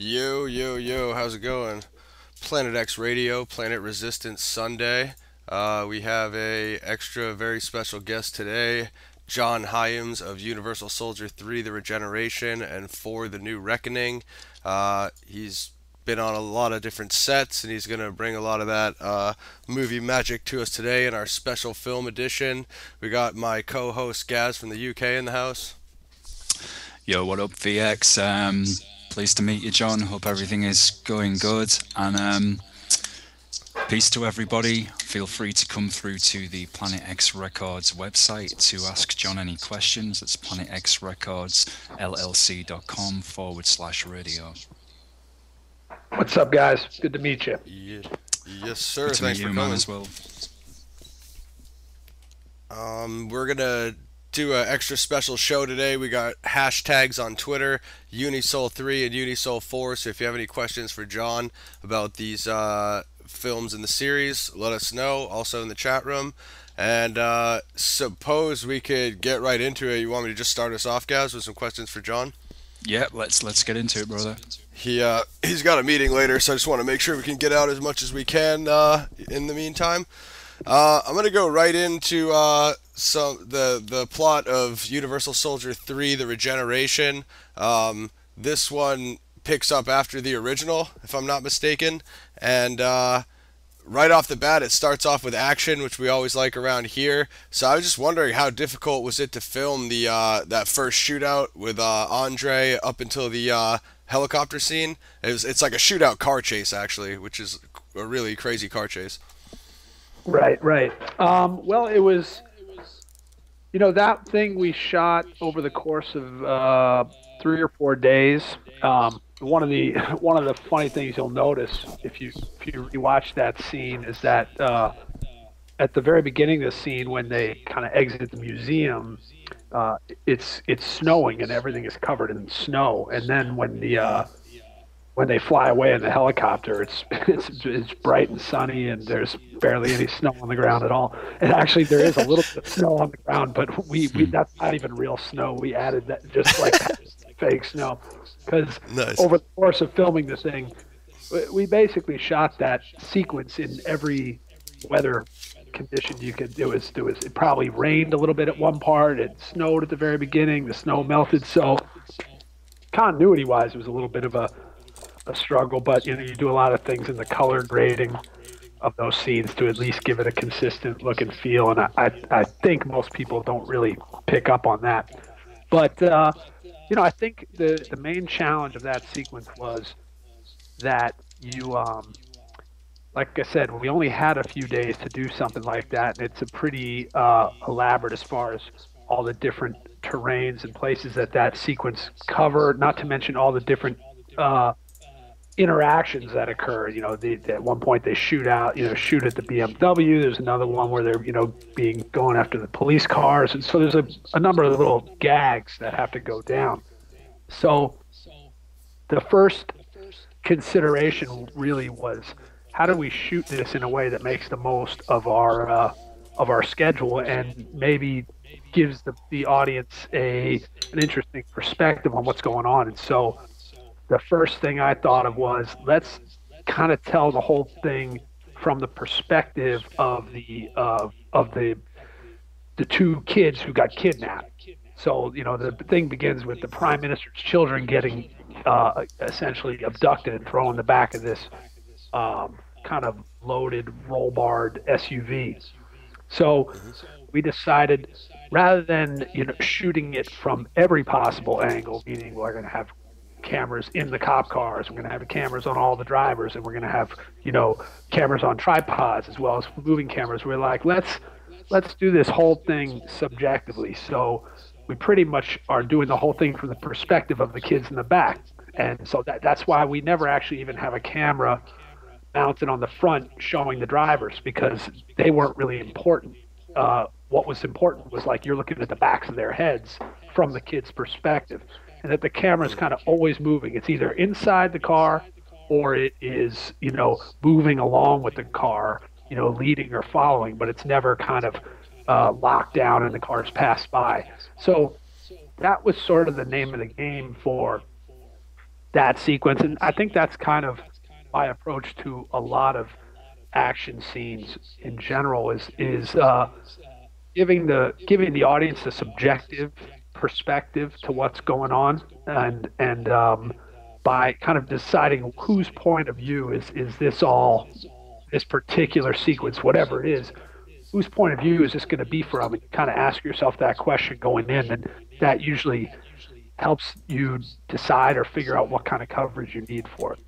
Yo, how's it going? Planet X Radio, Planet Resistance Sunday. We have a extra very special guest today, John Hyams of Universal Soldier 3 The Regeneration and 4 The New Reckoning. He's been on a lot of different sets and he's going to bring a lot of that movie magic to us today in our special film edition. We got my co-host Gaz from the UK in the house. Yo, what up, VX? Pleased to meet you, John. Hope everything is going good. And peace to everybody. Feel free to come through to the Planet X Records website to ask John any questions. It's planetxrecordsllc.com/radio. What's up, guys? Good to meet you. Yes, sir. Good to Thanks meet for you, coming. man, as well. We're gonna do an extra special show today. We got hashtags on Twitter, Unisol3 and Unisol4. So if you have any questions for John about these films in the series, let us know. Also in the chat room. And suppose we could get right into it. You want me to just start us off, guys, with some questions for John? Yeah, let's get into it, brother. He's got a meeting later, so I just want to make sure we can get out as much as we can in the meantime. I'm gonna go right into the plot of Universal Soldier 3: The Regeneration. This one picks up after the original, if I'm not mistaken, and right off the bat, it starts off with action, which we always like around here. So I was just wondering, how difficult was it to film the that first shootout with Andrei up until the helicopter scene? It's like a shootout car chase, actually, which is a really crazy car chase. Right. Well, it was, that thing we shot over the course of 3 or 4 days. One of the funny things you'll notice if you rewatch that scene is that at the very beginning of the scene, when they kind of exit the museum, it's snowing and everything is covered in snow. And then when they fly away in the helicopter, it's bright and sunny, and there's barely any snow on the ground at all. And actually, there is a little bit of snow on the ground, but we that's not even real snow. We added that just like fake snow, because over the course of filming the thing, we basically shot that sequence in every weather condition you could. It probably rained a little bit at one part. It snowed at the very beginning. The snow melted. So continuity-wise, it was a little bit of a struggle, but you do a lot of things in the color grading of those scenes to at least give it a consistent look and feel, and I think most people don't really pick up on that. But I think the main challenge of that sequence was that like I said, we only had a few days to do something like that, and it's a pretty elaborate as far as all the different terrains and places that sequence covered, not to mention all the different interactions that occur. At one point they shoot at the BMW. There's another one where they're going after the police cars, and so there's a number of little gags that have to go down. So the first consideration really was, how do we shoot this in a way that makes the most of our schedule and maybe gives the audience an interesting perspective on what's going on. And so the first thing I thought of was, let's kind of tell the whole thing from the perspective of the two kids who got kidnapped. So the thing begins with the prime minister's children getting essentially abducted and thrown in the back of this kind of loaded roll-barred SUV. So we decided, rather than shooting it from every possible angle, meaning we're going to have cameras in the cop cars, we're going to have cameras on all the drivers, and we're going to have cameras on tripods as well as moving cameras. We're like, let's do this whole thing subjectively. So we pretty much are doing the whole thing from the perspective of the kids in the back, and so that's why we never actually even have a camera mounted on the front showing the drivers, because they weren't really important. What was important was, like, you're looking at the backs of their heads from the kid's perspective, and that the camera's kind of always moving. It's either inside the car or it is, moving along with the car, leading or following, but it's never kind of locked down and the cars pass by. So that was sort of the name of the game for that sequence. And I think that's kind of my approach to a lot of action scenes in general is giving the audience a subjective perspective to what's going on, and by kind of deciding whose point of view is this particular sequence, whatever it is, whose point of view is this going to be from, and you kind of ask yourself that question going in, and that usually helps you decide or figure out what kind of coverage you need for it.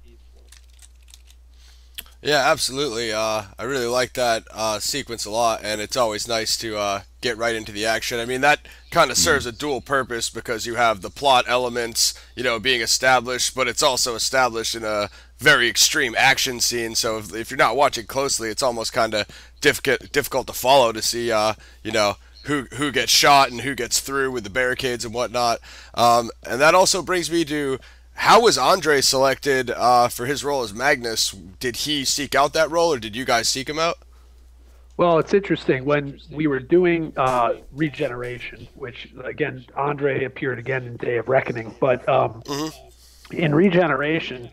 Yeah, absolutely. I really like that sequence a lot, and it's always nice to get right into the action. I mean, that kind of serves a dual purpose because you have the plot elements, being established, but it's also established in a very extreme action scene. So if you're not watching closely, it's almost kind of difficult to follow to see, who gets shot and who gets through with the barricades and whatnot. And that also brings me to, how was Andrei selected for his role as Magnus? Did he seek out that role, or did you guys seek him out? Well, it's interesting. When we were doing Regeneration, which, again, Andrei appeared again in Day of Reckoning, but in Regeneration,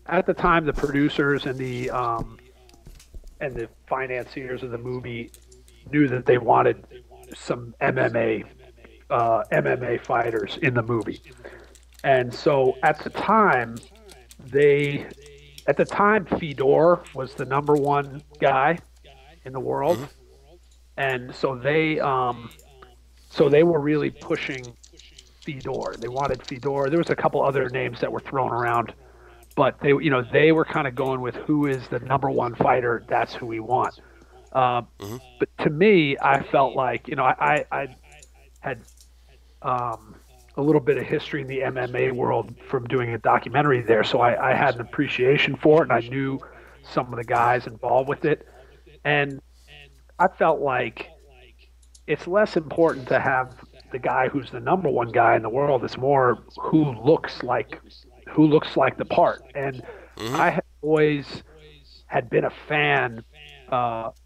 at the time, the producers and the financiers of the movie knew that they wanted some MMA fighters in the movie. And so at the time, Fedor was the number one guy in the world, and so they were really pushing Fedor. They wanted Fedor. There was a couple other names that were thrown around, but they were kind of going with who is the number one fighter. That's who we want. But to me, I felt like I had a little bit of history in the MMA world from doing a documentary there. So I had an appreciation for it, and I knew some of the guys involved with it. And I felt like it's less important to have the guy who's the number one guy in the world. It's more who looks like the part. And I had always had been a fan of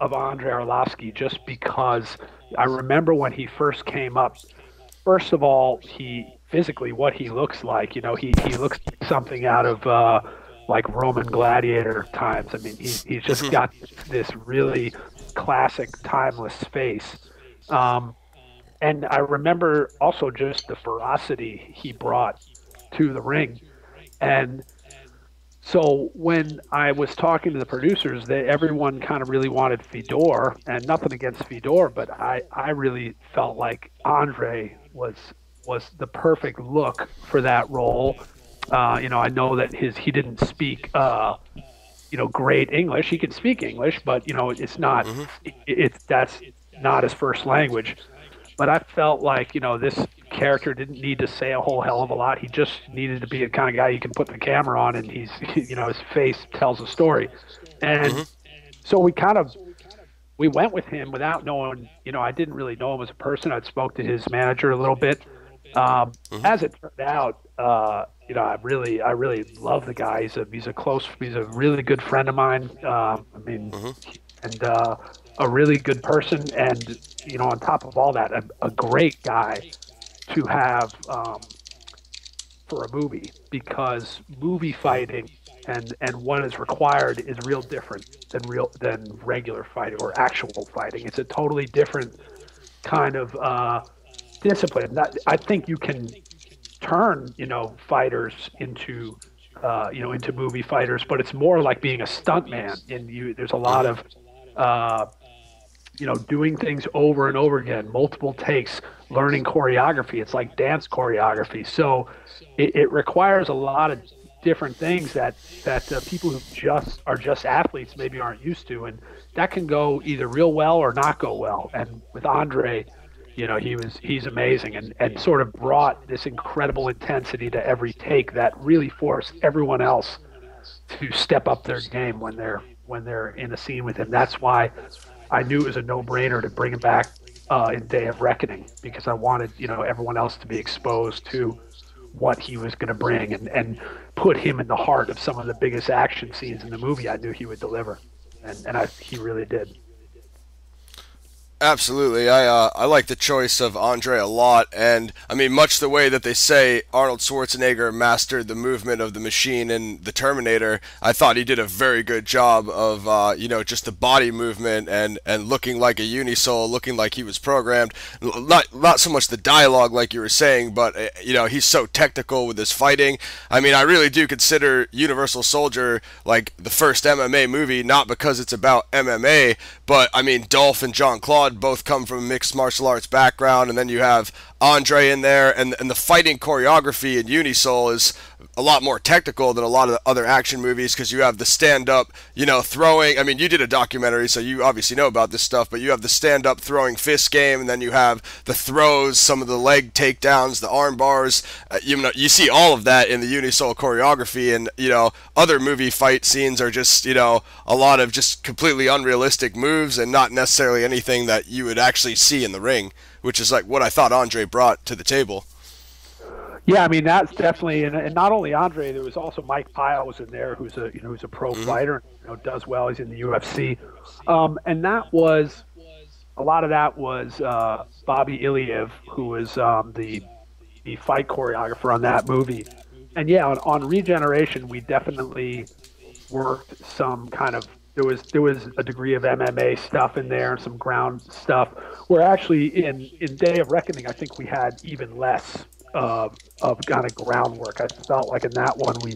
Andrei Arlovski, just because I remember when he first came up. First of all, what he looks like, he looks like something out of like Roman gladiator times. I mean, he's just got this really classic, timeless face. And I remember also just the ferocity he brought to the ring. And so when I was talking to the producers, everyone kind of really wanted Fedor, and nothing against Fedor, but I really felt like Andrei was the perfect look for that role. I know that he didn't speak great English. He can speak English, but it's not that's not his first language. But I felt like this character didn't need to say a whole hell of a lot. He just needed to be the kind of guy you can put the camera on, and he's his face tells a story. And so we went with him without knowing. I didn't really know him as a person. I'd spoke to his manager a little bit. As it turned out, I really love the guy. He's a really good friend of mine. And a really good person, and on top of all that, a great guy to have for a movie, because movie fighting and what is required is real different than regular fighting or actual fighting. It's a totally different kind of discipline. I think you can turn fighters into into movie fighters, but it's more like being a stuntman. There's a lot of doing things over and over again, multiple takes, learning choreography. It's like dance choreography. So it requires a lot of different things that people who are just athletes maybe aren't used to, and that can go either real well or not go well. And with Andrei, he's amazing, and sort of brought this incredible intensity to every take that really forced everyone else to step up their game when they're in a scene with him. That's why I knew it was a no-brainer to bring him back in Day of Reckoning, because I wanted everyone else to be exposed to what he was going to bring, and put him in the heart of some of the biggest action scenes in the movie. I knew he would deliver, and he really did. Absolutely. I like the choice of Andre a lot, and I mean, much the way that they say Arnold Schwarzenegger mastered the movement of the machine in The Terminator, I thought he did a very good job of just the body movement and looking like a unisoul, looking like he was programmed. Not so much the dialogue like you were saying, but he's so technical with his fighting. I mean, I really do consider Universal Soldier like the first MMA movie, not because it's about MMA, but I mean, Dolph and JeanClaude both come from a mixed martial arts background, and then you have Andre in there, and the fighting choreography in Unisoul is a lot more technical than a lot of the other action movies, because you have the stand-up, throwing. I mean, you did a documentary, so you obviously know about this stuff, but you have the stand-up throwing fist game, and then you have the throws, some of the leg takedowns, the arm bars. You see all of that in the Unisoul choreography, and other movie fight scenes are just a lot of just completely unrealistic moves and not necessarily anything that you would actually see in the ring, which is like what I thought Andre brought to the table. Yeah, I mean that's definitely, and not only Andre, there was also Mike Pyle was in there, who's a pro fighter, does well. He's in the UFC, and that was a lot of that was Bobby Iliev, who was the fight choreographer on that movie. And yeah, on Regeneration, we definitely worked some kind of there was a degree of MMA stuff in there and some ground stuff. Where actually in Day of Reckoning, I think we had even less of kind of groundwork. I felt like in that one we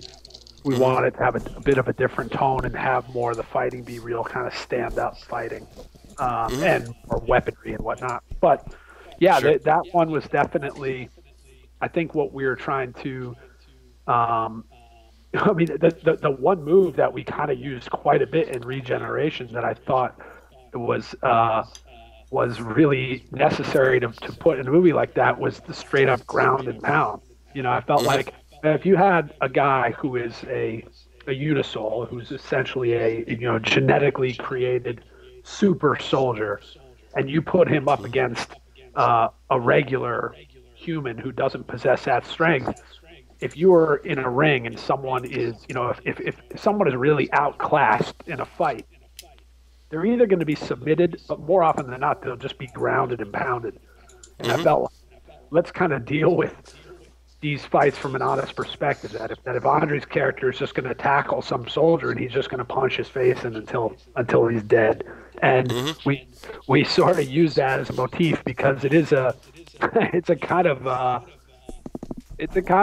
wanted to have a bit of a different tone and have more of the fighting be real kind of stand-up fighting and or weaponry and whatnot. But yeah, Sure. that one was definitely, I think, what we were trying to. I mean, the one move that we kind of used quite a bit in Regeneration that I thought was really necessary to put in a movie like that was the straight up ground and pound. I felt like if you had a guy who is a unisoul, who's essentially a genetically created super soldier, and you put him up against a regular human who doesn't possess that strength, if you are in a ring and someone is, if someone is really outclassed in a fight, they're either going to be submitted, but more often than not, they'll just be grounded and pounded. And I felt like, let's kind of deal with these fights from an honest perspective. That if Andre's character is just going to tackle some soldier and he's just going to punch his face in until he's dead, and we sort of use that as a motif because it's a kind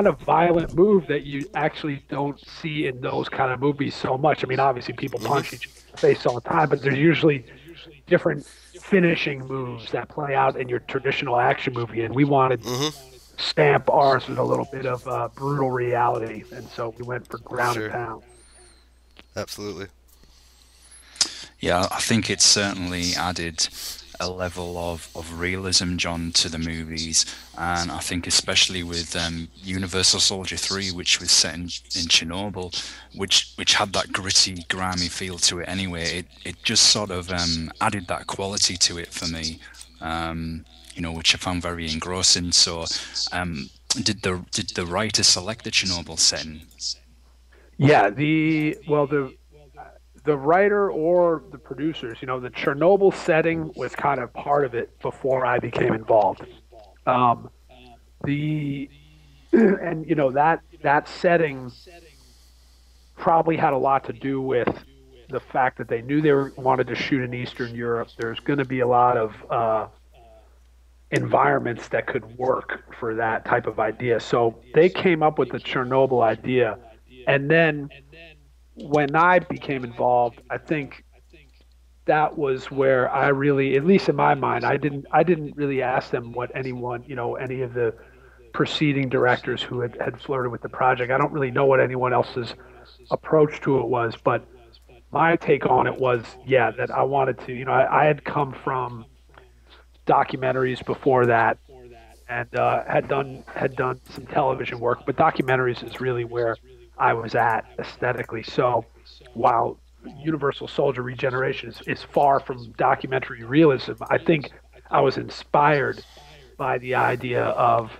of violent move that you actually don't see in those kind of movies so much. I mean, obviously people punch each other in the face all the time, but there's usually different finishing moves that play out in your traditional action movie, and we wanted to stamp ours with a little bit of brutal reality, and so we went for ground and pound. Absolutely. Yeah, I think it certainly added a level of realism, John, to the movies, and I think especially with Universal Soldier 3, which was set in Chernobyl, which had that gritty, grimy feel to it anyway. It just sort of added that quality to it for me, which I found very engrossing. So, did the writer select the Chernobyl setting? Yeah, the writer or the producers, the Chernobyl setting was kind of part of it before I became involved. That setting probably had a lot to do with the fact that they knew they wanted to shoot in Eastern Europe. There's going to be a lot of environments that could work for that type of idea. So they came up with the Chernobyl idea, and then when I became involved, I think that was where I really, at least in my mind, I didn't really ask them what anyone, any of the preceding directors who had flirted with the project. I don't really know what anyone else's approach to it was, but my take on it was, that I wanted to, I had come from documentaries before that and had done some television work, but documentaries is really where I was at aesthetically. So while Universal Soldier Regeneration is far from documentary realism, I think I was inspired by the idea of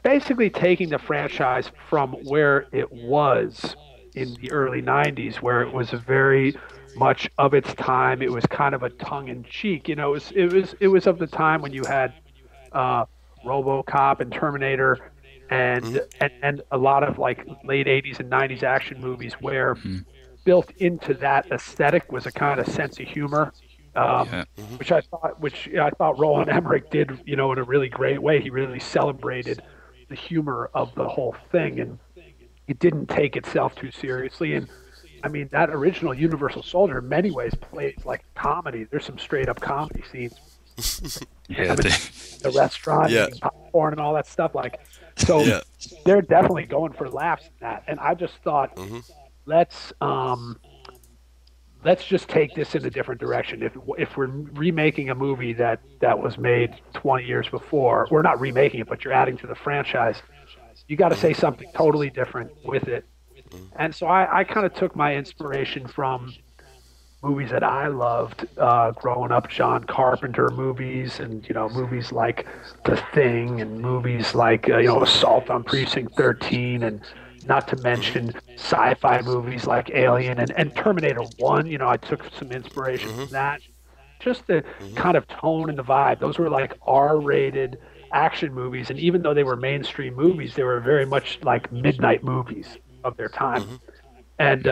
basically taking the franchise from where it was in the early 90s, where it was a very much of its time. It was kind of a tongue-in-cheek. It was of the time when you had RoboCop and Terminator, and a lot of like late '80s and '90s action movies where built into that aesthetic was a kind of sense of humor, which I thought Roland Emmerich did, in a really great way. He really celebrated the humor of the whole thing, and it didn't take itself too seriously. And I mean, that original Universal Soldier in many ways plays like a comedy. There's some straight up comedy scenes. The restaurant, eating popcorn and all that stuff. They're definitely going for laughs in that. And I just thought, let's just take this in a different direction. If we're remaking a movie that was made 20 years before, we're not remaking it, but you're adding to the franchise, you got to say something totally different with it. And so I kind of took my inspiration from movies that I loved growing up, John Carpenter movies, and movies like The Thing, and movies like Assault on Precinct 13, and not to mention sci-fi movies like Alien and Terminator 1. I took some inspiration from that. Just the kind of tone and the vibe. Those were like R-rated action movies, and even though they were mainstream movies, they were very much like midnight movies of their time. And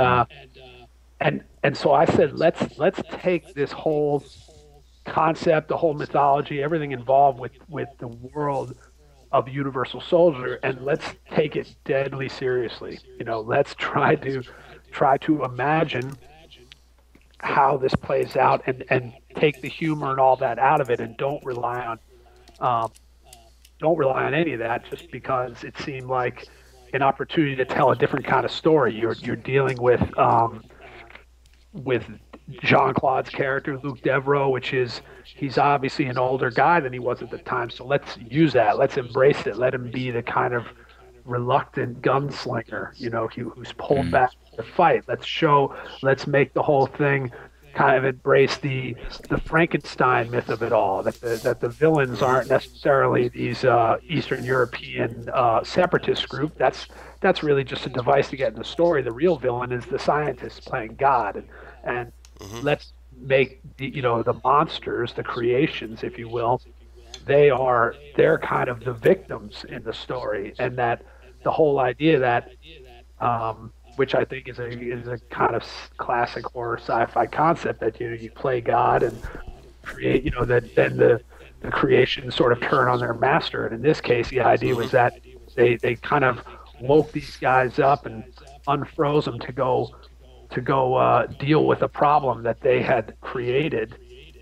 so I said, let's take this whole concept, the whole mythology, everything involved with the world of Universal Soldier, and let's take it deadly seriously. Let's try to imagine how this plays out, and take the humor and all that out of it, and don't rely on any of that just because it seemed like an opportunity to tell a different kind of story. You're dealing with JeanClaude's character, Luke Dubrow, he's obviously an older guy than he was at the time. So let's use that. Let's embrace it. Let him be the kind of reluctant gunslinger, who's pulled back to fight. Let's make the whole thing kind of embrace the Frankenstein myth of it all, that the villains aren't necessarily these Eastern European separatist group. That's really just a device to get in the story. The real villain is the scientist playing God, and let's make the monsters, the creations, if you will, they're kind of the victims in the story, and that the whole idea that which I think is a kind of classic horror sci-fi concept, that you play God and create, that then the creations sort of turn on their master. And in this case, the idea was that they kind of woke these guys up and unfroze them to go deal with a problem that they had created,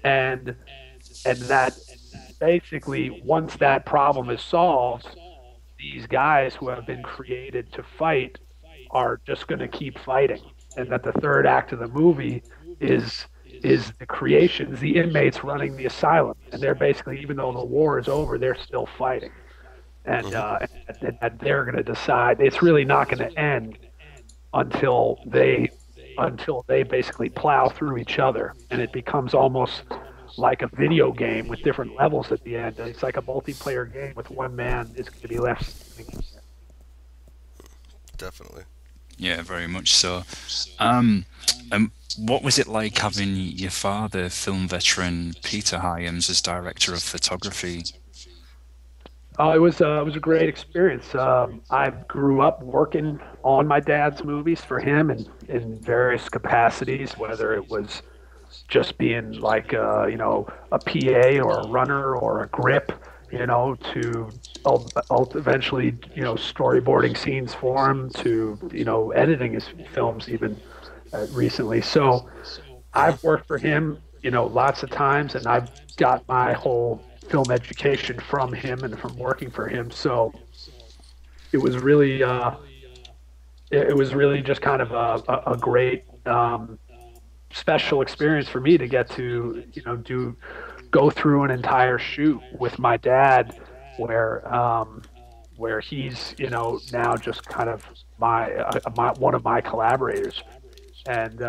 and that basically once that problem is solved, these guys who have been created to fight are just going to keep fighting, and that the third act of the movie is the creations, the inmates running the asylum, and they're basically, even though the war is over, they're still fighting, and they're going to decide. It's really not going to end until they basically plow through each other, and it becomes almost like a video game with different levels at the end. It's like a multiplayer game with one man is going to be left. Definitely. Yeah, very much so. What was it like having your father, film veteran Peter Hyams, as director of photography? It was a great experience. I grew up working on my dad's movies for him in various capacities, whether it was just being like a PA or a runner or a grip, to eventually storyboarding scenes for him, to editing his films even recently. So I've worked for him lots of times, and I've got my whole film education from him and from working for him. So it was really just kind of a great special experience for me to get to go through an entire shoot with my dad, where he's now just kind of my one of my collaborators, and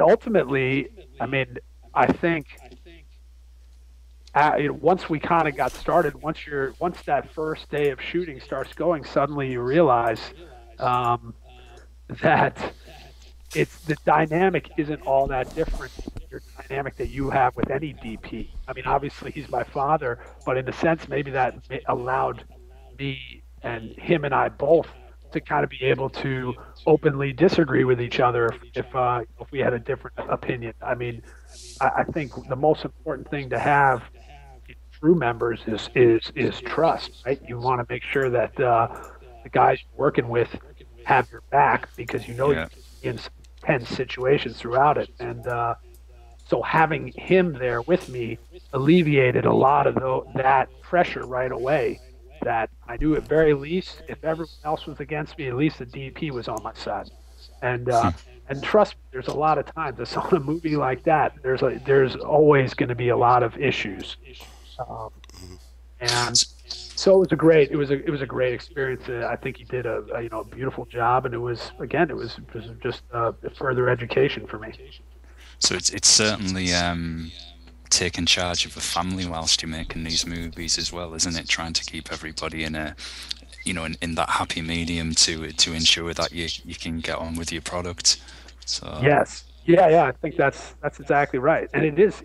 ultimately, I mean, I think once we kind of got started, once that first day of shooting starts going, suddenly you realize that it's the dynamic isn't all that different from your dynamic that you have with any DP. I mean, obviously he's my father, but in a sense, maybe that allowed me and him and I both to kind of be able to openly disagree with each other if we had a different opinion. I mean, I think the most important thing to have in crew members is trust, right? You want to make sure that the guys you're working with have your back, because you know you're in some tense situations throughout it. And so having him there with me alleviated a lot of that pressure right away. That I knew at very least, if everyone else was against me, at least the DP was on my side. And trust me, there's a lot of times it's on a movie like that. There's always going to be a lot of issues, and so it was a great experience. I think he did a beautiful job, and it was just a further education for me. So it's certainly taking charge of a family whilst you're making these movies as well, isn't it? Trying to keep everybody in a in that happy medium to ensure that you can get on with your product. So yes, yeah, I think that's exactly right. And it is,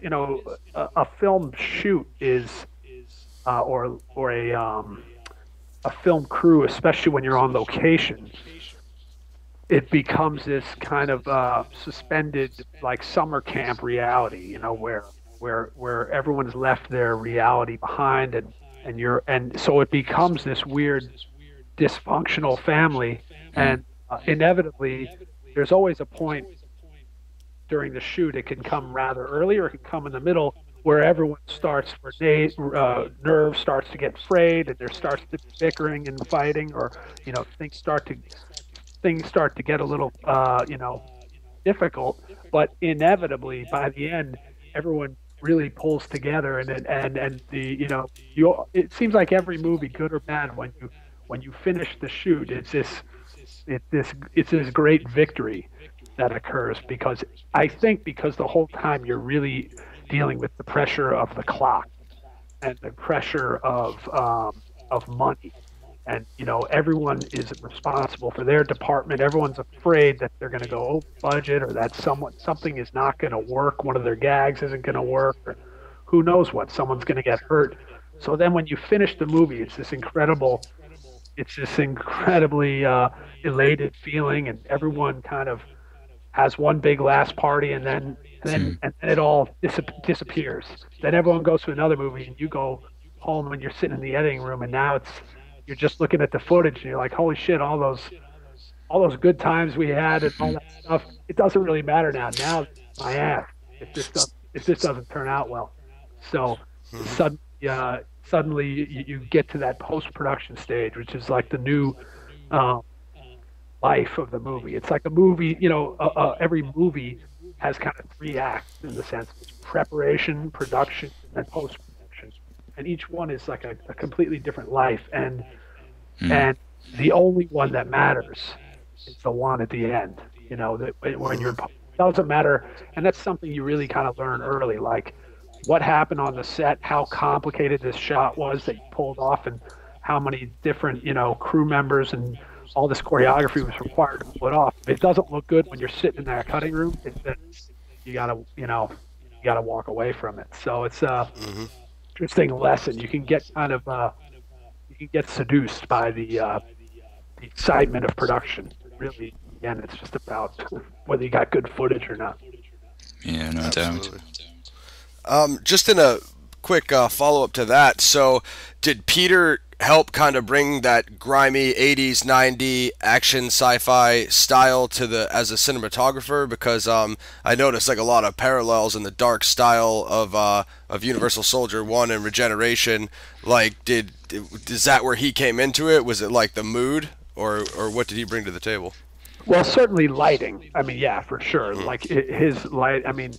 a film shoot is or a film crew, especially when you're on location, it becomes this kind of suspended, like, summer camp reality, where everyone's left their reality behind, and so it becomes this weird dysfunctional family. And inevitably there's always a point during the shoot. It can come rather early or it can come in the middle, where everyone starts, nerve starts to get frayed, and there starts to be bickering and fighting, or things start to get a little difficult. But inevitably by the end, everyone really pulls together, and it seems like every movie, good or bad, when you finish the shoot, it's this great victory that occurs, because the whole time you're really dealing with the pressure of the clock and the pressure of money, and everyone is responsible for their department. Everyone's afraid that they're going to go over budget, or that something is not going to work. One of their gags isn't going to work, or who knows what. Someone's going to get hurt. So then when you finish the movie, it's this incredibly elated feeling, and everyone kind of has one big last party, and then it all disappears. Then everyone goes to another movie, and you go home when you're sitting in the editing room, and now you're just looking at the footage, and you're like, holy shit, all those good times we had and all that stuff, it doesn't really matter now. Now my ass if this doesn't turn out well. So suddenly you get to that post-production stage, which is like the new life of the movie. It's like a movie, every movie has kind of 3 acts in the sense of preparation, production, and post-production. And each one is like a completely different life. And the only one that matters is the one at the end. That when it doesn't matter, and that's something you really kind of learn early, like what happened on the set, how complicated this shot was that you pulled off, and how many different crew members and all this choreography was required to pull it off. If it doesn't look good when you're sitting in that cutting room, you gotta walk away from it. So it's interesting lesson. You can get kind of seduced by the excitement of production. Really, again, it's just about whether you got good footage or not. Yeah, no doubt. Just in a quick follow-up to that, so did Peter help kind of bring that grimy 80s, 90s action sci-fi style as a cinematographer? Because I noticed like a lot of parallels in the dark style of Universal Soldier 1 and Regeneration. Like, is that where he came into it? Was it like the mood, or what did he bring to the table? Well, certainly lighting. I mean, yeah, for sure. Like his light. I mean,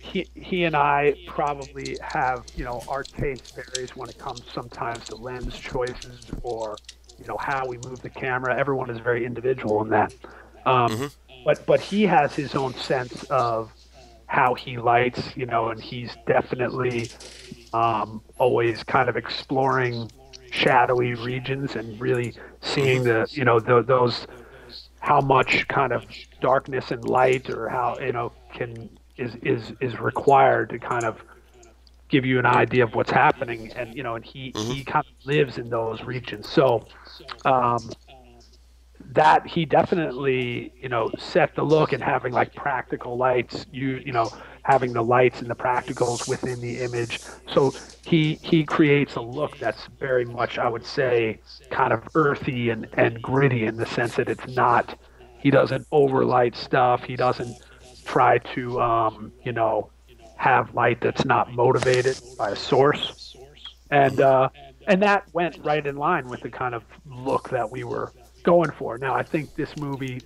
he and I probably have, our taste varies when it comes sometimes to lens choices, or how we move the camera. Everyone is very individual in that. But he has his own sense of how he lights, and he's definitely always kind of exploring shadowy regions and really seeing those how much kind of darkness and light, or how is required to kind of give you an idea of what's happening. And and he kind of lives in those regions. So that he definitely set the look, and having like practical lights, having the lights and the practicals within the image. So he creates a look that's very much, I would say, kind of earthy and gritty, in the sense that it's not, he doesn't overlight stuff. He doesn't try to have light that's not motivated by a source. And that went right in line with the kind of look that we were going for. Now, I think this movie,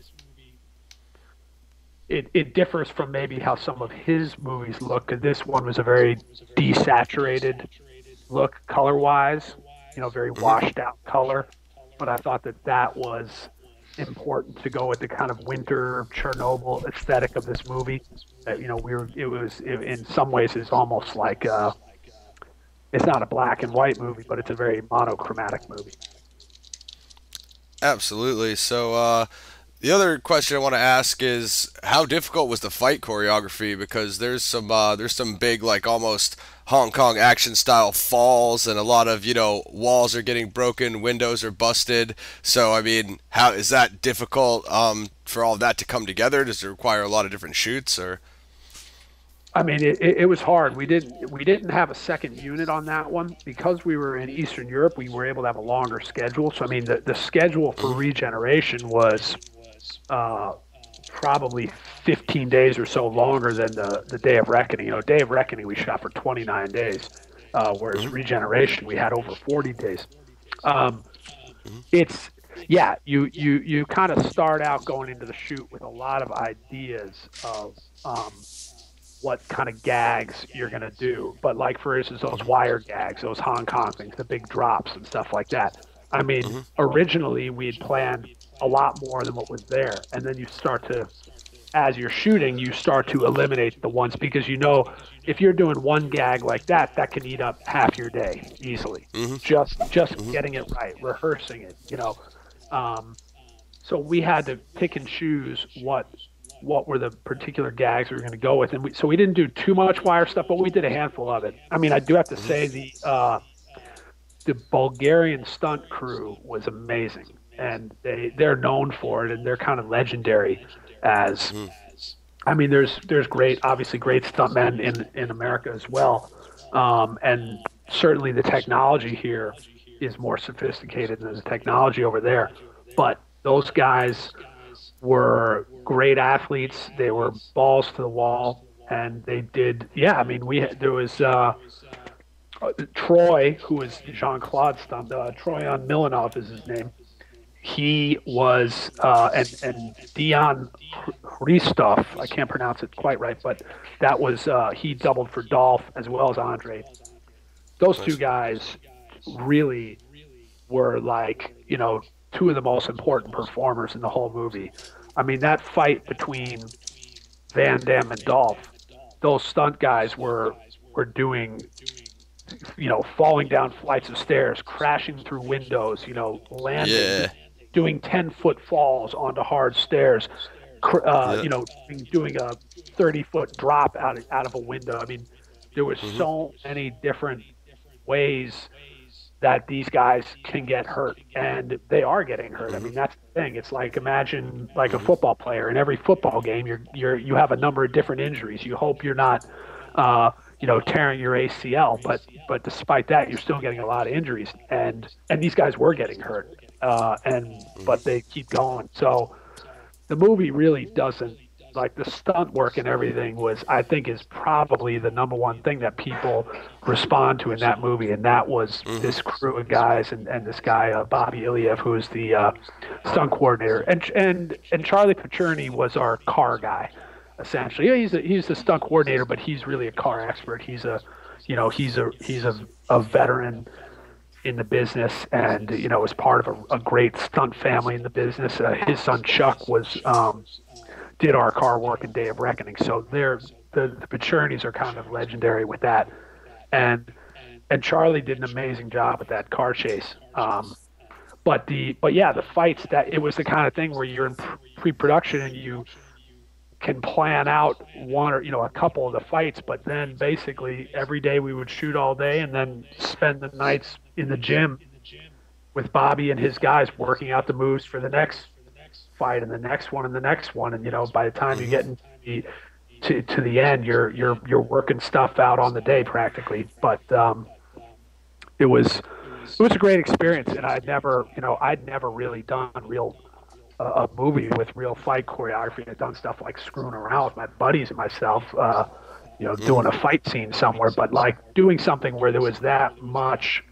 it differs from maybe how some of his movies look, because this one was a very desaturated look color-wise, very washed out color. But I thought that was important to go with the kind of winter Chernobyl aesthetic of this movie. In some ways it's almost like it's not a black and white movie, but it's a very monochromatic movie. Absolutely. So the other question I want to ask is, how difficult was the fight choreography? Because there's some big, like, almost Hong Kong action style falls, and a lot of walls are getting broken, windows are busted. So I mean, how is that difficult for all of that to come together? Does it require a lot of different shoots, or? I mean, it was hard. We didn't have a second unit on that one because we were in Eastern Europe. We were able to have a longer schedule. So I mean, the schedule for Regeneration was probably 15 days or so longer than the Day of Reckoning. Day of Reckoning we shot for 29 days, whereas Regeneration we had over 40 days. You kind of start out going into the shoot with a lot of ideas of what kind of gags you're going to do. But like, for instance, those wire gags, those Hong Kong things, the big drops and stuff like that. I mean, originally we had planned a lot more than what was there. And then you start to, as you're shooting, you start to eliminate the ones, because if you're doing one gag like that, that can eat up half your day easily. Just getting it right, rehearsing it, So we had to pick and choose what were the particular gags we were going to go with. And so we didn't do too much wire stuff, but we did a handful of it. I mean, I do have to say the Bulgarian stunt crew was amazing, and they're known for it, and they're kind of legendary as, I mean, there's obviously great stuntmen in America as well. And certainly the technology here is more sophisticated than the technology over there. But those guys were great athletes. They were balls to the wall, and they did. Yeah, I mean, there was Troy, who was JeanClaude stunt. Troyan Milanov is his name. He was and Dion Hristov. I can't pronounce it quite right, but that was he doubled for Dolph as well as Andrei. Those two guys really were like two of the most important performers in the whole movie. I mean, that fight between Van Damme and Dolph, those stunt guys were doing, falling down flights of stairs, crashing through windows, landing, doing 10-foot falls onto hard stairs, doing a 30-foot drop out of a window. I mean, there was so many different ways that these guys can get hurt, and they are getting hurt. I mean, that's the thing. It's like, imagine like a football player. In every football game, you have a number of different injuries. You hope you're not, tearing your ACL, but despite that, you're still getting a lot of injuries. And these guys were getting hurt, but they keep going. So the movie really doesn't, like, the stunt work and everything is probably the number one thing that people respond to in that movie. And that was this crew of guys and this guy, Bobby Iliev, who is the stunt coordinator. And Charlie Pacherny was our car guy, essentially. Yeah, he's the stunt coordinator, but he's really a car expert. He's a veteran in the business, and was part of a great stunt family in the business. His son Chuck did our car work in Day of Reckoning. So the Pachernys are kind of legendary with that. And Charlie did an amazing job with that car chase. But the fights, that it was the kind of thing where you're in pre-production and you can plan out one or a couple of the fights, but then basically every day we would shoot all day and then spend the nights in the gym with Bobby and his guys working out the moves for the next fight and the next one and the next one. And by the time you get to the end, you're working stuff out on the day practically. But it was a great experience, and I'd never really done a movie with real fight choreography. I'd done stuff like screwing around with my buddies and myself, doing a fight scene somewhere, but like doing something where there was that much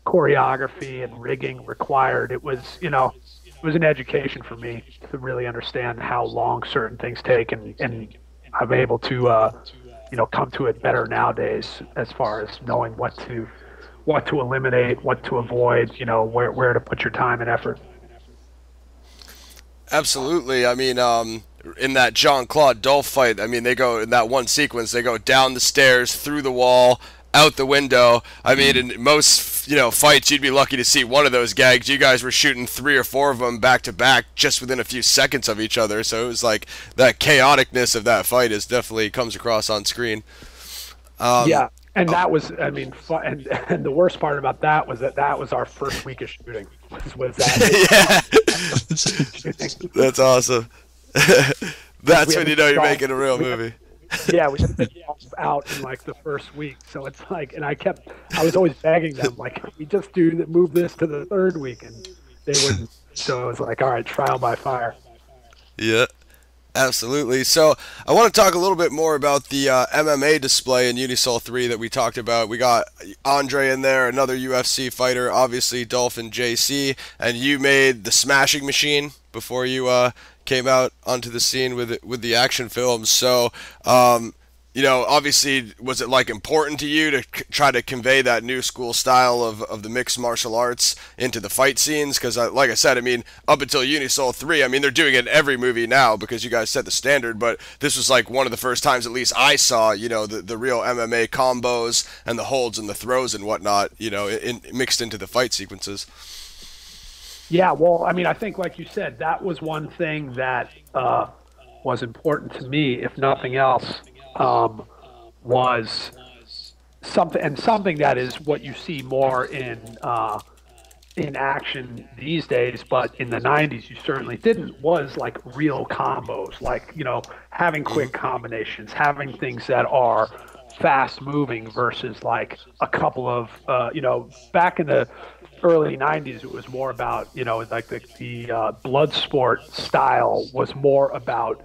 choreography and rigging required. It was an education for me to really understand how long certain things take, and I'm able to come to it better nowadays as far as knowing what to eliminate, what to avoid, where to put your time and effort. Absolutely. I mean, in that JeanClaude Dolph fight, I mean, they go in that one sequence, they go down the stairs, through the wall, out the window. I mean, in most fights, you'd be lucky to see one of those gags. You guys were shooting 3 or 4 of them back to back, just within a few seconds of each other. So it was like that chaoticness of that fight is definitely comes across on screen. Yeah, and that was, I mean, and the worst part about that was that was our first week of shooting. Was that? Yeah, that's awesome. That's when you know you're making a real movie. Yeah, we had to out in like the first week, so it's like, and I was always begging them, like, we just move this to the 3rd week, and they wouldn't. So it was like, all right, trial by fire. Yeah, absolutely. So I want to talk a little bit more about the MMA display in Unisol 3 that we talked about. We got Andrei in there, another UFC fighter, obviously Dolph and JC, and you made the Smashing Machine before you came out onto the scene with the action films. So, obviously, was it like important to you to try to convey that new school style of the mixed martial arts into the fight scenes? Because, like I said, I mean, up until Unisol 3, I mean, they're doing it in every movie now because you guys set the standard, but this was like one of the first times, at least I saw, the real MMA combos and the holds and the throws and whatnot, mixed into the fight sequences. Yeah, well, I mean, I think, like you said, that was one thing that was important to me, if nothing else, was something that is what you see more in action these days, but in the 90s you certainly didn't, was like real combos, like, having quick combinations, having things that are fast moving versus like a couple of, back in the early 90s, it was more about, like the blood sport style was more about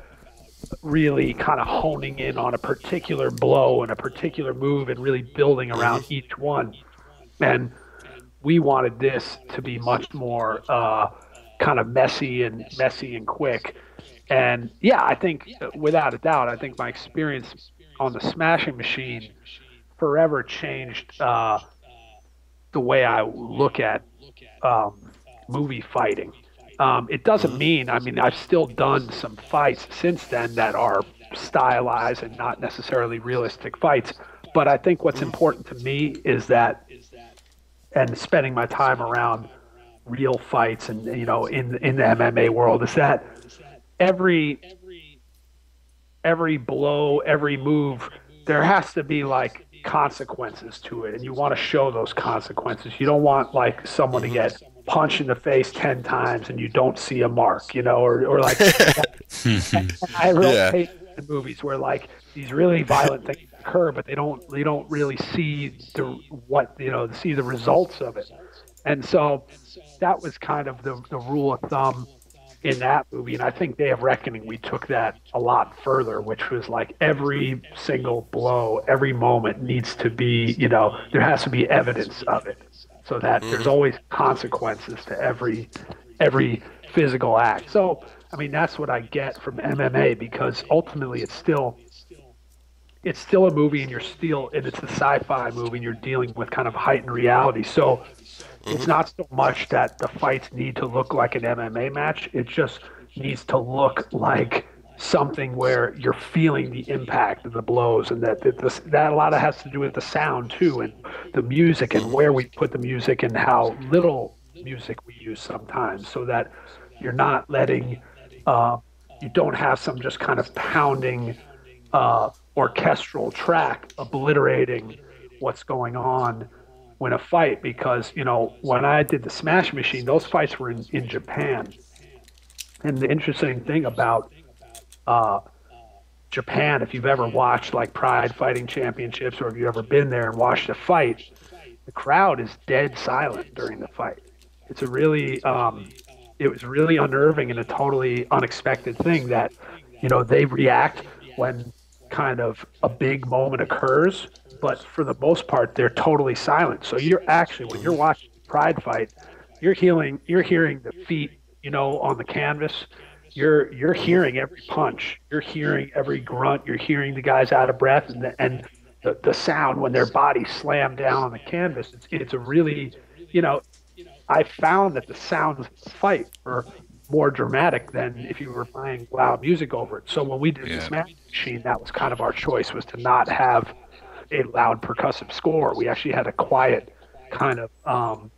really kind of honing in on a particular blow and a particular move and really building around each one. And we wanted this to be much more kind of messy and quick. And yeah, I think without a doubt, I think my experience on the Smashing Machine forever changed the way I look at movie fighting. It doesn't mean, I mean, I've still done some fights since then that are stylized and not necessarily realistic fights. But I think what's important to me is that, and spending my time around real fights and, in the MMA world, is that every blow, every move, there has to be like consequences to it, and you want to show those consequences. You don't want like someone to get punched in the face 10 times and you don't see a mark, or like I really hate in movies where like these really violent things occur, but they don't really see see the results of it. And so that was kind of the rule of thumb in that movie. And I think Day of Reckoning, we took that a lot further, which was like every single blow, every moment needs to be, there has to be evidence of it, so that there's always consequences to every physical act. So, I mean, that's what I get from MMA, because ultimately it's still a movie, and it's a sci-fi movie, and you're dealing with kind of heightened reality. So it's not so much that the fights need to look like an MMA match. It just needs to look like something where you're feeling the impact of the blows, and that a lot of has to do with the sound too, and the music, and where we put the music, and how little music we use sometimes, so that you're not letting You don't have some just kind of pounding orchestral track obliterating what's going on when a fight, because when I did the Smash Machine, those fights were in Japan. And the interesting thing about Japan, if you've ever watched like Pride Fighting Championships, or if you've ever been there and watched a fight, the crowd is dead silent during the fight. It's a really it was really unnerving and a totally unexpected thing that they react when kind of a big moment occurs, but for the most part they're totally silent. So you're actually, when you're watching the Pride fight, you're hearing the feet on the canvas. You're hearing every punch, you're hearing every grunt, you're hearing the guys out of breath, and the sound when their bodies slam down on the canvas. It's a really, I found that the sounds of the fight were more dramatic than if you were playing loud music over it. So when we did the Smash Machine, that was kind of our choice, was to not have a loud percussive score. We actually had a quiet kind of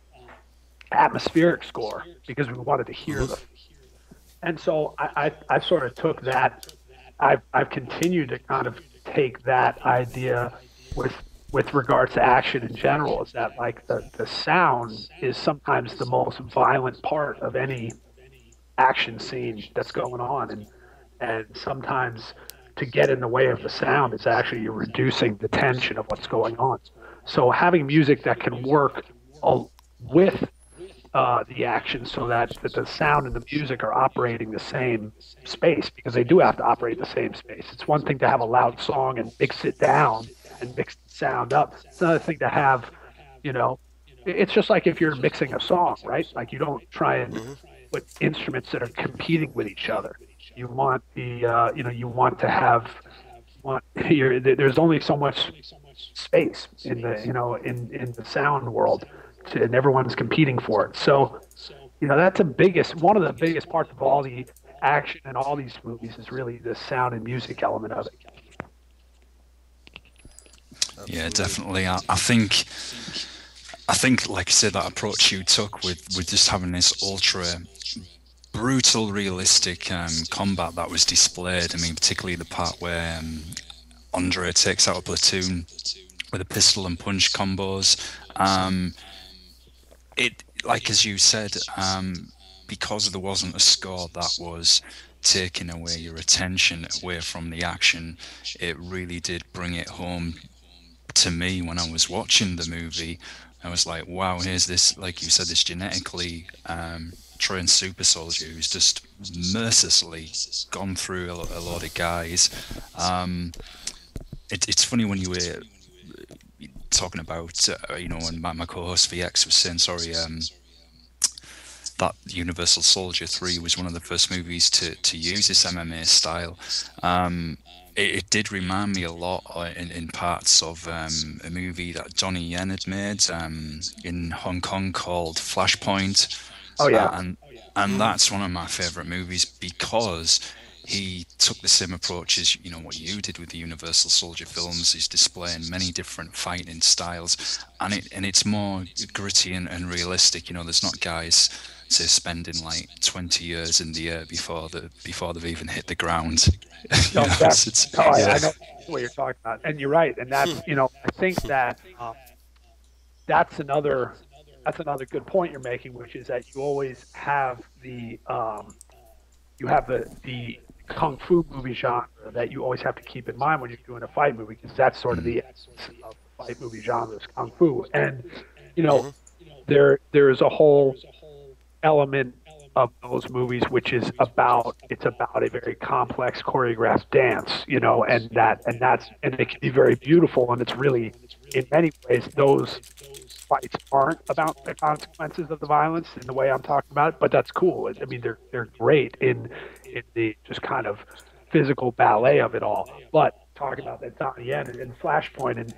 atmospheric score because we wanted to hear the. And so I sort of took that. I've continued to kind of take that idea with regards to action in general, is that like the sound is sometimes the most violent part of any action scene that's going on, and sometimes to get in the way of the sound is actually you're reducing the tension of what's going on. So having music that can work with the action, so that the sound and the music are operating the same space, because they do have to operate the same space. It's one thing to have a loud song and mix it down and mix the sound up. It's another thing to have, it's just like if you're mixing a song, right? Like you don't try and put instruments that are competing with each other. You want the, you want to have, there's only so much space in the, in the sound world, and everyone's competing for it. So, that's one of the biggest parts of all the action in all these movies is really the sound and music element of it. Yeah, definitely. I think, like I said, that approach you took with just having this ultra brutal, realistic combat that was displayed. I mean, particularly the part where Andrei takes out a platoon with a pistol and punch combos. It, like as you said, because there wasn't a score that was taking away your attention away from the action, it really did bring it home to me when I was watching the movie. I was like, wow, here's this, like you said, this genetically trained super soldier who's just mercilessly gone through a lot of guys. It's funny when you were talking about, when my co-host VX was saying, that Universal Soldier 3 was one of the first movies to use this MMA style. It did remind me a lot in parts of a movie that Donnie Yen had made in Hong Kong called Flashpoint. Oh yeah, and that's one of my favorite movies because he took the same approach as what you did with the Universal Soldier films, is displaying many different fighting styles, and it's more gritty and realistic. There's not guys spending like 20 years in the air before they've even hit the ground. I know what you're talking about, and you're right. And that's I think that that's another good point you're making, which is that you always have the kung fu movie genre that you always have to keep in mind when you're doing a fight movie, because that's sort of the essence of the fight movie genre is kung fu. And there is a whole element of those movies which is about a very complex choreographed dance, and it can be very beautiful, and it's really, in many ways, those fights aren't about the consequences of the violence in the way I'm talking about it, but that's cool. I mean, they're great in the just kind of physical ballet of it all. But talking about that Donnie Yen and Flashpoint, and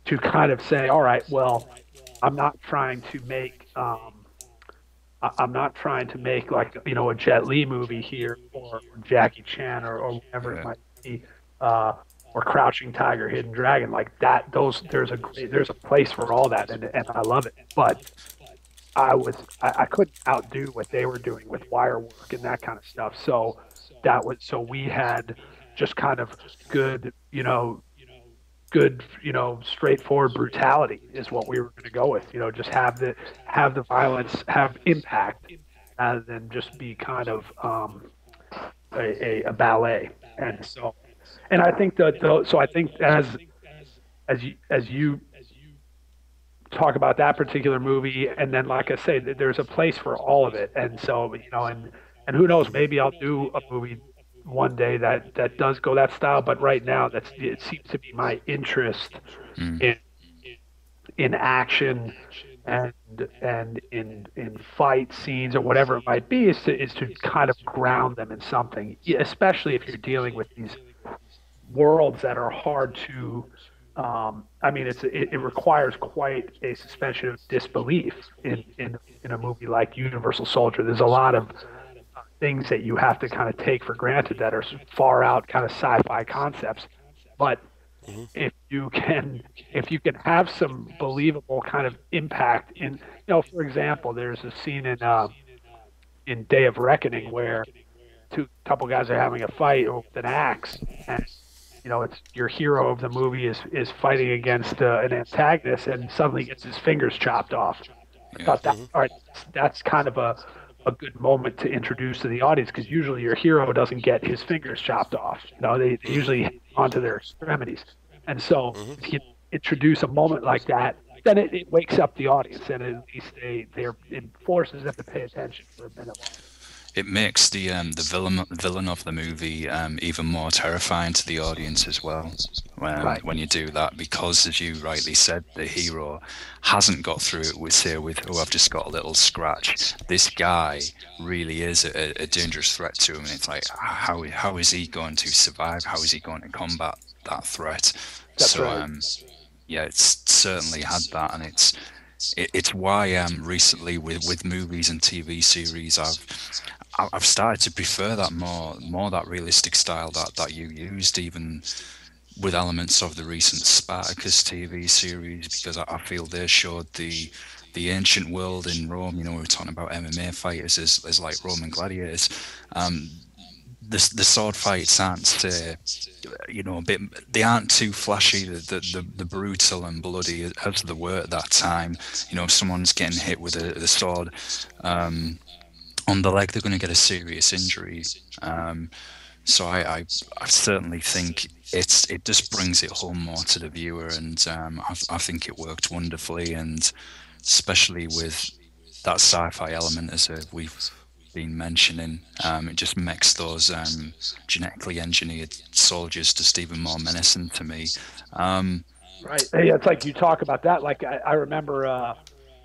to kind of say, all right, well, I'm not trying to make like a Jet Li movie here, or Jackie Chan, or whatever it might be, or Crouching Tiger, Hidden Dragon, like that. There's a place for all that, and I love it. But I couldn't outdo what they were doing with wire work and that kind of stuff. So we had just kind of good, straightforward brutality is what we were going to go with. Just have the violence have impact rather than just be kind of a ballet. And I think I think as you talk about that particular movie, and then like I say, there's a place for all of it. And so and who knows, maybe I'll do a movie one day that does go that style. But right now, it seems to be my interest in action and in fight scenes or whatever it might be, is to kind of ground them in something, especially if you're dealing with these worlds that are hard to. It requires quite a suspension of disbelief in a movie like Universal Soldier. There's a lot of things that you have to kind of take for granted that are far out kind of sci-fi concepts. But if you can have some believable kind of impact in, for example, there's a scene in Day of Reckoning where couple guys are having a fight with an axe, and it's your hero of the movie is fighting against an antagonist and suddenly gets his fingers chopped off. I thought that's kind of a good moment to introduce to the audience, because usually your hero doesn't get his fingers chopped off. They usually hang onto their extremities. And so if you introduce a moment like that, then it wakes up the audience, and at least it forces them to pay attention for a minute. It makes the villain of the movie even more terrifying to the audience as well when you do that, because, as you rightly said, the hero hasn't got through it with I've just got a little scratch. This guy really is a dangerous threat to him, and it's like, how is he going to survive? How is he going to combat that threat? That's right. It's certainly had that, and it's why recently with movies and TV series I've started to prefer that more that realistic style that you used, even with elements of the recent Spartacus TV series, because I feel they showed the ancient world in Rome. We were talking about MMA fighters as like Roman gladiators. The sword fights aren't a bit, they aren't too flashy, the brutal and bloody as they were at that time. If someone's getting hit with a sword on the leg, they're going to get a serious injury. So I certainly think it just brings it home more to the viewer, and I think it worked wonderfully, and especially with that sci-fi element, as we've been mentioning, it just makes those genetically engineered soldiers just even more menacing to me. Right. It's like you talk about that. Like I remember,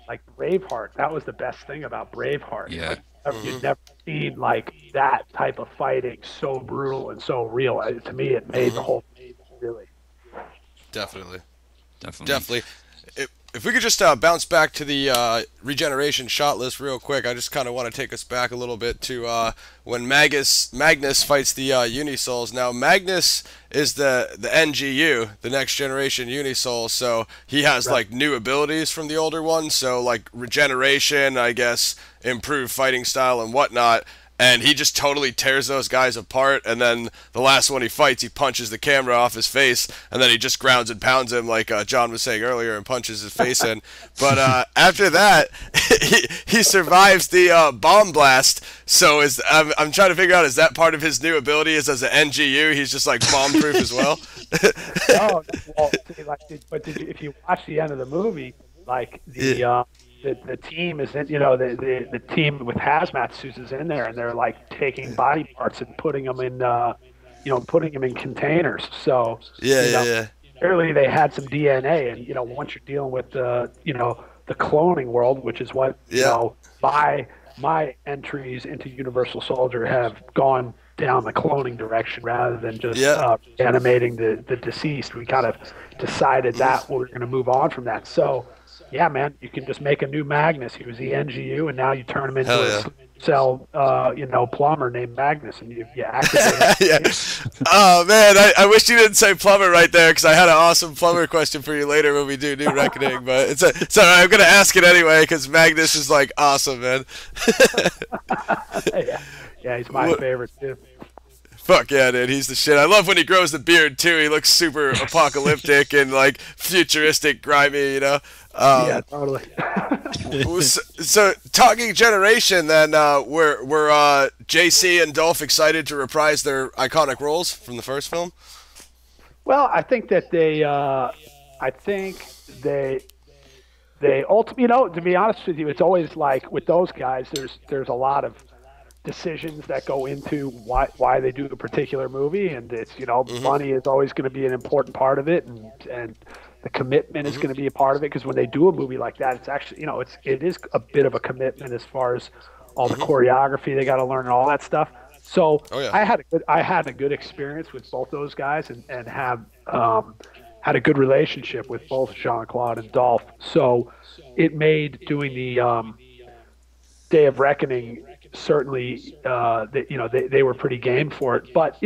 like Braveheart. That was the best thing about Braveheart. Yeah. You'd never seen like that type of fighting so brutal and so real. To me, it made the whole thing really. Definitely. If we could just bounce back to the Regeneration shot list real quick, I just kind of want to take us back a little bit to when Magnus fights the Unisouls. Now, Magnus is the NGU, the Next Generation Unisoul, so he has like new abilities from the older ones, so like Regeneration, I guess, improved fighting style and whatnot. And he just totally tears those guys apart, and then the last one he fights, he punches the camera off his face, and then he just grounds and pounds him like John was saying earlier, and punches his face in. But after that, he survives the bomb blast. So I'm trying to figure out, is that part of his new ability? Is as an NGU, he's just like bomb-proof as well? If you watch the end of the movie, like the team is in, the team with hazmat suits is in there, and they're like taking body parts and putting them in, putting them in containers. So clearly they had some DNA, and once you're dealing with the cloning world, which is what my entries into Universal Soldier have gone down the cloning direction rather than just animating the deceased. We kind of decided that we're going to move on from that. So Yeah, man, you can just make a new Magnus. He was the NGU, and now you turn him into Hell a yeah. cell, plumber named Magnus, and you activate Yeah. it. Oh man, I wish you didn't say plumber right there, because I had an awesome plumber question for you later when we do New Reckoning. But it's alright. I'm gonna ask it anyway because Magnus is like awesome, man. Yeah, he's my favorite too. Fuck yeah, dude, he's the shit. I love when he grows the beard too. He looks super apocalyptic and like futuristic, grimy, you know. Yeah, totally. So talking generation, then were JC and Dolph excited to reprise their iconic roles from the first film? Well, I think that they ultimately, to be honest with you, it's always like with those guys, there's a lot of decisions that go into why they do a particular movie, and it's money is always going to be an important part of it, and the commitment is going to be a part of it, because when they do a movie like that, it's actually it is a bit of a commitment as far as all the choreography they got to learn and all that stuff. So I had a good experience with both those guys, and have had a good relationship with both JeanClaude and Dolph. So it made doing the Day of Reckoning, certainly they were pretty game for it. But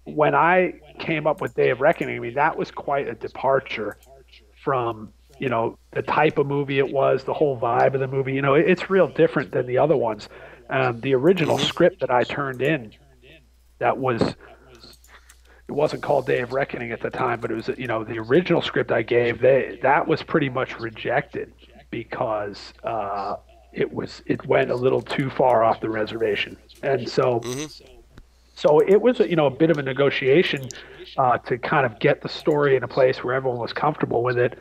when I came up with Day of Reckoning, I mean, that was quite a departure from the type of movie it was, the whole vibe of the movie. It's real different than the other ones. The original script that I turned in, it wasn't called Day of Reckoning at the time, but it was the original script I gave, that was pretty much rejected because it went a little too far off the reservation. And so it was a bit of a negotiation to kind of get the story in a place where everyone was comfortable with it.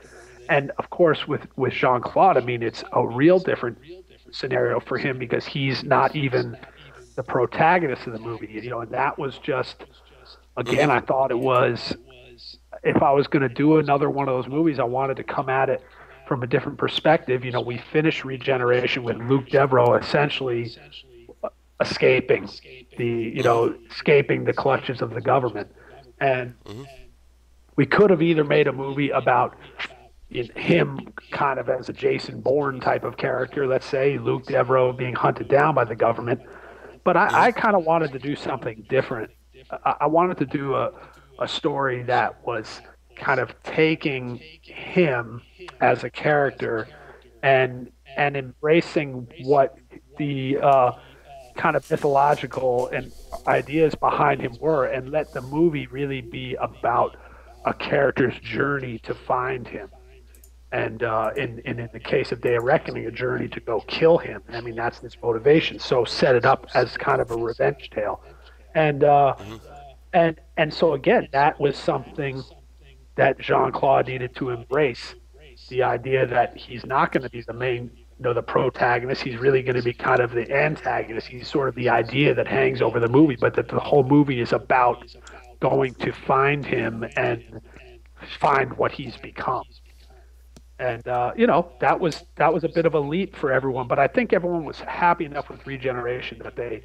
And of course with JeanClaude, I mean, it's a real different scenario for him because he's not even the protagonist of the movie, and that was just, again, I thought it was, if I was going to do another one of those movies, I wanted to come at it from a different perspective. We finished Regeneration with Luke Dubrow essentially escaping the clutches of the government. And we could have either made a movie about him kind of as a Jason Bourne type of character, let's say, Luke Dubrow being hunted down by the government. But I kind of wanted to do something different. I wanted to do a story that was kind of taking him as a character and embracing what the kind of mythological and ideas behind him were, and let the movie really be about a character's journey to find him. And in the case of Day of Reckoning, a journey to go kill him. I mean, that's his motivation. So set it up as kind of a revenge tale. And so again, that was something that JeanClaude needed to embrace. The idea that he's not going to be the main, the protagonist. He's really going to be kind of the antagonist. He's sort of the idea that hangs over the movie, but that the whole movie is about going to find him and find what he's become. And that was a bit of a leap for everyone, but I think everyone was happy enough with Regeneration that they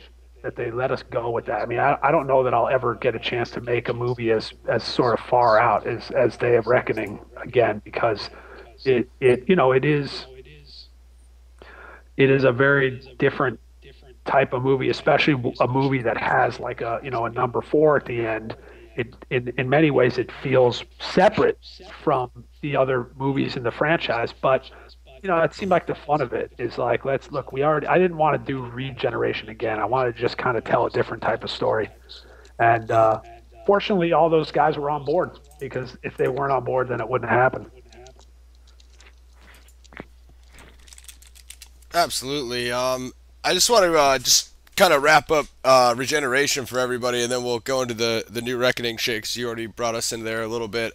let us go with that. I mean, I don't know that I'll ever get a chance to make a movie as sort of far out as Day of Reckoning again, because it is a very different type of movie, especially a movie that has like a number 4 at the end. In many ways it feels separate from the other movies in the franchise, but it seemed like the fun of it is like, I didn't want to do Regeneration again. I wanted to just kind of tell a different type of story. And fortunately all those guys were on board, because if they weren't on board, then it wouldn't happen. Absolutely. I just want to just kind of wrap up Regeneration for everybody, and then we'll go into the New Reckoning shit, 'cause you already brought us in there a little bit.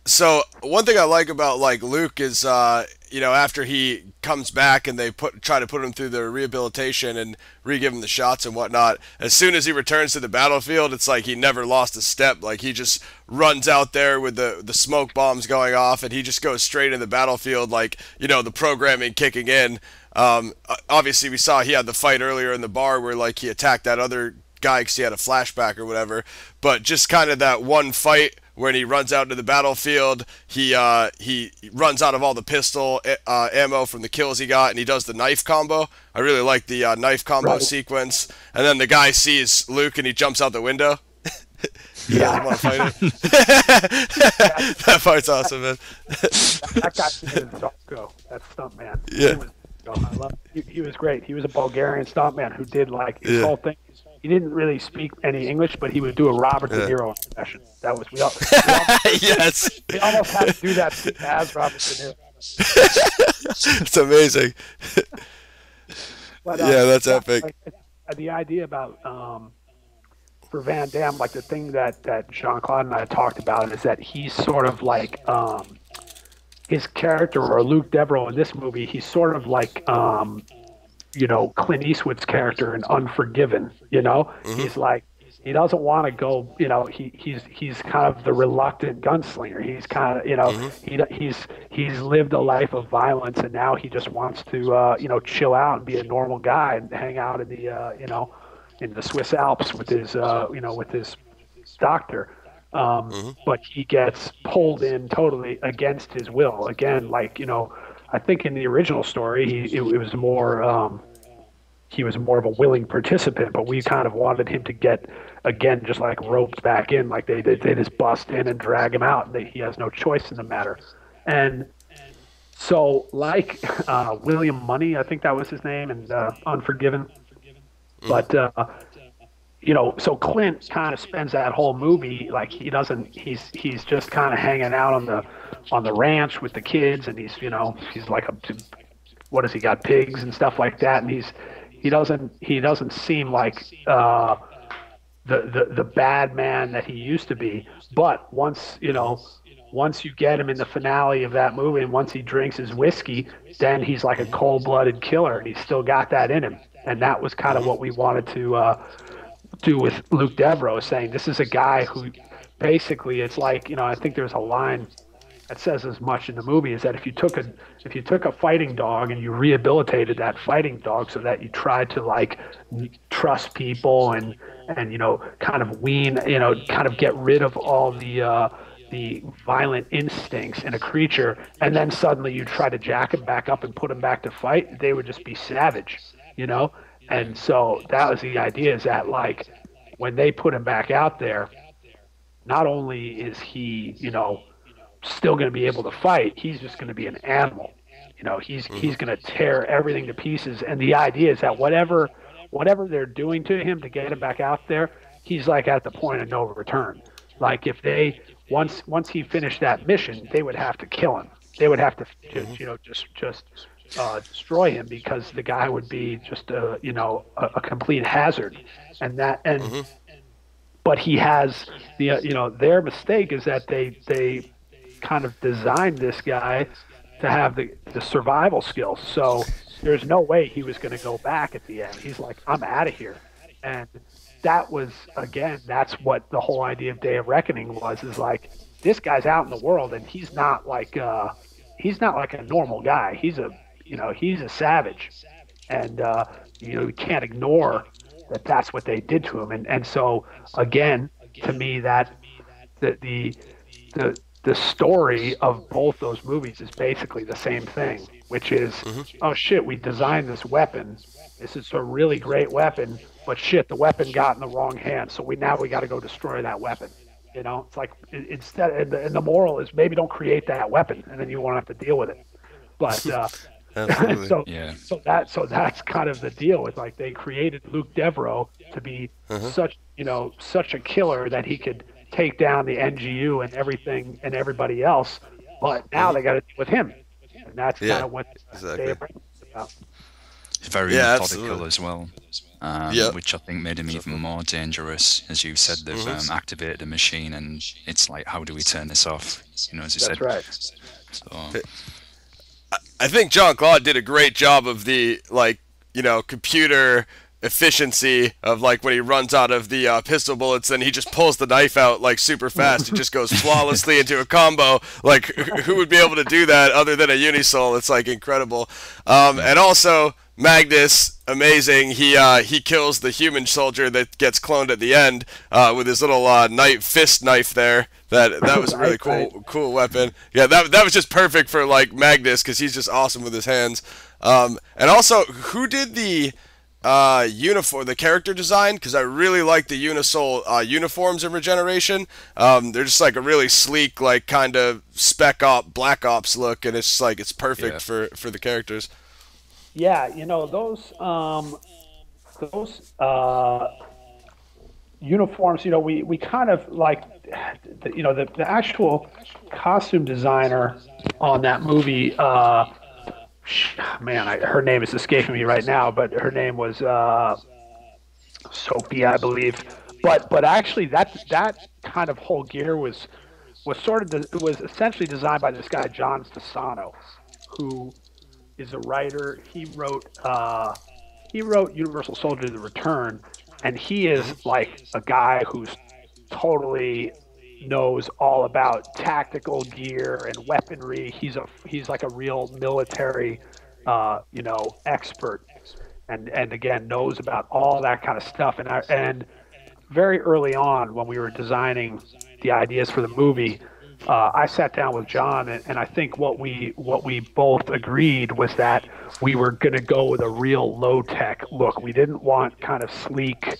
So one thing I like about like Luke is after he comes back and they try to put him through the rehabilitation and re-give him the shots and whatnot, as soon as he returns to the battlefield, it's like he never lost a step. Like he just runs out there with the smoke bombs going off, and he just goes straight in the battlefield, like the programming kicking in. Obviously we saw he had the fight earlier in the bar where like he attacked that other guy because he had a flashback or whatever, but just kind of that one fight when he runs out into the battlefield, he runs out of all the pistol ammo from the kills he got, and he does the knife combo. I really like the knife combo sequence. And then the guy sees Luke and he jumps out the window. He doesn't want to fight it. That part's awesome, man. That guy did Darko, that stuntman. Yeah. I love. He was great. He was a Bulgarian stuntman who did like his whole thing. He didn't really speak any English, but he would do a Robert De Niro impression. That was Yes. We almost had to do that as Robert De Niro. It's amazing. But, yeah, that's epic. Like, the idea about for Van Damme, like the thing that JeanClaude and I talked about is that he's sort of like his character, or Luke Dubrow in this movie, he's sort of like Clint Eastwood's character in Unforgiven. He's like, he doesn't want to go, he's kind of the reluctant gunslinger. He's kind of, he's lived a life of violence, and now he just wants to chill out and be a normal guy and hang out in the in the Swiss Alps with his with his doctor. But he gets pulled in totally against his will. Again, like, I think in the original story, it was more, he was more of a willing participant, but we kind of wanted him to get, again, just like roped back in, like they just bust in and drag him out, and he has no choice in the matter. And so, like William Money, I think that was his name, and Unforgiven. But so Clint kind of spends that whole movie like he's just kind of hanging out on the ranch with the kids, and he's like what has he got, pigs and stuff like that, and he doesn't seem like the bad man that he used to be. But once you get him in the finale of that movie, and once he drinks his whiskey, then he's like a cold-blooded killer, and he's still got that in him. And that was kind of what we wanted to do with Luke Dubrow, saying this is a guy who basically, it's like, I think there's a line that says as much in the movie, is that if you took a fighting dog and you rehabilitated that fighting dog so that you tried to like trust people and kind of wean, kind of get rid of all the violent instincts in a creature, and then suddenly you try to jack him back up and put him back to fight, they would just be savage, And so that was the idea, is that like when they put him back out there, not only is he, still going to be able to fight, he's just going to be an animal. He's going to tear everything to pieces. And the idea is that whatever they're doing to him to get him back out there, he's like at the point of no return. Like if they once he finished that mission, they would have to kill him. They would have to just destroy him, because the guy would be just a complete hazard. But he has their mistake is that they kind of designed this guy to have the survival skills. So there's no way he was going to go back at the end. He's like, I'm out of here. And that was, again, that's what the whole idea of Day of Reckoning was, is like, this guy's out in the world, and he's not like a normal guy. He's a savage. And, you can't ignore that that's what they did to him. And so, again, to me, that the story of both those movies is basically the same thing, which is, oh shit, we designed this weapon. This is a really great weapon, but shit, the weapon got in the wrong hands. So we got to go destroy that weapon. It's like, instead, and the moral is maybe don't create that weapon, and then you won't have to deal with it. But so that's kind of the deal. It's like they created Luke Dubrow to be such a killer that he could take down the NGU and everything and everybody else, but now they got to deal with him, and that's kind of what Day of Reckoning is about. Very methodical as well, which I think made him even more dangerous. As you said, they've activated a machine, and it's like, how do we turn this off? As you said. That's right. So, I think JeanClaude did a great job of the computer efficiency of like when he runs out of the pistol bullets, and he just pulls the knife out like super fast. It just goes flawlessly into a combo. Like who would be able to do that other than a Unisoul? It's like incredible. And also Magnus, amazing. He kills the human soldier that gets cloned at the end with his little fist knife there. That was a really cool weapon. Yeah, that was just perfect for like Magnus because he's just awesome with his hands. And also, who did the uniform, the character design? Because I really like the Unisoul uniforms in Regeneration. They're just like a really sleek, like kind of Spec Op, Black Ops look, and it's just like it's perfect for the characters. Yeah, those uniforms. We kind of like, the actual costume designer on that movie. Her name is escaping me right now, but her name was Sophie, I believe. But actually, that kind of whole gear was essentially designed by this guy John Fasano, who is a writer. He wrote Universal Soldier: The Return, and he is like a guy who's totally knows all about tactical gear and weaponry. He's like a real military expert, and again knows about all that kind of stuff. And very early on, when we were designing the ideas for the movie, I sat down with John, and I think what we both agreed was that we were going to go with a real low tech look. We didn't want kind of sleek.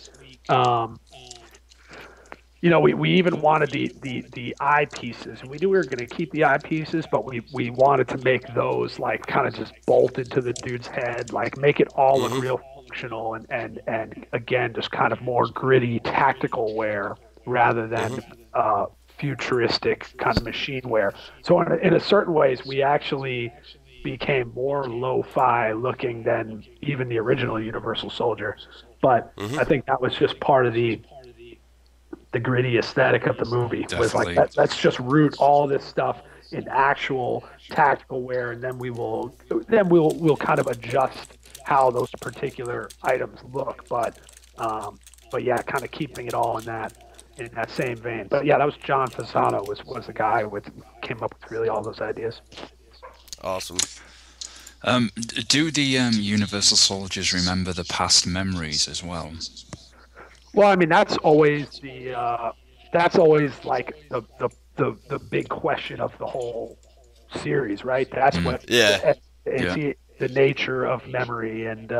We even wanted the eyepieces, and we knew we were going to keep the eyepieces, but we wanted to make those like kind of just bolted to the dude's head, like make it all look real functional, and again just kind of more gritty tactical wear rather than futuristic kind of machine wear. So in a certain ways, we actually became more lo-fi looking than even the original Universal Soldier. But I think that was just part of the gritty aesthetic of the movie. Definitely. Was like let's just root all this stuff in actual tactical wear, and then we'll kind of adjust how those particular items look. But yeah, kind of keeping it all in that same vein. But yeah, that was John Fasano was the guy who came up with really all those ideas. Awesome. Do the Universal Soldiers remember the past memories as well? Well, I mean, that's always like the big question of the whole series, right? That's what the nature of memory, and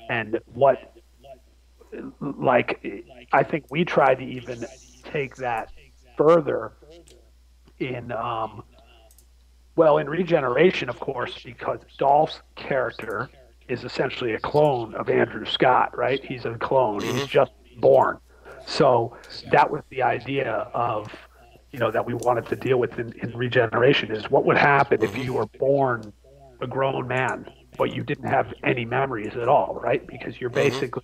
and what, like, I think we tried to even take that further in Regeneration, of course, because Dolph's character is essentially a clone of Andrew Scott, right? He's a clone. He's just born. So that was the idea of, that we wanted to deal with in Regeneration, is what would happen if you were born a grown man, but you didn't have any memories at all, right? Because you're basically,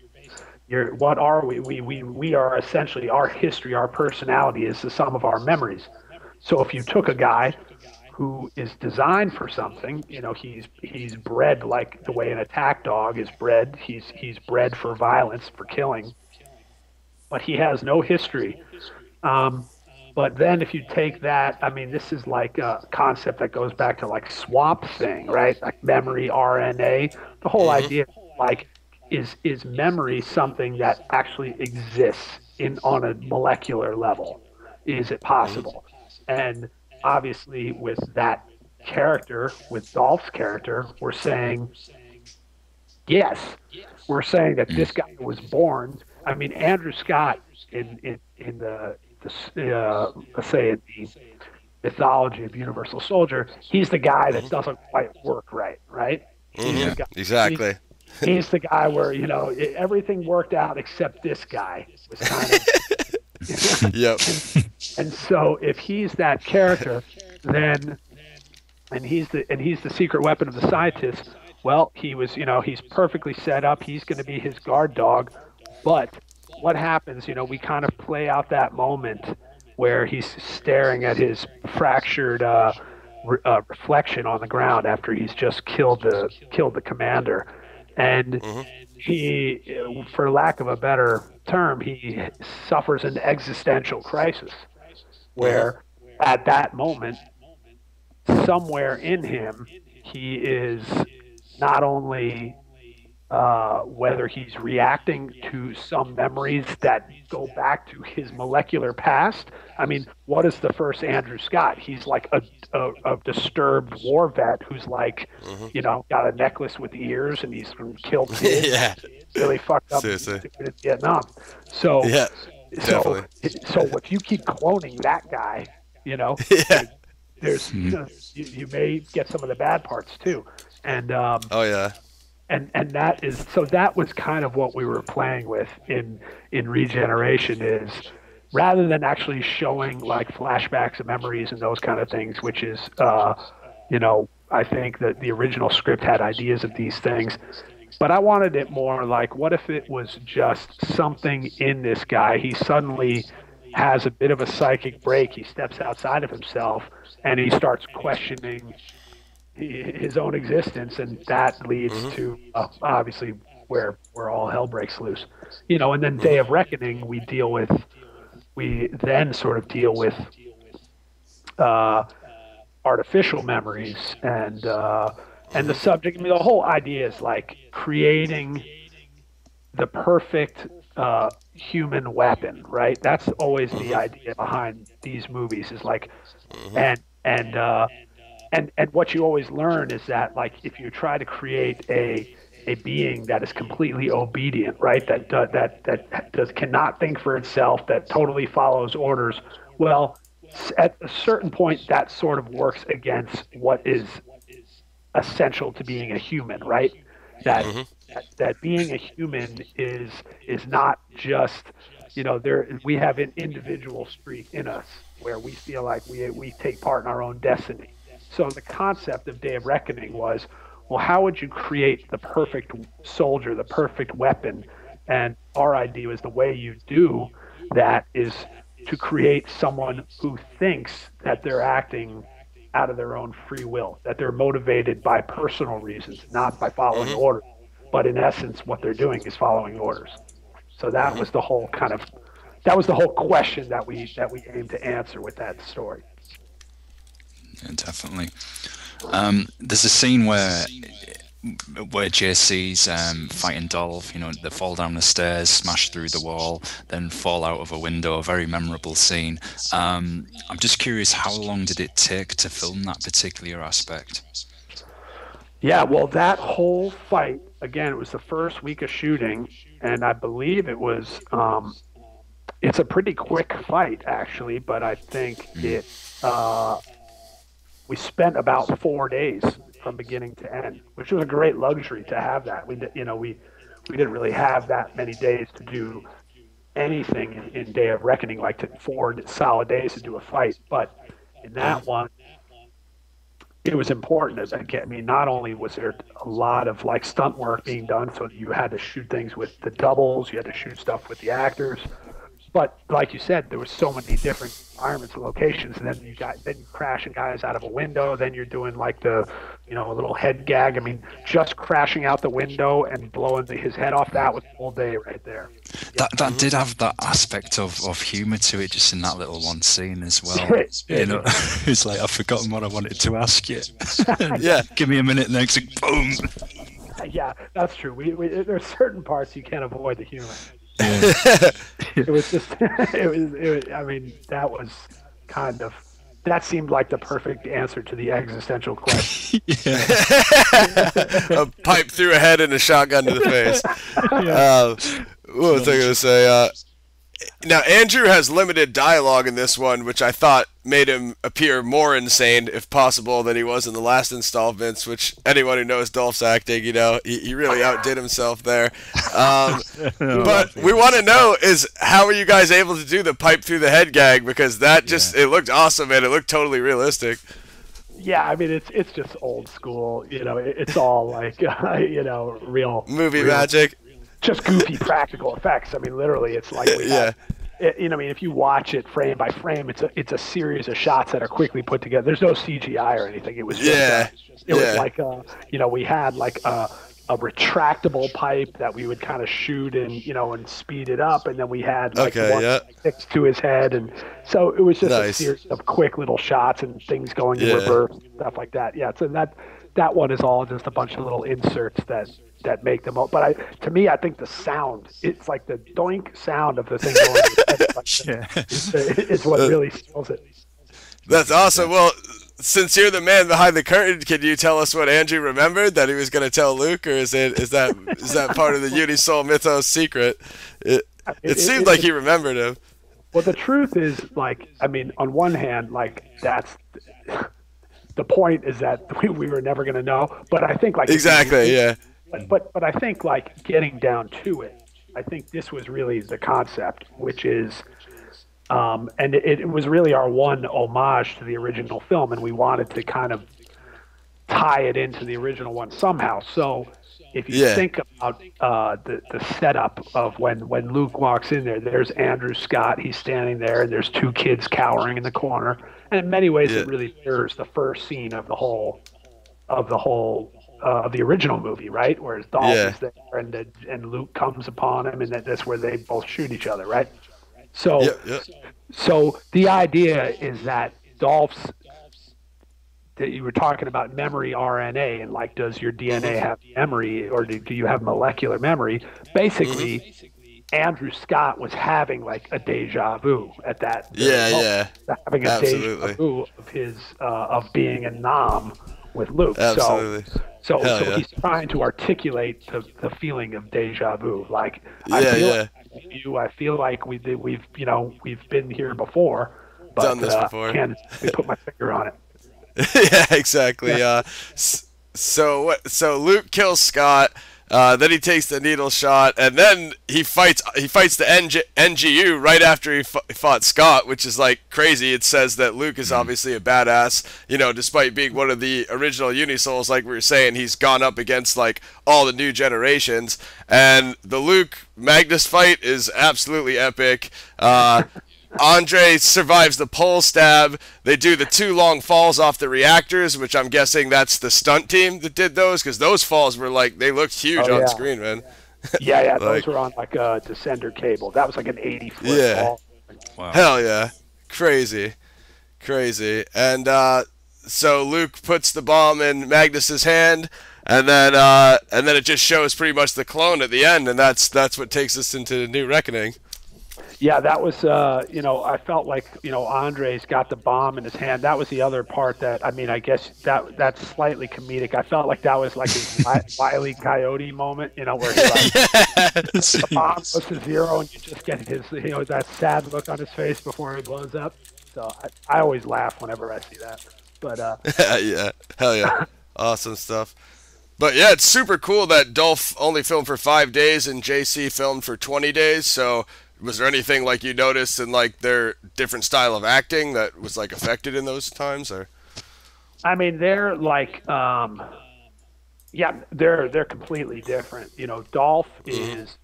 what are we? We are essentially, our history, our personality is the sum of our memories. So if you took a guy who is designed for something, he's bred like the way an attack dog is bred. He's bred for violence, for killing, but he has no history. But then if you take that, I mean, this is like a concept that goes back to like Swamp Thing, right? Like memory, RNA. The whole idea, like, is memory something that actually exists on a molecular level? Is it possible? And obviously, with that character, with Dolph's character, we're saying yes. We're saying that this guy was born. I mean, Andrew Scott in the let's say in the mythology of Universal Soldier, he's the guy that doesn't quite work right? Yeah, exactly. He's the guy where everything worked out except this guy was kind of. Yep. And so if he's that character, then and he's the secret weapon of the scientist, well, he was, he's perfectly set up. He's going to be his guard dog. But what happens, we kind of play out that moment where he's staring at his fractured reflection on the ground after he's just killed the commander. And he, for lack of a better term, he suffers an existential crisis where at that moment, somewhere in him, he is not only whether he's reacting to some memories that go back to his molecular past. I mean, what is the first Andrew Scott? He's like a disturbed war vet who's like, you know, got a necklace with ears and he's killed kids. Yeah. Really fucked up in Vietnam. So, Yeah, definitely. So if you keep cloning that guy, you know, there's you may get some of the bad parts too. And Oh yeah. and that is, so that was kind of what we were playing with in Regeneration, is rather than actually showing like flashbacks of memories and those kind of things, which is you know, I think that the original script had ideas of these things, but I wanted it more like, what if it was just something in this guy? He suddenly has a bit of a psychic break. He steps outside of himself and he starts questioning his own existence, and that leads to obviously where all hell breaks loose, you know. And then Day of Reckoning, we then sort of deal with artificial memories and the subject. I mean, the whole idea is like creating the perfect human weapon, right? That's always the idea behind these movies, is like, and what you always learn is that, like, if you try to create a being that is completely obedient, right, that cannot think for itself, that totally follows orders, well, at a certain point, that sort of works against what is essential to being a human, right? That being a human is not just, you know, we have an individual streak in us where we feel like we take part in our own destiny. So the concept of Day of Reckoning was, well, how would you create the perfect soldier, the perfect weapon? And our idea was the way you do that is to create someone who thinks that they're acting out of their own free will, that they're motivated by personal reasons, not by following orders. But in essence, what they're doing is following orders. So that was the whole question that we aimed to answer with that story. Yeah, definitely. There's a scene where JC's fighting Dolph. You know, they fall down the stairs, smash through the wall, then fall out of a window. A very memorable scene. I'm just curious, how long did it take to film that particular aspect? Yeah, well, that whole fight, again, it was the first week of shooting, and I believe it was. It's a pretty quick fight, actually, but I think we spent about 4 days from beginning to end, which was a great luxury to have that. We didn't really have that many days to do anything in Day of Reckoning, like 4 solid days to do a fight. But in that one, it was important. I mean, not only was there a lot of like stunt work being done, so you had to shoot things with the doubles, you had to shoot stuff with the actors, but like you said, there was so many different environments and locations, and then you're crashing guys out of a window, then you're doing like the, you know, a little head gag. I mean, just crashing out the window and blowing his head off, that was all day right there. That did have that aspect of humour to it, just in that little one scene as well. You know, it's like, I've forgotten what I wanted to ask you. Yeah, give me a minute next, boom. Yeah, that's true. There's certain parts you can't avoid the humor. Yeah. It was just, it was, I mean, that seemed like the perfect answer to the existential question. A pipe through a head and a shotgun to the face. What was I going to say? Now, Andrew has limited dialogue in this one, which I thought made him appear more insane, if possible, than he was in the last installments, which anyone who knows Dolph's acting, you know, he really outdid himself there. But we want to know is, how are you guys able to do the pipe through the head gag? Because that just, it looked awesome, and it looked totally realistic. Yeah, I mean, it's just old school, you know, it's all like, you know, real movie magic. Just goofy practical effects. I mean, literally, it's like you know, I mean, if you watch it frame by frame, it's a series of shots that are quickly put together. There's no CGI or anything. It was just, it was like, you know, we had like a retractable pipe that we would kind of shoot and and speed it up, and then we had like one fixed to his head, and so it was just a series of quick little shots and things going in reverse, stuff like that. Yeah, so that one is all just a bunch of little inserts that make them up. But to me, I think the sound, it's like the doink sound of the thing going is what really sells it. That's awesome. Well, since you're the man behind the curtain, can you tell us what Andrew remembered that he was going to tell Luke, or is that part of the Unisoul mythos secret? It seemed like he remembered him. Well, the truth is, like, I mean, on one hand, like, that's the point is that we were never going to know. But I think, like, exactly, yeah. But I think, like, getting down to it, I think this was really the concept, which is. And it was really our one homage to the original film, and we wanted to kind of tie it into the original one somehow. So if you think about the setup of when Luke walks in there, there's Andrew Scott, he's standing there, and there's two kids cowering in the corner. And in many ways, it really mirrors the first scene of the original movie, right? Whereas Dolph is there, and Luke comes upon him, and that's where they both shoot each other, right? So, so the idea is that that you were talking about memory RNA, and like, does your DNA have memory, or do you have molecular memory? Basically, Andrew Scott was having like a deja vu at that. Having a deja vu of his of being a nom with Luke. Absolutely. So he's trying to articulate the feeling of deja vu. Like, I feel like we've been here before, but done this before. Can't put my finger on it. Yeah, exactly. So Luke kills Scott. Then he takes the needle shot, and then he fights the NGU right after he fought Scott, which is like crazy. It says that Luke is obviously a badass, despite being one of the original Unisouls. Like we were saying, he's gone up against like all the new generations, and the Luke Magnus fight is absolutely epic. Andrei survives the pole stab. They do the 2 long falls off the reactors, which I'm guessing that's the stunt team that did those, because those falls were like, they looked huge on screen, man. Yeah, those were on like a descender cable. That was like an 80-foot fall. Wow. Hell yeah. Crazy. And so Luke puts the bomb in Magnus's hand, and then it just shows pretty much the clone at the end, and that's what takes us into the New Reckoning. Yeah, that was, I felt like, Andrei's got the bomb in his hand. That was the other part that, I mean, I guess that's slightly comedic. I felt like that was like his Wile E. Coyote moment, where he the bomb goes to 0 and you just get his, that sad look on his face before he blows up. So I always laugh whenever I see that. But yeah, hell yeah. Awesome stuff. But yeah, it's super cool that Dolph only filmed for 5 days and JC filmed for 20 days. So was there anything like you noticed in like their different style of acting that was like affected in those times, or? I mean, they're like, they're completely different. Dolph is,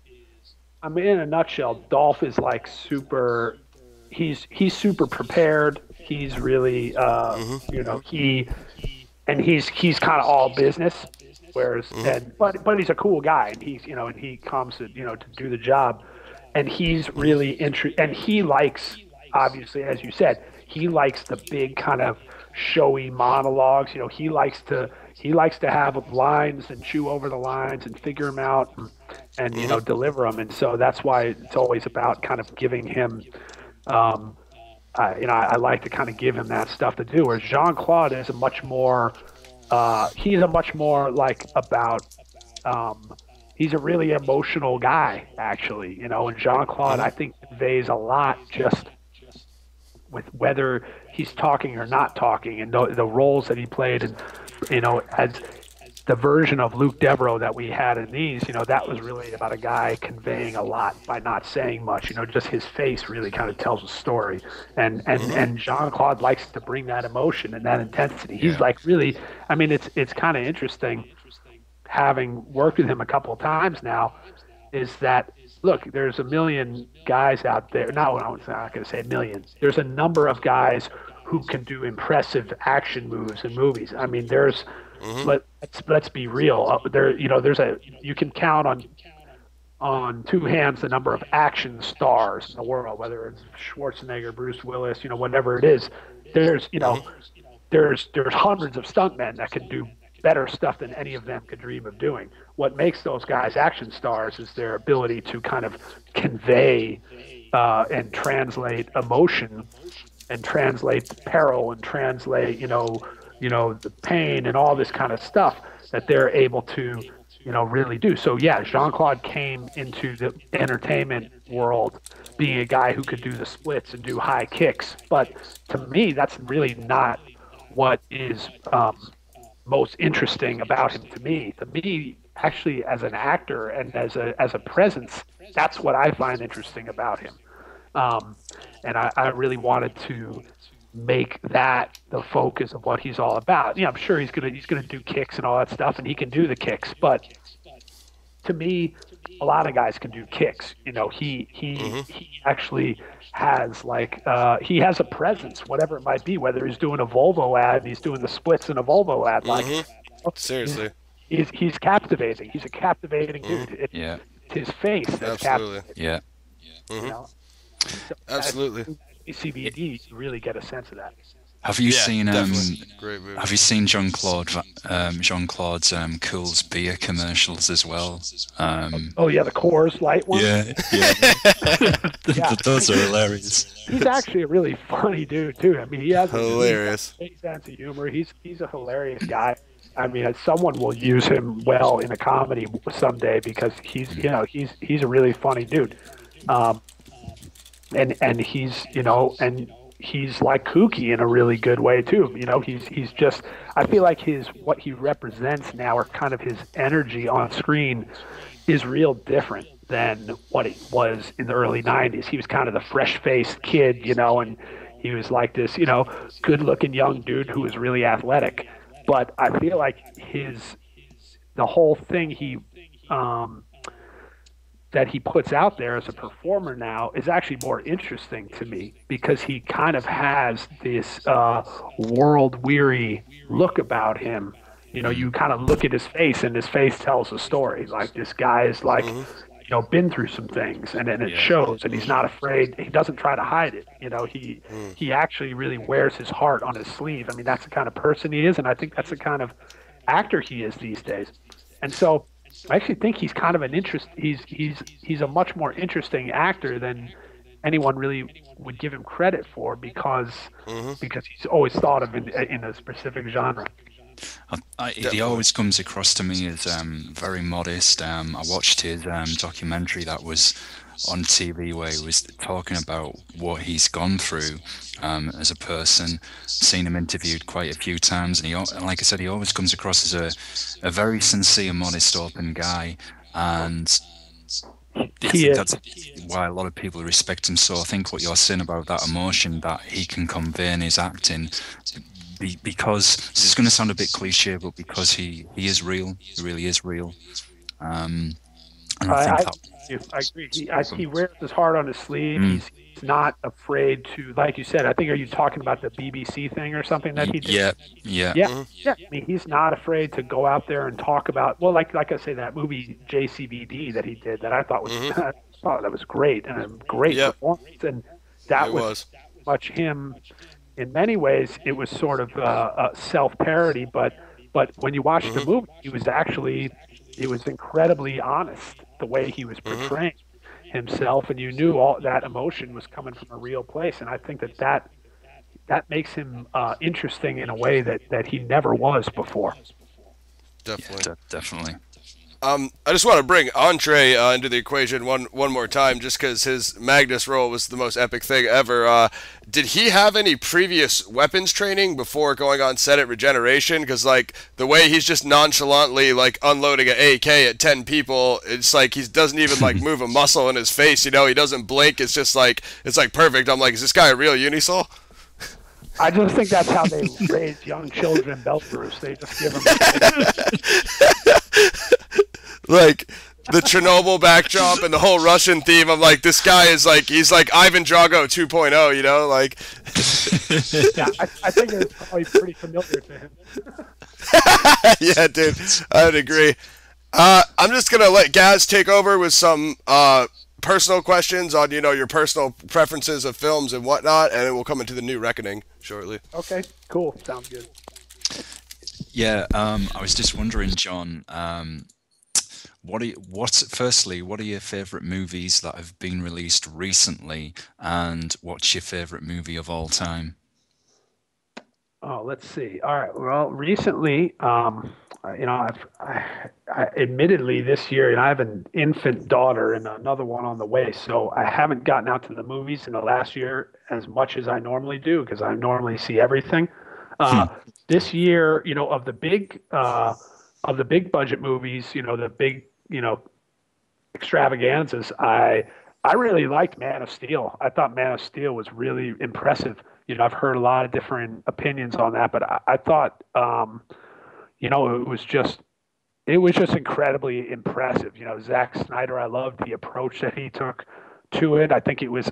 I mean, in a nutshell, Dolph is like super. He's super prepared. He's really, he's kind of all business. Whereas, but he's a cool guy, and he comes to to do the job. And he's really interested, and he likes, obviously, as you said, he likes the big kind of showy monologues. He likes to have lines and chew over the lines and figure them out and deliver them. And so that's why it's always about kind of giving him, I like to kind of give him that stuff to do. Whereas JeanClaude is he's a much more like about. He's a really emotional guy, actually, and JeanClaude, I think, conveys a lot just with whether he's talking or not talking, and the roles that he played, and as the version of Luke Dubrow that we had in these, that was really about a guy conveying a lot by not saying much. Just his face really kind of tells a story, and JeanClaude likes to bring that emotion and that intensity. He's like really, I mean, it's kind of interesting. Having worked with him a couple of times now, is that, look, there's a million guys out there. No, I'm not going to say a million. There's a number of guys who can do impressive action moves in movies. I mean, there's let's be real. You can count on two hands the number of action stars in the world, whether it's Schwarzenegger, Bruce Willis, whatever it is. There's hundreds of stuntmen that can do better stuff than any of them could dream of doing. What makes those guys action stars is their ability to kind of convey and translate emotion and translate peril and translate, the pain and all this kind of stuff that they're able to, really do. So yeah, JeanClaude came into the entertainment world being a guy who could do the splits and do high kicks. But to me, that's really not what is most interesting about him. To me, actually, as an actor and as a presence, that's what I find interesting about him. And I really wanted to make that the focus of what he's all about. I'm sure he's gonna do kicks and all that stuff, and he can do the kicks. But to me, a lot of guys can do kicks. He actually has he has a presence, whatever it might be. Whether he's doing a Volvo ad, he's doing the splits in a Volvo ad. Seriously, he's captivating. He's a captivating dude. It's his face that's absolutely captivating. Absolutely. CBD, you really get a sense of that. Have you seen Great movie. Have you seen JeanClaude's Cool's beer commercials as well? The Coors Light one. Yeah. Those are hilarious. He's actually a really funny dude too. I mean, he has hilarious a sense of humor. He's a hilarious guy. I mean, someone will use him well in a comedy someday because he's a really funny dude. And he's he's like kooky in a really good way too. He's just, I feel like what he represents now, or kind of his energy on screen, is real different than what it was in the early 90s. He was kind of the fresh-faced kid, and he was like this, good-looking young dude who was really athletic. But I feel like the whole thing that he puts out there as a performer now is actually more interesting to me, because he kind of has this world-weary look about him. You kind of look at his face, and his face tells a story. Like, this guy is been through some things, and it shows, and he's not afraid. He doesn't try to hide it. He actually really wears his heart on his sleeve. I mean, that's the kind of person he is, and I think that's the kind of actor he is these days. And so I actually think he's kind of he's a much more interesting actor than anyone really would give him credit for, because he's always thought of in a specific genre. He always comes across to me as very modest. I watched his documentary that was on TV where he was talking about what he's gone through as a person. Seen him interviewed quite a few times, and like I said, he always comes across as a very sincere, modest, open guy, and I think that's why a lot of people respect him. So I think what you're saying about that emotion that he can convey in his acting, because this is going to sound a bit cliche, but because he is real, he really is real. And I agree. He wears his heart on his sleeve. He's not afraid to, like you said, I think, are you talking about the BBC thing or something that he did? Yeah. I mean, he's not afraid to go out there and talk about, well, like I say, that movie JCVD that he did that I thought was that was great, and a great performance, and that was much him. In many ways, it was sort of a self-parody, but when you watch the movie, it was incredibly honest the way he was portraying himself, and you knew all that emotion was coming from a real place. And I think that makes him interesting in a way that he never was before. Definitely. Definitely. I just want to bring Andrei into the equation one more time, just because his Magnus role was the most epic thing ever. Did he have any previous weapons training before going on set at Regeneration? Because the way he's just nonchalantly unloading an AK at 10 people, it's like he doesn't even move a muscle in his face. He doesn't blink. It's just it's perfect. I'm like, is this guy a real Unisoul? I just think that's how they raise young children in Belarus. They just give them. the Chernobyl backdrop and the whole Russian theme. I'm like, this guy is like, he's like Ivan Drago 2.0, you know, like. Yeah, I think it's probably pretty familiar to him. Yeah, dude, I would agree. I'm just gonna let Gaz take over with some personal questions on, you know, your personal preferences of films and whatnot, and then we'll come into the new reckoning shortly. Okay, cool, sounds good. Yeah, I was just wondering, John, what are your favorite movies that have been released recently, and what's your favorite movie of all time? Oh, let's see. All right. Well, recently, you know, I admittedly this year, and I have an infant daughter and another one on the way, so I haven't gotten out to the movies in the last year as much as I normally do because I normally see everything. This year, you know, of the big budget movies, you know, the big, you know, extravaganzas, I really liked Man of Steel. I thought Man of Steel was really impressive. You know, I've heard a lot of different opinions on that, but I thought, you know, it was just incredibly impressive. You know, Zack Snyder, I loved the approach that he took to it. I think it was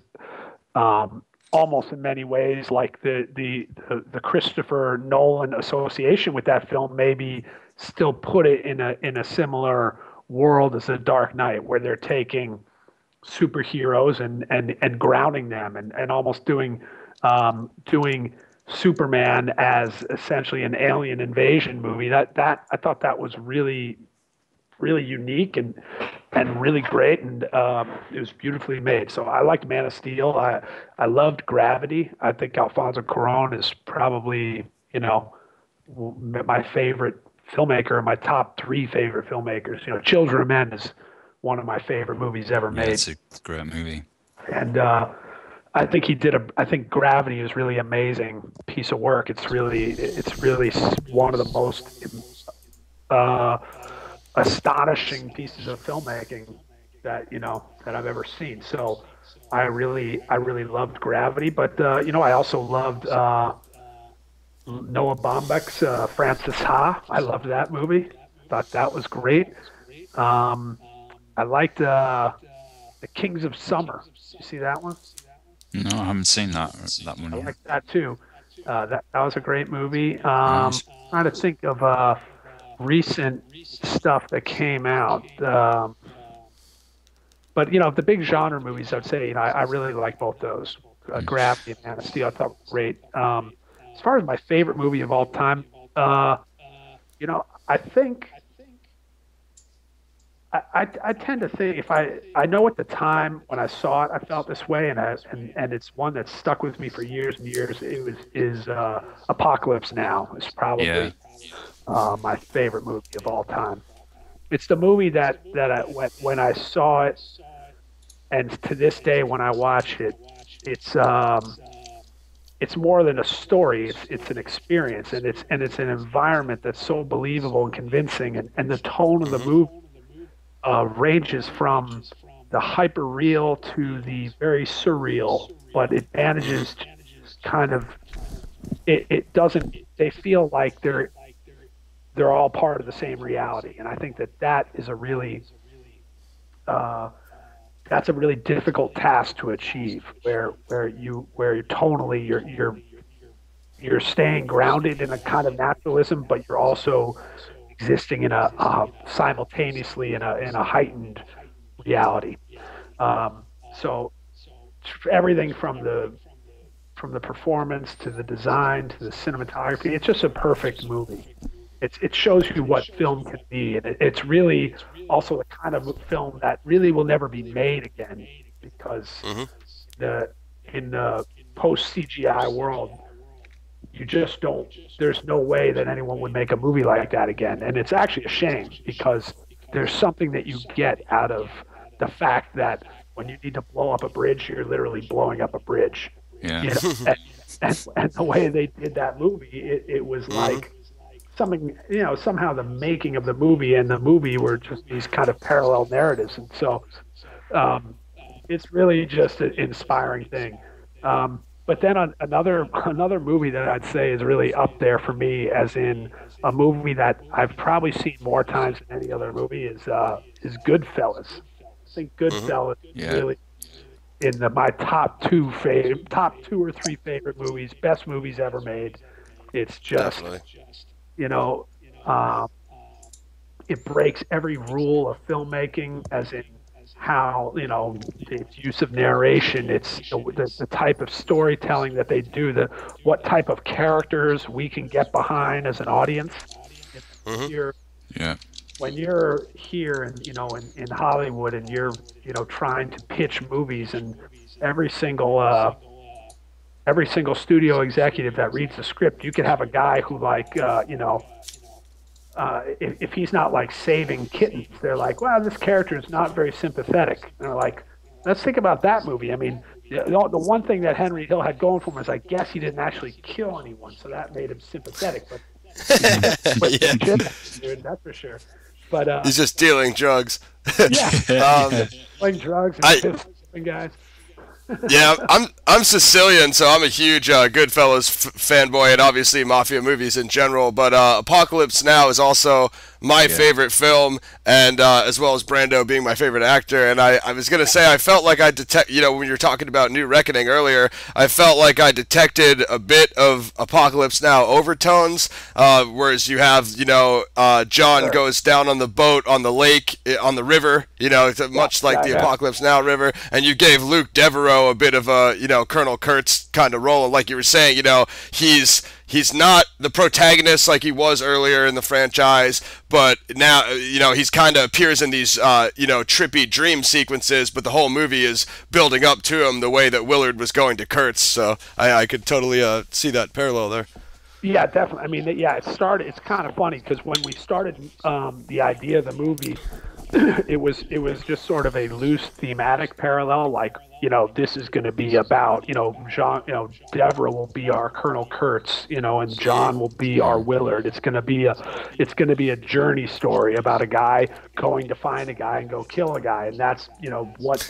almost in many ways like the Christopher Nolan association with that film maybe still put it in a similar world as The Dark Knight, where they're taking superheroes and grounding them and almost doing Superman as essentially an alien invasion movie. That I thought that was really unique and really great, and it was beautifully made. So I liked Man of Steel. I loved Gravity. I think Alfonso Cuarón is probably, you know, my favorite filmmaker, my top 3 favorite filmmakers. You know, Children of Men is one of my favorite movies ever made. It's a great movie. And I think I think Gravity is really amazing piece of work. It's really one of the most astonishing pieces of filmmaking that I've ever seen. So I really loved Gravity, but you know, I also loved Noah Baumbach's Frances Ha. I loved that movie. Thought that was great. I liked The Kings of Summer. You see that one? No, I haven't seen that one I yet. like that too. That was a great movie. Trying to think of recent stuff that came out. But you know, the big genre movies, I'd say, you know, I really like both those. Gravity and Man of Steel, I thought were great. As far as my favorite movie of all time, you know, I think I tend to think, if I know at the time when I saw it, I felt this way, and it's one that's stuck with me for years and years. Is Apocalypse Now is probably my favorite movie of all time. It's the movie that when I saw it, and to this day when I watch it, it's more than a story. It's an experience, and it's an environment that's so believable and convincing, and the tone of the movie ranges from the hyper real to the very surreal, but it manages to kind of it doesn't. They feel like they're all part of the same reality, and I think that is a really that's a really difficult task to achieve, where tonally you're staying grounded in a kind of naturalism, but you're also existing in a simultaneously in a heightened reality. So everything from the performance to the design to the cinematography, it's just a perfect movie. It shows you what film can be, and it's really also the kind of film that really will never be made again, because in the post CGI world, you just don't. There's no way that anyone would make a movie like that again, and it's actually a shame, because there's something that you get out of the fact that when you need to blow up a bridge, you're literally blowing up a bridge. Yeah. You know? and the way they did that movie, it was like something, you know, somehow the making of the movie and the movie were just these kind of parallel narratives, and so it's really just an inspiring thing. But then another movie that I'd say is really up there for me, as in a movie that I've probably seen more times than any other movie, is Goodfellas. I think Goodfellas is really in my top two or three favorite movies, best movies ever made. It's just, you know, it breaks every rule of filmmaking, as in how, you know, its use of narration, it's the type of storytelling that they do, what type of characters we can get behind as an audience. When you're here and, you know, in Hollywood, and you're, you know, trying to pitch movies, and every single studio executive that reads the script, you could have a guy who, like, you know, if he's not like saving kittens, they're like, well, this character is not very sympathetic. And they're like, let's think about that movie. I mean, the one thing that Henry Hill had going for him is, I guess he didn't actually kill anyone, so that made him sympathetic. But dude, that's for sure. But he's just dealing drugs. Playing drugs and guys. Yeah, I'm Sicilian, so I'm a huge Goodfellas fanboy, and obviously mafia movies in general. But Apocalypse Now is also my favorite film, and as well as Brando being my favorite actor. And I was gonna say, I felt like I you know, when you were talking about New Reckoning earlier, I felt like I detected a bit of Apocalypse Now overtones, whereas you have, you know, John goes down on the boat on the lake, on the river, you know, it's much like the Apocalypse Now river, and you gave Luke Devereaux a bit of a, you know, Colonel Kurtz kind of role, and like you were saying, you know, he's not the protagonist like he was earlier in the franchise, but now, you know, he's kind of appears in these, you know, trippy dream sequences, but the whole movie is building up to him the way that Willard was going to Kurtz, so I could totally see that parallel there. Yeah, definitely. I mean, it's kind of funny, because when we started the idea of the movie, it was just sort of a loose thematic parallel, like, you know, this is going to be about, you know, Devereaux will be our Colonel Kurtz, you know, and John will be our Willard. It's going to be a journey story about a guy going to find a guy and go kill a guy, and that's, you know, what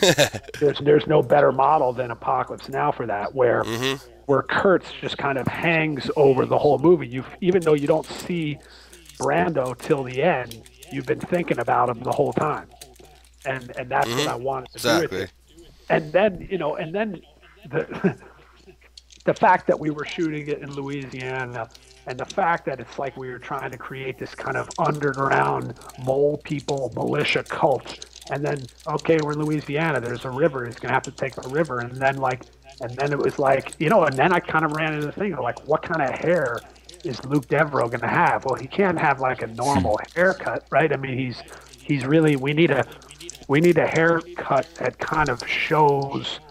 there's no better model than Apocalypse Now for that, where Kurtz just kind of hangs over the whole movie. Even though you don't see Brando till the end, you've been thinking about him the whole time, and that's what I wanted to do with it. And then, you know, the fact that we were shooting it in Louisiana, and the fact that it's like we were trying to create this kind of underground mole people militia cult, and then, okay, we're in Louisiana, there's a river, he's gonna have to take the river, and then it was like, you know, and then I kind of ran into the thing of like, what kind of hair is Luke Devereaux going to have? Well, he can't have like a normal haircut, right? I mean, he's really, we need a haircut that kind of shows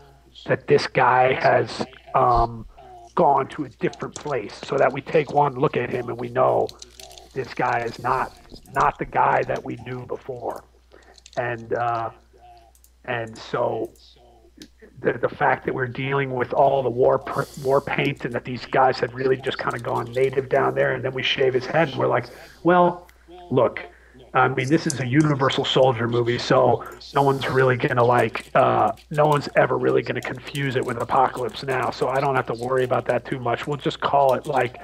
that this guy has gone to a different place, so that we take one look at him and we know this guy is not the guy that we knew before. And so the fact that we're dealing with all the war paint, and that these guys had really just kind of gone native down there, and then we shave his head, and we're like, well, look, I mean, this is a Universal Soldier movie, so no one's really gonna no one's ever really gonna confuse it with Apocalypse Now, so I don't have to worry about that too much. We'll just call it like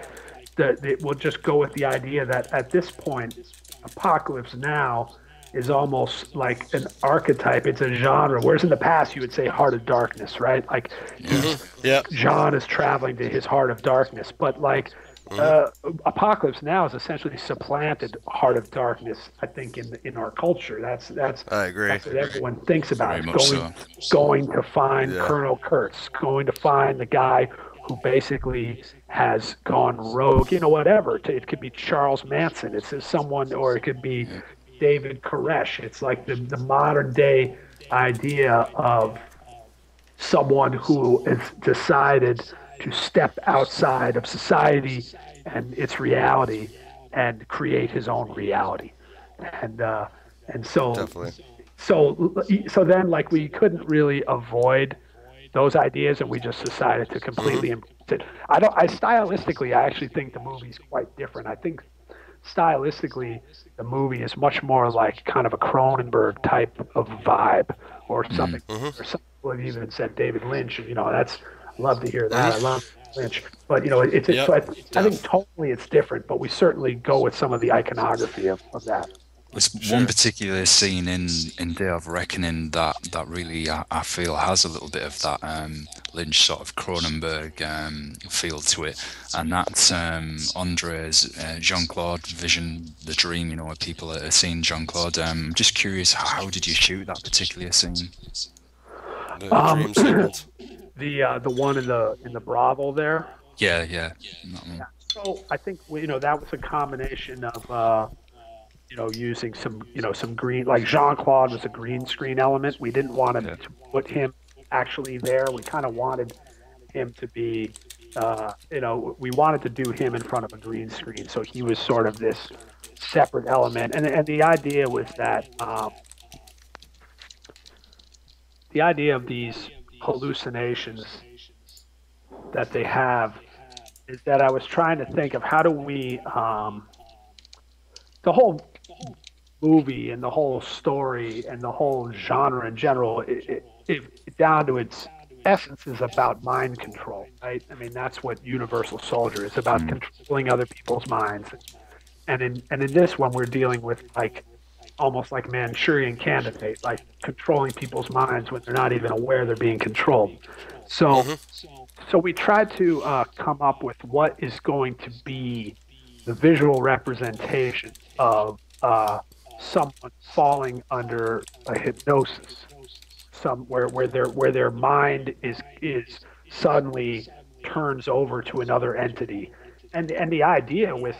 we'll just go with the idea that at this point, Apocalypse Now is almost like an archetype. It's a genre, whereas in the past you would say Heart of Darkness, right? Like John is traveling to his Heart of Darkness, but like Apocalypse Now is essentially supplanted Heart of Darkness, I think, in our culture. That's I agree. That's what everyone thinks about. Going to find Colonel Kurtz, going to find the guy who basically has gone rogue, you know, whatever. It could be Charles Manson, it's someone, or it could be David Koresh. It's like the modern day idea of someone who has decided to step outside of society and its reality and create his own reality. And so Definitely. so then, like, we couldn't really avoid those ideas, and we just decided to completely embrace it. Stylistically, I actually think the movie's quite different. I think stylistically, the movie is much more like kind of a Cronenberg type of vibe, or something. Or some people have even said David Lynch. You know, love to hear that. I love Lynch, but it's so I think totally it's different, but we certainly go with some of the iconography of that. There's one particular scene in Day of Reckoning that really I feel has a little bit of that Lynch sort of Cronenberg feel to it, and that's Andrei's JeanClaude vision, the dream. Where people are seeing JeanClaude. I'm just curious, how did you shoot that particular scene? The dream sequence. The one in the brothel there. Yeah. So I think that was a combination of using some green, like JeanClaude was a green screen element. We didn't want to put him actually there. We kind of wanted him to be, we wanted to do him in front of a green screen. So he was sort of this separate element. And the idea was that the idea of these hallucinations that they have is that I was trying to think of how do we, the whole movie and the whole story and the whole genre in general, it down to its essence is about mind control, right? I mean, that's what Universal Soldier is about, controlling other people's minds. And in this one, we're dealing with almost like Manchurian Candidate, like controlling people's minds when they're not even aware they're being controlled. So we tried to come up with what is going to be the visual representation of someone falling under a hypnosis, where their mind is suddenly turns over to another entity. And the idea with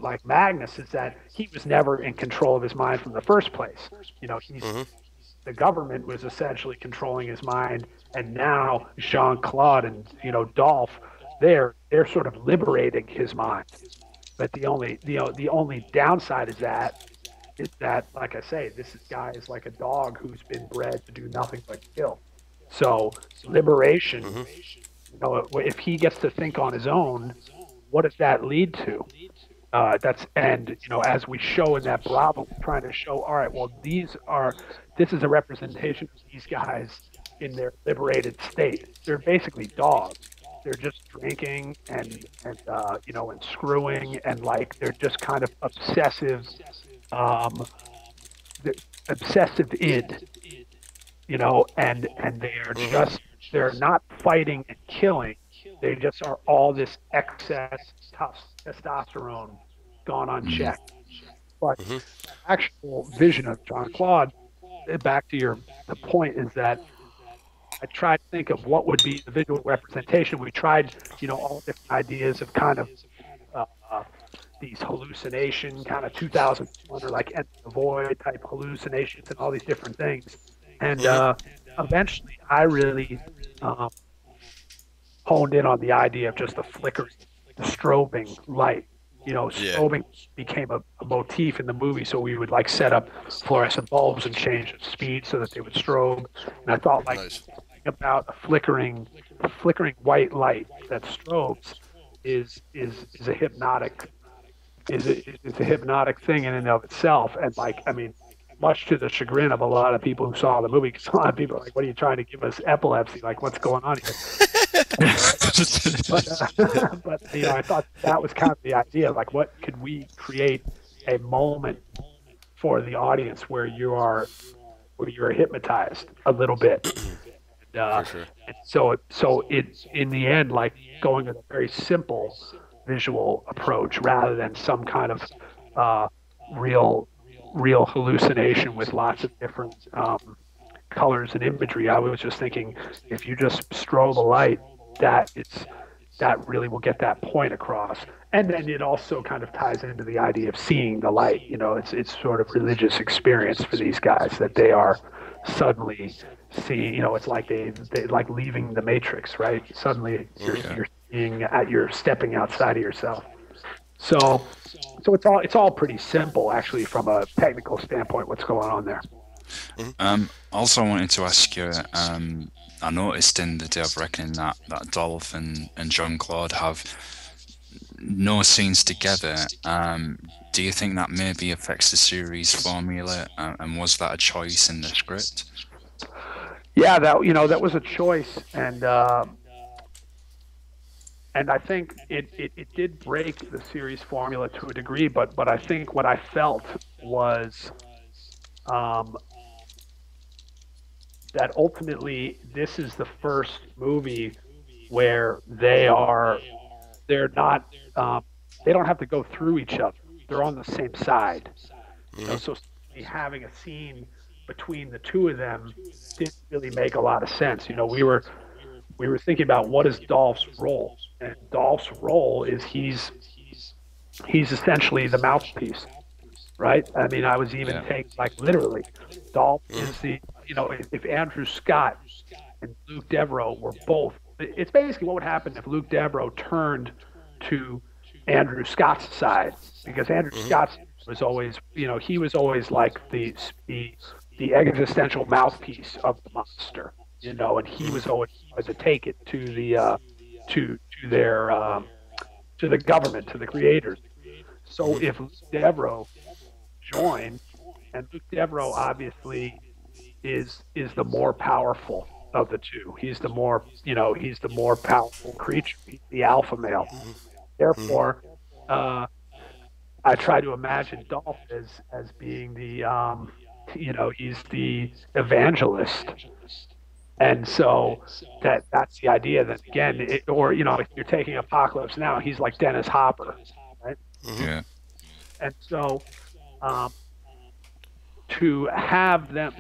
like Magnus is that he was never in control of his mind from the first place. The government was essentially controlling his mind, and now JeanClaude and Dolph, they're sort of liberating his mind. But the only downside is that, like I say, this guy is like a dog who's been bred to do nothing but kill. So liberation, if he gets to think on his own, what does that lead to? As we show in that Bravo, trying to show, all right, well, this is a representation of these guys in their liberated state. They're basically dogs. They're just drinking and screwing, and they're just kind of obsessive id, and they're not fighting and killing. They just are all this excess testosterone gone unchecked. But the actual vision of JeanClaude, back to the point, is that I tried to think of what would be the visual representation. We tried, all different ideas of kind of these hallucination, kind of 2001 or like Enter the Void type hallucinations and all these different things. And eventually I really honed in on the idea of just the flickering, the strobing light. Strobing became a motif in the movie, so we would set up fluorescent bulbs and change the speed so that they would strobe. And I thought about a flickering white light that strobes is a hypnotic thing in and of itself. And much to the chagrin of a lot of people who saw the movie, because a lot of people are like, what are you trying to give us, epilepsy? Like, what's going on here? but I thought that was kind of the idea. Like, what could we create a moment for the audience where you're hypnotized a little bit? For sure. And so it's in the end going with a very simple visual approach rather than some kind of real hallucination with lots of different colors and imagery. I was just thinking, if you just strobe a light, that really will get that point across. And then it also kind of ties into the idea of seeing the light. It's sort of religious experience for these guys that they are suddenly seeing. It's like they like leaving the Matrix, right? Suddenly you're seeing, you're stepping outside of yourself. So it's all pretty simple, actually, from a technical standpoint, what's going on there. Also, I wanted to ask you, I noticed in the Day of Reckoning that Dolph and JeanClaude have no scenes together. Do you think that maybe affects the series formula, and was that a choice in the script? Yeah, that was a choice, and and I think it did break the series formula to a degree, but I think what I felt was um, that ultimately this is the first movie where they're not they don't have to go through each other. They're on the same side. So having a scene between the two of them didn't really make a lot of sense. We were thinking about what is Dolph's role, and Dolph's role is he's essentially the mouthpiece, right? I mean, I was even taking like literally, Dolph is if Andrew Scott and Luke Dubrow were both, it's basically what would happen if Luke Dubrow turned to Andrew Scott's side, because Andrew Scott was always, he was always like the existential mouthpiece of the monster, and he was always to take it to the to the government, to the creators. So if Luke Dubrow joined, and Luke Dubrow obviously is the more powerful of the two. He's the more powerful creature. He's the alpha male. Therefore, I try to imagine Dolph as being the he's the evangelist. And so that's the idea that, again, if you're taking Apocalypse Now, he's like Dennis Hopper, right? Yeah. And so to have them,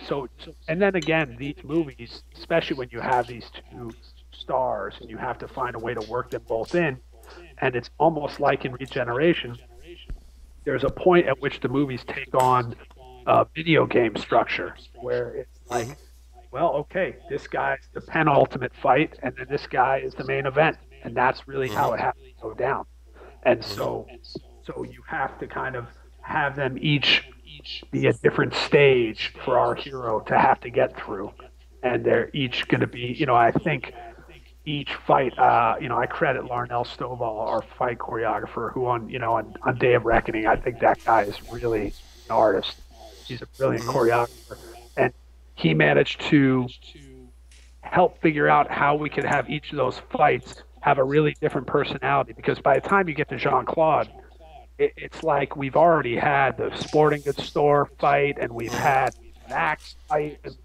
and then again, these movies, especially when you have these two stars and you have to find a way to work them both in, and it's almost like in Regeneration, there's a point at which the movies take on a video game structure where it's like, well, okay, this guy's the penultimate fight, and then this guy is the main event, and that's really how it has to go down. And so you have to kind of have them each be a different stage for our hero to have to get through, and they're each going to be, I think each fight, I credit Larnell Stovall, our fight choreographer, who on Day of Reckoning, I think that guy is really an artist. He's a brilliant choreographer, and he managed to help figure out how we could have each of those fights have a really different personality, because by the time you get to JeanClaude, it's like we've already had the sporting goods store fight, and we've had an axe fight, and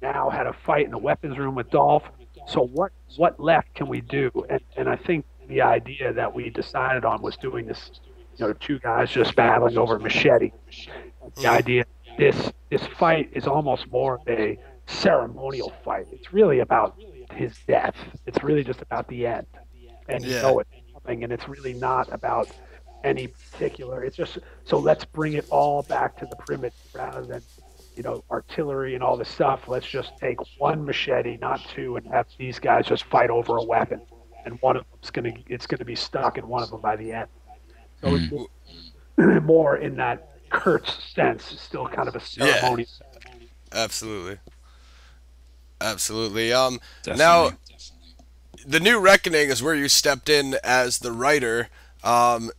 now had a fight in the weapons room with Dolph. So what left can we do? And I think the idea that we decided on was doing this, two guys just battling over a machete. The idea this fight is almost more of a ceremonial fight. It's really about his death. It's really just about the end, and it's coming, and it's really not about any particular. It's just, so let's bring it all back to the primitive rather than artillery and all this stuff. Let's just take one machete, not two, and have these guys just fight over a weapon, and one of them's gonna be stuck in one of them by the end. So it's more in that Kurt's sense, still kind of a ceremony. Yeah, absolutely. Now, the New Reckoning is where you stepped in as the writer.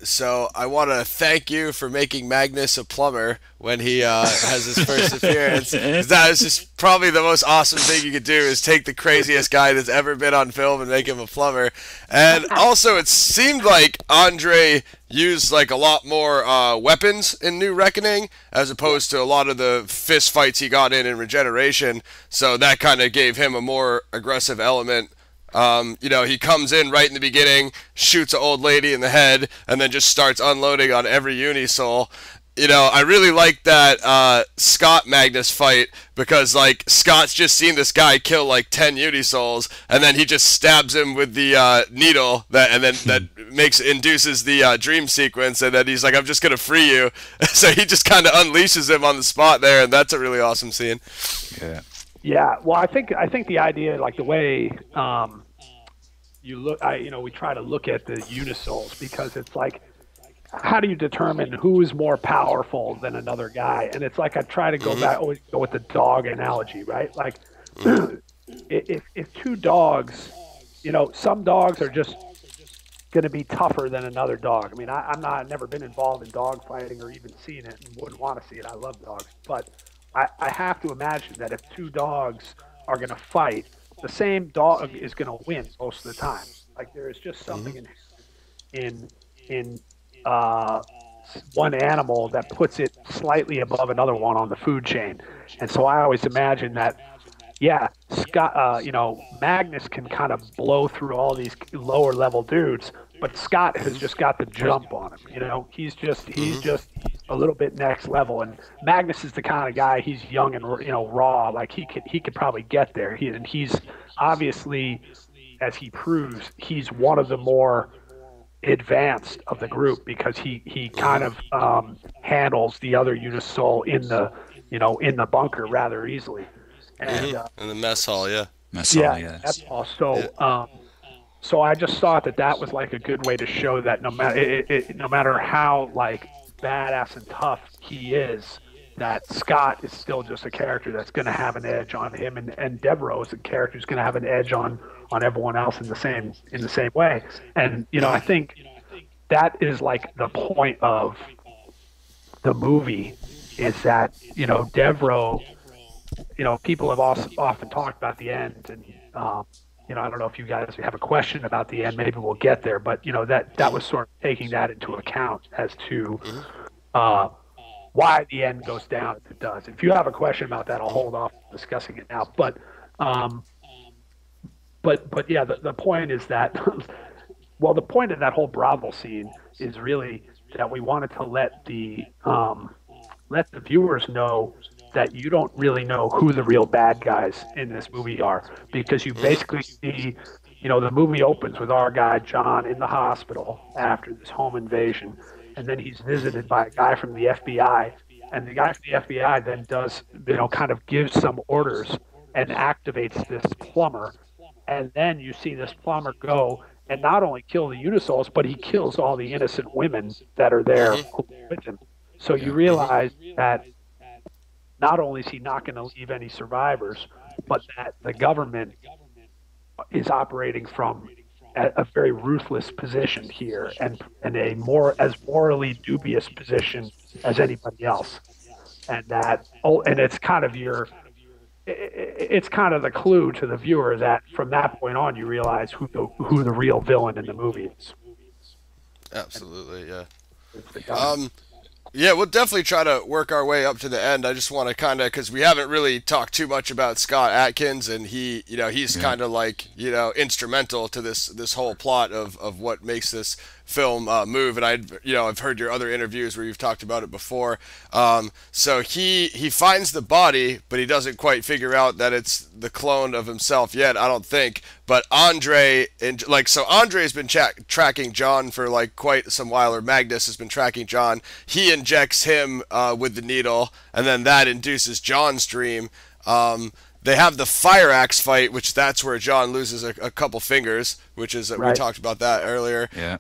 So I want to thank you for making Magnus a plumber when he has his first appearance. That is just probably the most awesome thing you could do, is take the craziest guy that's ever been on film and make him a plumber. And also, it seemed like Andrei used like a lot more weapons in New Reckoning as opposed to a lot of the fist fights he got in Regeneration. So that kind of gave him a more aggressive element. He comes in right in the beginning, shoots an old lady in the head, and then just starts unloading on every Unisoul. I really like that Scott Magnus fight, because Scott's just seen this guy kill like 10 Unisouls, and then he just stabs him with the needle that induces the dream sequence, and then he's like, "I'm just gonna free you." So he just kind of unleashes him on the spot there, and that's a really awesome scene. Yeah. Well, I think the idea, like the way you look, we try to look at the Unisouls, because it's like, how do you determine who is more powerful than another guy? And it's like, I try to go back, always go with the dog analogy, right? Like, if two dogs, some dogs are just going to be tougher than another dog. I mean, I've never been involved in dog fighting or even seen it, and wouldn't want to see it. I love dogs, but I have to imagine that if two dogs are going to fight, the same dog is going to win most of the time. Like there is just something in uh, one animal that puts it slightly above another one on the food chain. And so I always imagine that, yeah, Scott, Magnus can kind of blow through all these lower level dudes, but Scott has just got the jump on him. He's just a little bit next level. And Magnus is the kind of guy, he's young and raw. Like he could probably get there. He's obviously, as he proves, he's one of the more advanced of the group because he kind of handles the other Unisol in the bunker rather easily. And in the mess hall, yeah. Mess hall, yeah. Mess hall. So, so I just thought that was like a good way to show that no matter how like badass and tough he is, that Scott is still just a character that's going to have an edge on him, and Dubrow is a character who's going to have an edge on everyone else in the same way. And I think that is like the point of the movie is that Dubrow. People have often talked about the end, and I don't know if you guys have a question about the end. Maybe we'll get there, but that was sort of taking that into account as to why the end goes down as it does. If you have a question about that, I'll hold off discussing it now. But yeah, the point is that well, the point of that whole brothel scene is really that we wanted to let the viewers know that you don't really know who the real bad guys in this movie are, because you basically see, the movie opens with our guy John in the hospital after this home invasion, and then he's visited by a guy from the FBI, and the guy from the FBI then does, kind of gives some orders and activates this plumber, and then you see this plumber go and not only kill the Unisols, but he kills all the innocent women that are there with him. So you realize that not only is he not going to leave any survivors, but that the government is operating from a very ruthless position here, and as morally dubious position as anybody else. And and it's kind of the clue to the viewer that from that point on you realize who the real villain in the movie is. Absolutely, yeah. Yeah, we'll definitely try to work our way up to the end. I just want to kind of, because we haven't really talked too much about Scott Adkins, and he's kind of like, instrumental to this whole plot of what makes this film move. And I've heard your other interviews where you've talked about it before. So he finds the body, but he doesn't quite figure out that it's the clone of himself yet, I don't think. But Andrei's been tracking John for like quite some while, or Magnus has been tracking John. He injects him with the needle, and then that induces John's dream. They have the fire axe fight, which that's where John loses a couple fingers, which is right. We talked about that earlier. Yeah.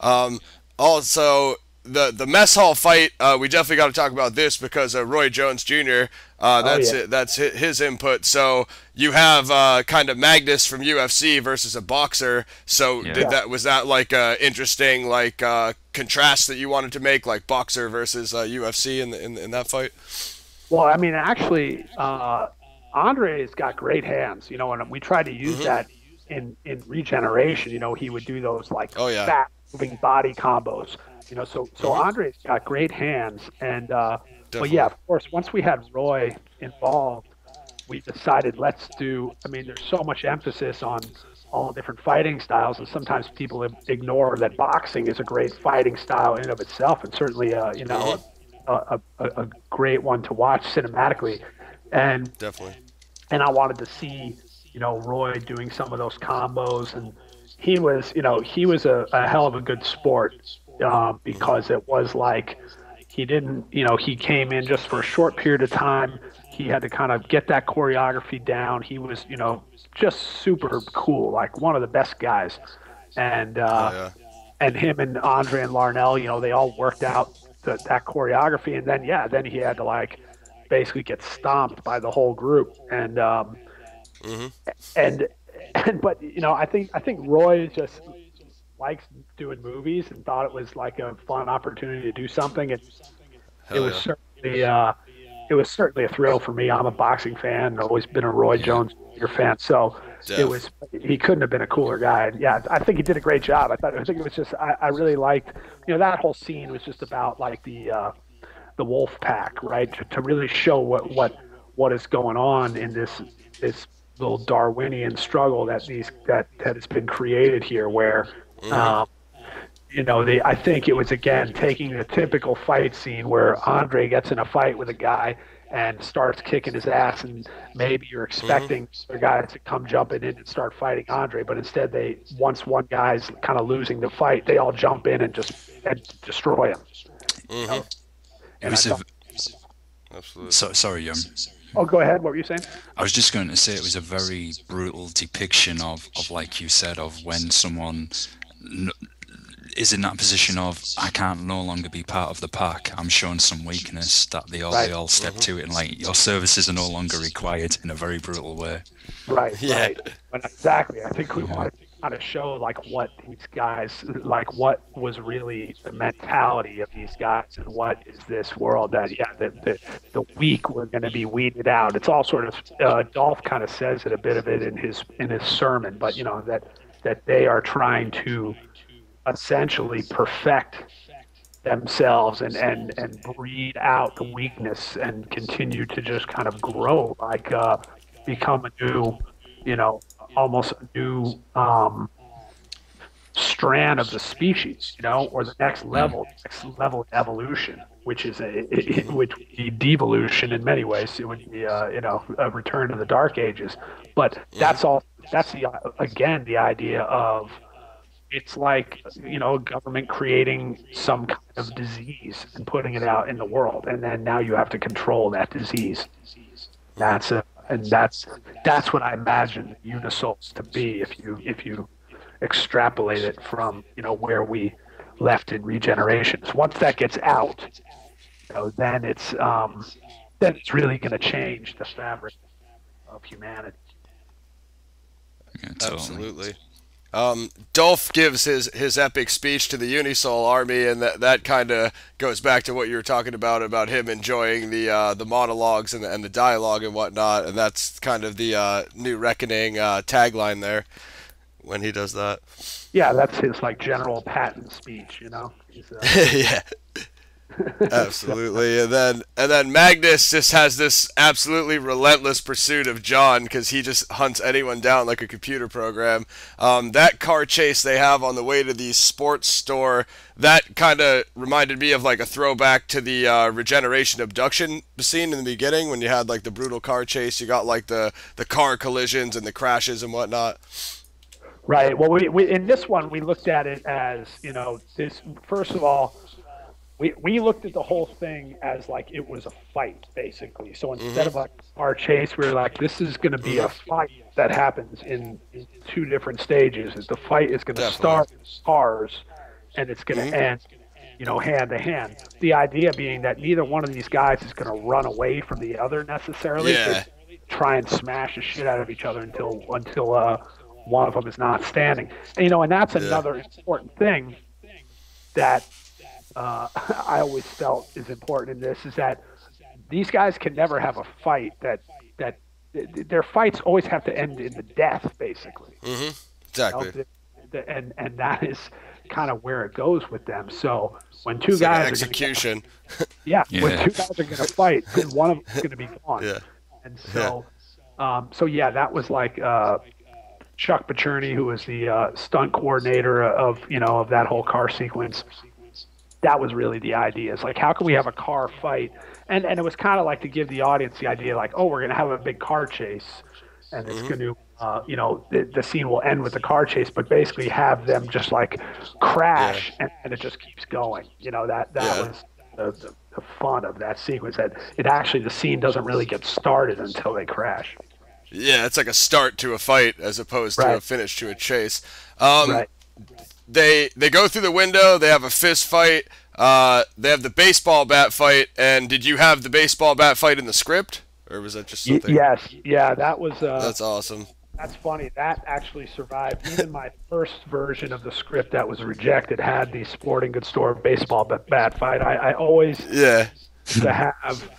Also, the mess hall fight, we definitely got to talk about this because Roy Jones Jr. That's his input. So you have kind of Magnus from UFC versus a boxer. So was that like a interesting contrast that you wanted to make, like boxer versus UFC in that fight? Well, I mean, actually, Andrei's got great hands, and we tried to use that in Regeneration. He would do those fat moving body combos. So Andrei's got great hands, and but yeah, of course, once we had Roy involved, we decided there's so much emphasis on all different fighting styles, and sometimes people ignore that boxing is a great fighting style in and of itself, and certainly a great one to watch cinematically. And definitely. And I wanted to see, Roy doing some of those combos, and he was a hell of a good sport because it was like he didn't, he came in just for a short period of time. He had to kind of get that choreography down. He was, just super cool, like one of the best guys. And and him and Andrei and Larnell, they all worked out that choreography, and then he had to basically get stomped by the whole group, and but I think Roy just likes doing movies and thought it was like a fun opportunity to do something. It was certainly it was certainly a thrill for me. I'm a boxing fan, always been a Roy Jones Jr. fan, so he couldn't have been a cooler guy. And yeah, I think he did a great job. I think it was just I really liked, that whole scene was just about like the wolf pack, right? To really show what is going on in this little Darwinian struggle that has been created here, where I think it was, again, taking the typical fight scene where Andre gets in a fight with a guy and starts kicking his ass, and maybe you're expecting the guys to come jumping in and start fighting Andre, but instead once one guy's kind of losing the fight, they all jump in and destroy him. Absolutely. Sorry, Oh, go ahead. What were you saying? I was just going to say it was a very brutal depiction of like you said, of when someone is in that position of, I can't no longer be part of the pack. I'm showing some weakness, that they all step to it, and like, your services are no longer required, in a very brutal way. Right. But exactly. I think we want to kind of show like what these guys, like what was really the mentality of these guys, and what is this world that the weak were going to be weeded out. It's all sort of Dolph kind of says it, a bit of it in his sermon, but that they are trying to essentially perfect themselves and breed out the weakness and continue to just kind of grow, like become a new, almost a new strand of the species, or the next level of evolution, which is which would be devolution in many ways. It would be a return to the Dark Ages, but that's the idea of, it's like, a government creating some kind of disease and putting it out in the world, and then now you have to control that disease. That's what I imagine Unisouls to be, if you extrapolate it from where we left in Regeneration. So once that gets out, then it's really going to change the fabric of humanity. Yeah, totally. Absolutely. Dolph gives his epic speech to the Unisoul army, and that kind of goes back to what you were talking about him enjoying the monologues and the dialogue and whatnot, and that's kind of the New Reckoning tagline there when he does that. Yeah, that's his like General Patton speech, Yeah. Absolutely. And then Magnus just has this absolutely relentless pursuit of John, because he just hunts anyone down like a computer program. That car chase they have on the way to the sports store, that kind of reminded me of like a throwback to the Regeneration abduction scene in the beginning, when you had like the brutal car chase. You got like the car collisions and the crashes and whatnot. Right. Well, we in this one, we looked at it as, this, first of all, we looked at the whole thing as like it was a fight, basically. So instead of like our chase, we were like, this is going to be a fight that happens in two different stages. The fight is going to start in cars, and it's going to end, hand to hand. The idea being that neither one of these guys is going to run away from the other necessarily. Yeah. Try and smash the shit out of each other until one of them is not standing. And that's another important thing that I always felt is important in this, is that these guys can never have a fight that their fights always have to end in the death, basically. Exactly. And that is kind of where it goes with them. So when two guys are execution. When two guys are going to fight, then one of them is going to be gone. Yeah. And so, that was like Chuck Pacherny, who was the stunt coordinator of that whole car sequence. That was really the idea. It's like, how can we have a car fight? And it was kind of like to give the audience the idea, like, oh, we're going to have a big car chase, and it's going to, the scene will end with the car chase, but basically have them just like crash, and it just keeps going. That was the fun of that sequence. That the scene doesn't really get started until they crash. Yeah, it's like a start to a fight as opposed to a finish to a chase. Right. They go through the window. They have a fist fight. They have the baseball bat fight. And did you have the baseball bat fight in the script, or was that just something? Yes. Yeah, that was. That's awesome. That's funny. That actually survived. Even my first version of the script that was rejected had the sporting goods store baseball bat fight. I always to have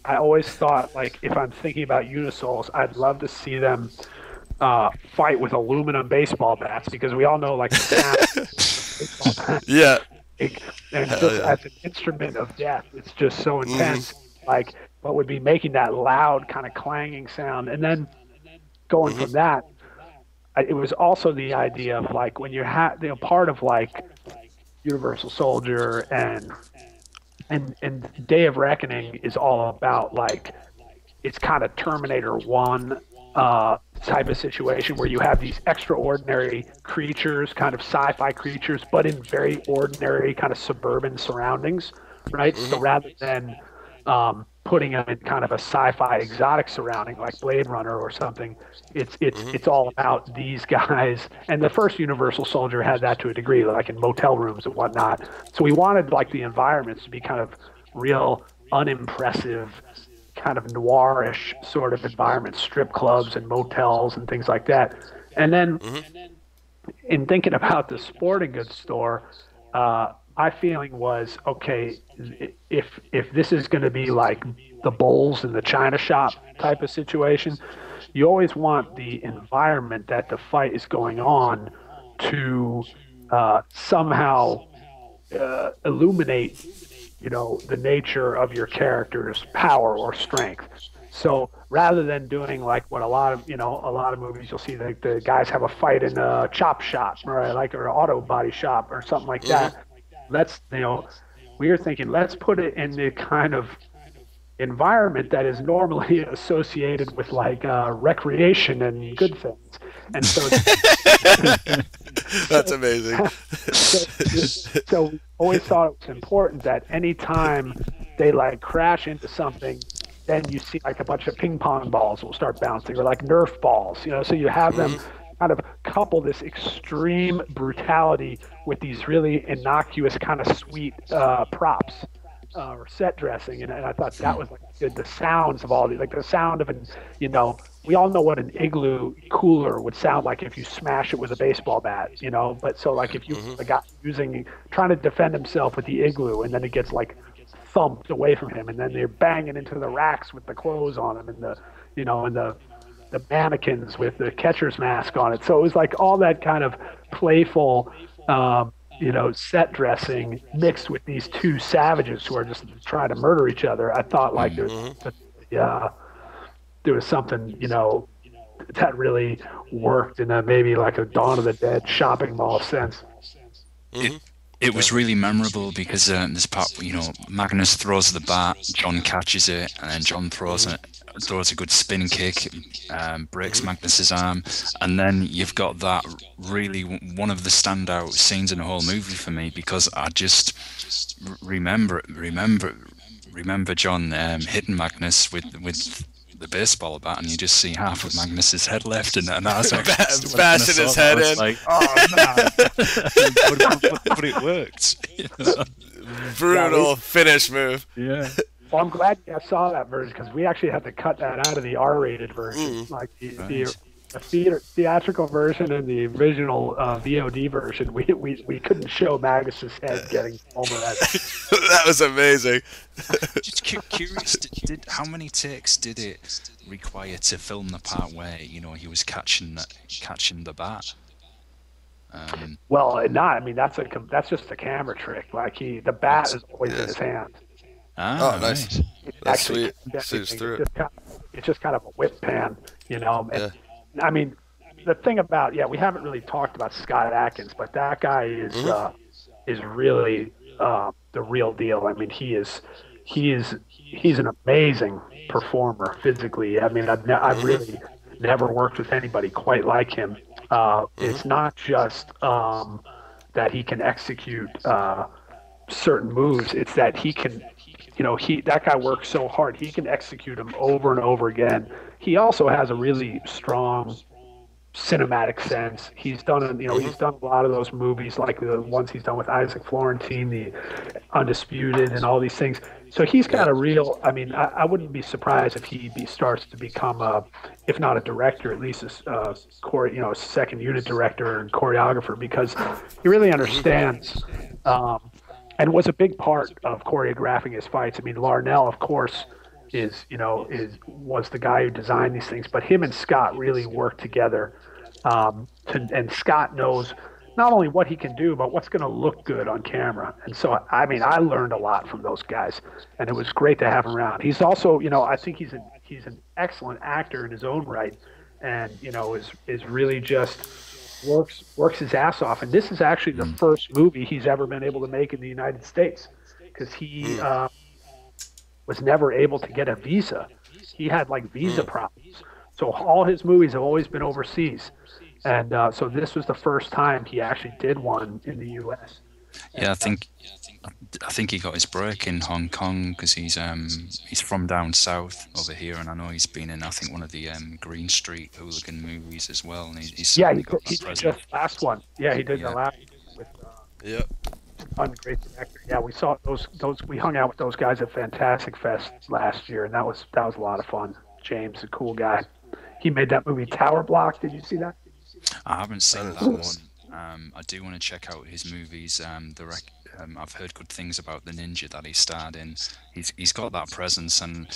I always thought, like, if I'm thinking about Unisols, I'd love to see them fight with aluminum baseball bats, because we all know, like, the sound of baseball bats. Yeah. And just as an instrument of death, it's just so intense. Like, what would be making that loud kind of clanging sound, and then going from that, it was also the idea of, like, when you have, you know, part of, like, Universal Soldier and Day of Reckoning is all about, like, it's kind of Terminator 1 type of situation where you have these extraordinary creatures, kind of sci-fi creatures, but in very ordinary kind of suburban surroundings, right? So rather than putting them in kind of a sci-fi exotic surrounding like Blade Runner or something, it's all about these guys. And the first Universal Soldier had that to a degree, like in motel rooms and whatnot. So we wanted, like, the environments to be kind of real unimpressive, kind of noirish sort of environments, strip clubs and motels and things like that. And then in thinking about the sporting goods store, my feeling was, okay, if this is going to be like the Bulls in the China shop type of situation, you always want the environment that the fight is going on to somehow illuminate, you know, the nature of your character's power or strength. So rather than doing like what a lot of movies you'll see, like the guys have a fight in a chop shop, right, like, or an auto body shop or something like that. We were thinking, let's put it in the kind of environment that is normally associated with, like, recreation and good things. And so that's amazing. So we always thought it was important that anytime they, like, crash into something, then you see, like, a bunch of ping pong balls will start bouncing, or like Nerf balls, you know, so you have them kind of couple this extreme brutality with these really innocuous kind of sweet props or set dressing, and I thought that was, like, good. The sounds of all these, like the sound of we all know what an igloo cooler would sound like if you smash it with a baseball bat, you know. But so, like, if you a guy trying to defend himself with the igloo, and then it gets, like, thumped away from him, and then they're banging into the racks with the clothes on them, and the mannequins with the catcher's mask on it. So it was like all that kind of playful, set dressing mixed with these two savages who are just trying to murder each other. I thought, like, there was something, that really worked in a maybe like a Dawn of the Dead shopping mall sense. It was really memorable because this part, Magnus throws the bat, John catches it, and then John throws a good spin kick, breaks Magnus's arm, and then you've got that really one of the standout scenes in the whole movie for me, because I just remember John hitting Magnus with the baseball bat, and you just see half of Magnus's head left, and I was like, bashing his head in. Like, oh no! but it worked. Brutal finish move. Yeah. Well, I'm glad you saw that version, because we actually had to cut that out of the R-rated version. Like the theatrical version and the original VOD version, we couldn't show Magnus's head getting over that. That was amazing. Just curious, how many takes did it require to film the part where he was catching the bat? Well, that's just a camera trick. Like the bat is always in his hand. Oh, nice. That's sweet. It's just kind of a whip pan, And, I mean, the thing about we haven't really talked about Scott Adkins, but that guy is really the real deal. I mean, he's an amazing performer physically. I mean, I've really never worked with anybody quite like him. It's not just that he can execute certain moves; it's that he can. That guy works so hard. He can execute them over and over again. He also has a really strong cinematic sense. He's done, he's done a lot of those movies, like the ones he's done with Isaac Florentine, the Undisputed, and all these things. So he's got a real. I mean, I wouldn't be surprised if he starts to become if not a director, at least a second unit director and choreographer, because he really understands. And was a big part of choreographing his fights. I mean, Larnell, of course, was the guy who designed these things. But him and Scott really worked together, and Scott knows not only what he can do, but what's going to look good on camera. And so, I mean, I learned a lot from those guys, and it was great to have him around. He's also, I think he's an excellent actor in his own right, and is really just works his ass off. And this is actually the first movie he's ever been able to make in the United States, because he was never able to get a visa. He had like visa problems, so all his movies have always been overseas. And so this was the first time he actually did one in the U.S. Yeah, I think he got his break in Hong Kong because he's from down south over here, and I know he's been in, I think, one of the Green Street hooligan movies as well. And he did just last one. Yeah, he did the last one with great director. Yeah, we saw those. We hung out with those guys at Fantastic Fest last year, and that was a lot of fun. James, a cool guy. He made that movie Tower Block. Did you see that? I haven't seen that one. I do want to check out his movies. I've heard good things about the ninja that he starred in. He's got that presence, and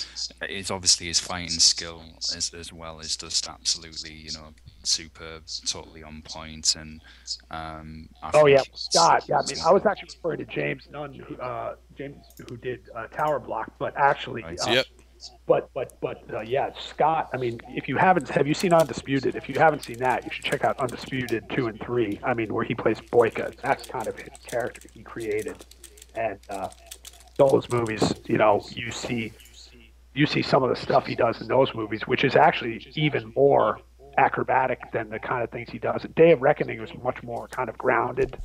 it's obviously his fighting skill as well is just absolutely superb, totally on point. And Scott. Yeah, I mean, I was actually referring to James Nunn, who did Tower Block, but actually. But Scott, I mean, have you seen Undisputed? If you haven't seen that, you should check out Undisputed 2 and 3. I mean, where he plays Boyka. That's kind of his character he created. And those movies, you see some of the stuff he does in those movies, which is actually even more acrobatic than the kind of things he does. Day of Reckoning was much more kind of grounded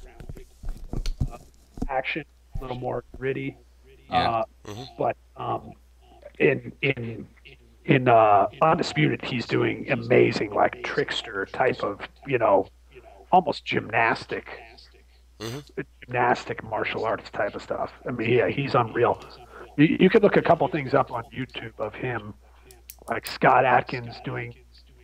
action, a little more gritty. But in Undisputed, he's doing amazing, like trickster type of, almost gymnastic martial arts type of stuff. I mean, yeah, he's unreal. You could look a couple things up on YouTube of him, like Scott Adkins doing.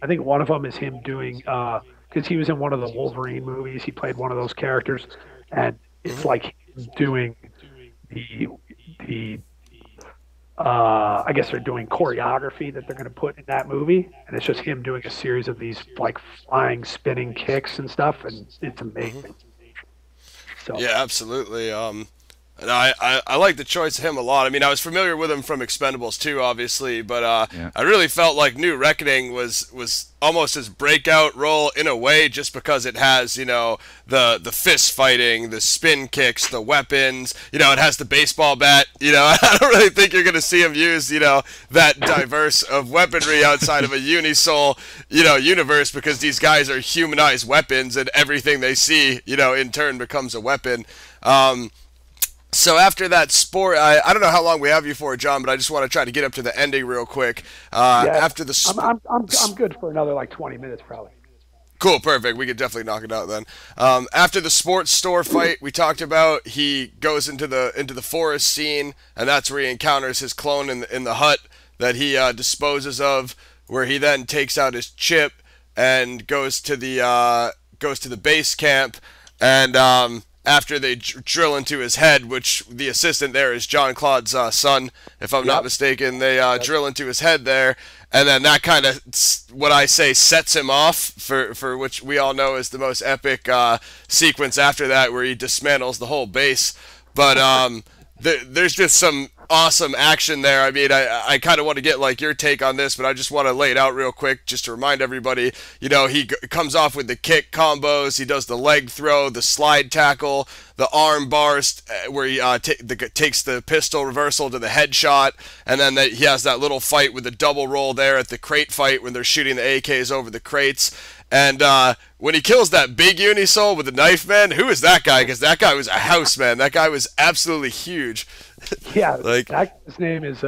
I think one of them is him doing, because he was in one of the Wolverine movies. He played one of those characters, and it's like him doing the I guess they're doing choreography that they're going to put in that movie, and it's just him doing a series of these like flying, spinning kicks and stuff, and it's amazing. So yeah, absolutely. And I like the choice of him a lot. I mean, I was familiar with him from Expendables 2, obviously, but I really felt like New Reckoning was almost his breakout role in a way, just because it has, the fist fighting, the spin kicks, the weapons, it has the baseball bat, I don't really think you're going to see him use, that diverse of weaponry outside of a Unisol, universe, because these guys are humanized weapons, and everything they see, in turn becomes a weapon. So after that sport, I don't know how long we have you for, John, but I just want to try to get up to the ending real quick. After the I'm good for another like 20 minutes probably. Cool, perfect. We could definitely knock it out then. After the sports store fight we talked about, he goes into the forest scene, and that's where he encounters his clone in the hut that he disposes of, where he then takes out his chip and goes to the base camp, and after they drill into his head, which the assistant there is JeanClaude's son, if I'm not mistaken, they drill into his head there, and then that kind of, what I say, sets him off for which we all know is the most epic sequence after that, where he dismantles the whole base. But there's just some awesome action there. I mean, I kind of want to get like your take on this, but I just want to lay it out real quick just to remind everybody, he comes off with the kick combos, he does the leg throw, the slide tackle, the arm bars, where he takes the pistol reversal to the headshot, and then he has that little fight with the double roll there at the crate fight when they're shooting the AKs over the crates. And when he kills that big Unisol with the knife, man, who is that guy? Because that guy was a house, man. That guy was absolutely huge. Yeah, his name is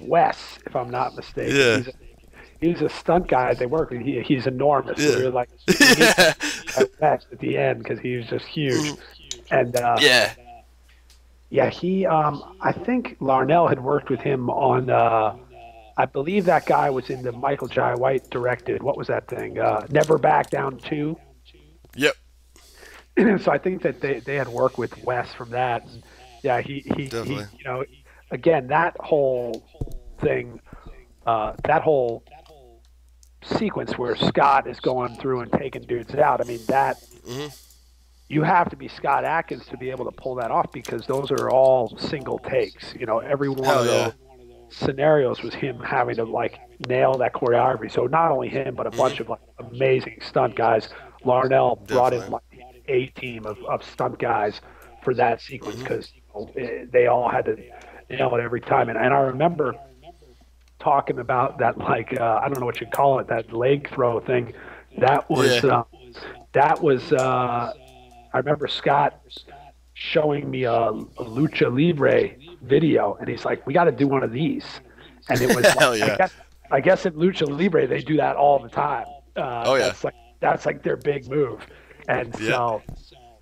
Wes, if I'm not mistaken. Yeah. He's a stunt guy they work with. He's enormous. Yeah. So we were like Wes at the end because he was just huge. And he I think Larnell had worked with him on. I believe that guy was in the Michael Jai White directed. What was that thing? Never Back Down 2. Yep. So I think that they had worked with Wes from that. And yeah, he again, that whole thing, that whole sequence where Scott is going through and taking dudes out. I mean, that you have to be Scott Adkins to be able to pull that off, because those are all single takes. You know, every one of those scenarios was him having to like nail that choreography. So not only him, but a bunch of like amazing stunt guys. Larnell brought in like a team of stunt guys for that sequence, because they all had to nail it every time. And I remember talking about that, like I don't know what you call it, that leg throw thing. That was I remember Scott showing me a Lucha Libre video, and he's like, "We got to do one of these." And it was like, I guess in Lucha Libre they do that all the time. That's like their big move. And so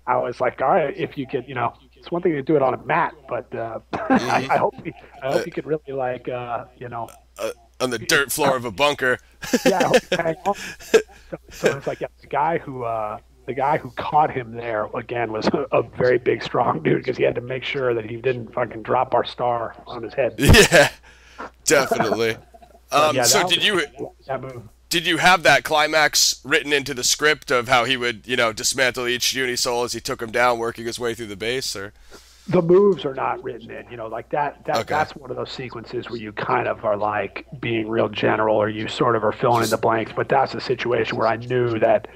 I was like, all right, if you could, you know, it's one thing to do it on a mat, but I hope you could really like, you know, on the dirt floor of a bunker. I hope you hang on. So it's like the guy who caught him there again was a very big, strong dude, because he had to make sure that he didn't fucking drop our star on his head. Yeah, definitely. So did you have that climax written into the script of how he would, you know, dismantle each Unisoul as he took him down, working his way through the base, or? The moves are not written in, you know, like that's one of those sequences where you kind of are like being real general, or you sort of are filling in the blanks. But that's a situation where I knew that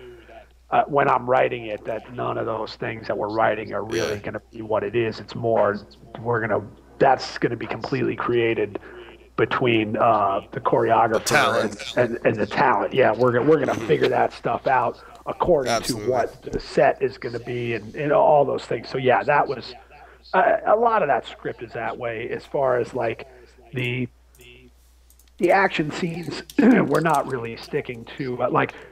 when I'm writing it, that none of those things that we're writing are really going to be what it is. It's more, that's going to be completely created between the choreographer and the talent. Yeah, we're gonna figure that stuff out according to what the set is going to be, and all those things. So yeah, that was a lot of that script is that way. As far as like the action scenes, we're not really sticking to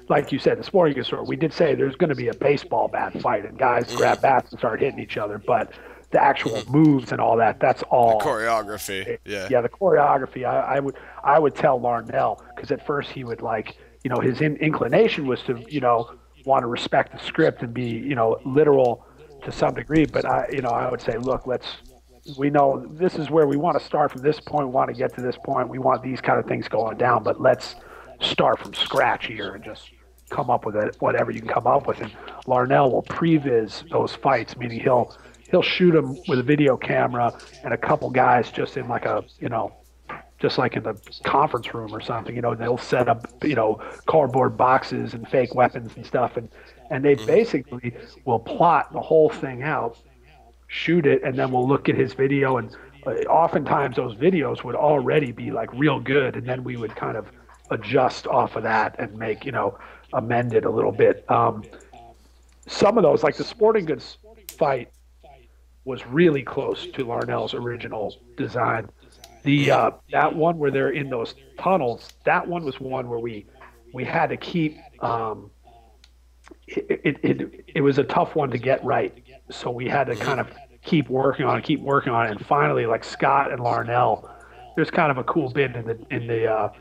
like you said, the sporting goods store. We did say there's going to be a baseball bat fight, and guys grab bats and start hitting each other, but the actual moves and all that's all the choreography. The choreography. I would tell Larnell, because at first he would, like, you know, his inclination was to, you know, want to respect the script and be, you know, literal to some degree, but I would say, look, we know this is where we want to start from this point, we want to get to this point, we want these kind of things going down, but let's start from scratch here and just come up with it, whatever you can come up with. And Larnell will previs those fights, meaning he'll shoot them with a video camera and a couple guys just in like a, you know, just like in the conference room or something, you know, they'll set up, you know, cardboard boxes and fake weapons and stuff. And they basically will plot the whole thing out, shoot it, and then we'll look at his video. And oftentimes those videos would already be like real good. And then we would kind of adjust off of that and make, you know, amend it a little bit. Some of those, like the sporting goods fight, was really close to Larnell's original design. The that one where they're in those tunnels, that one was one where we had to keep it was a tough one to get right. So we had to kind of keep working on it, and finally, like, Scott and Larnell, there's kind of a cool bit in the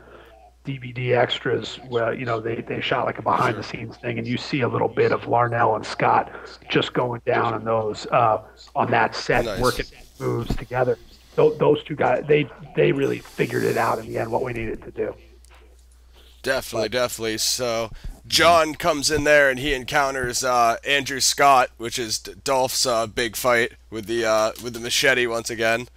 DVD extras where, you know, they shot like a behind the scenes thing, and you see a little bit of Larnell and Scott just going down on those on that set, working moves together. Those two guys, they really figured it out in the end, what we needed to do. Definitely. So John comes in there and he encounters Andrew Scott, which is Dolph's big fight with the machete once again.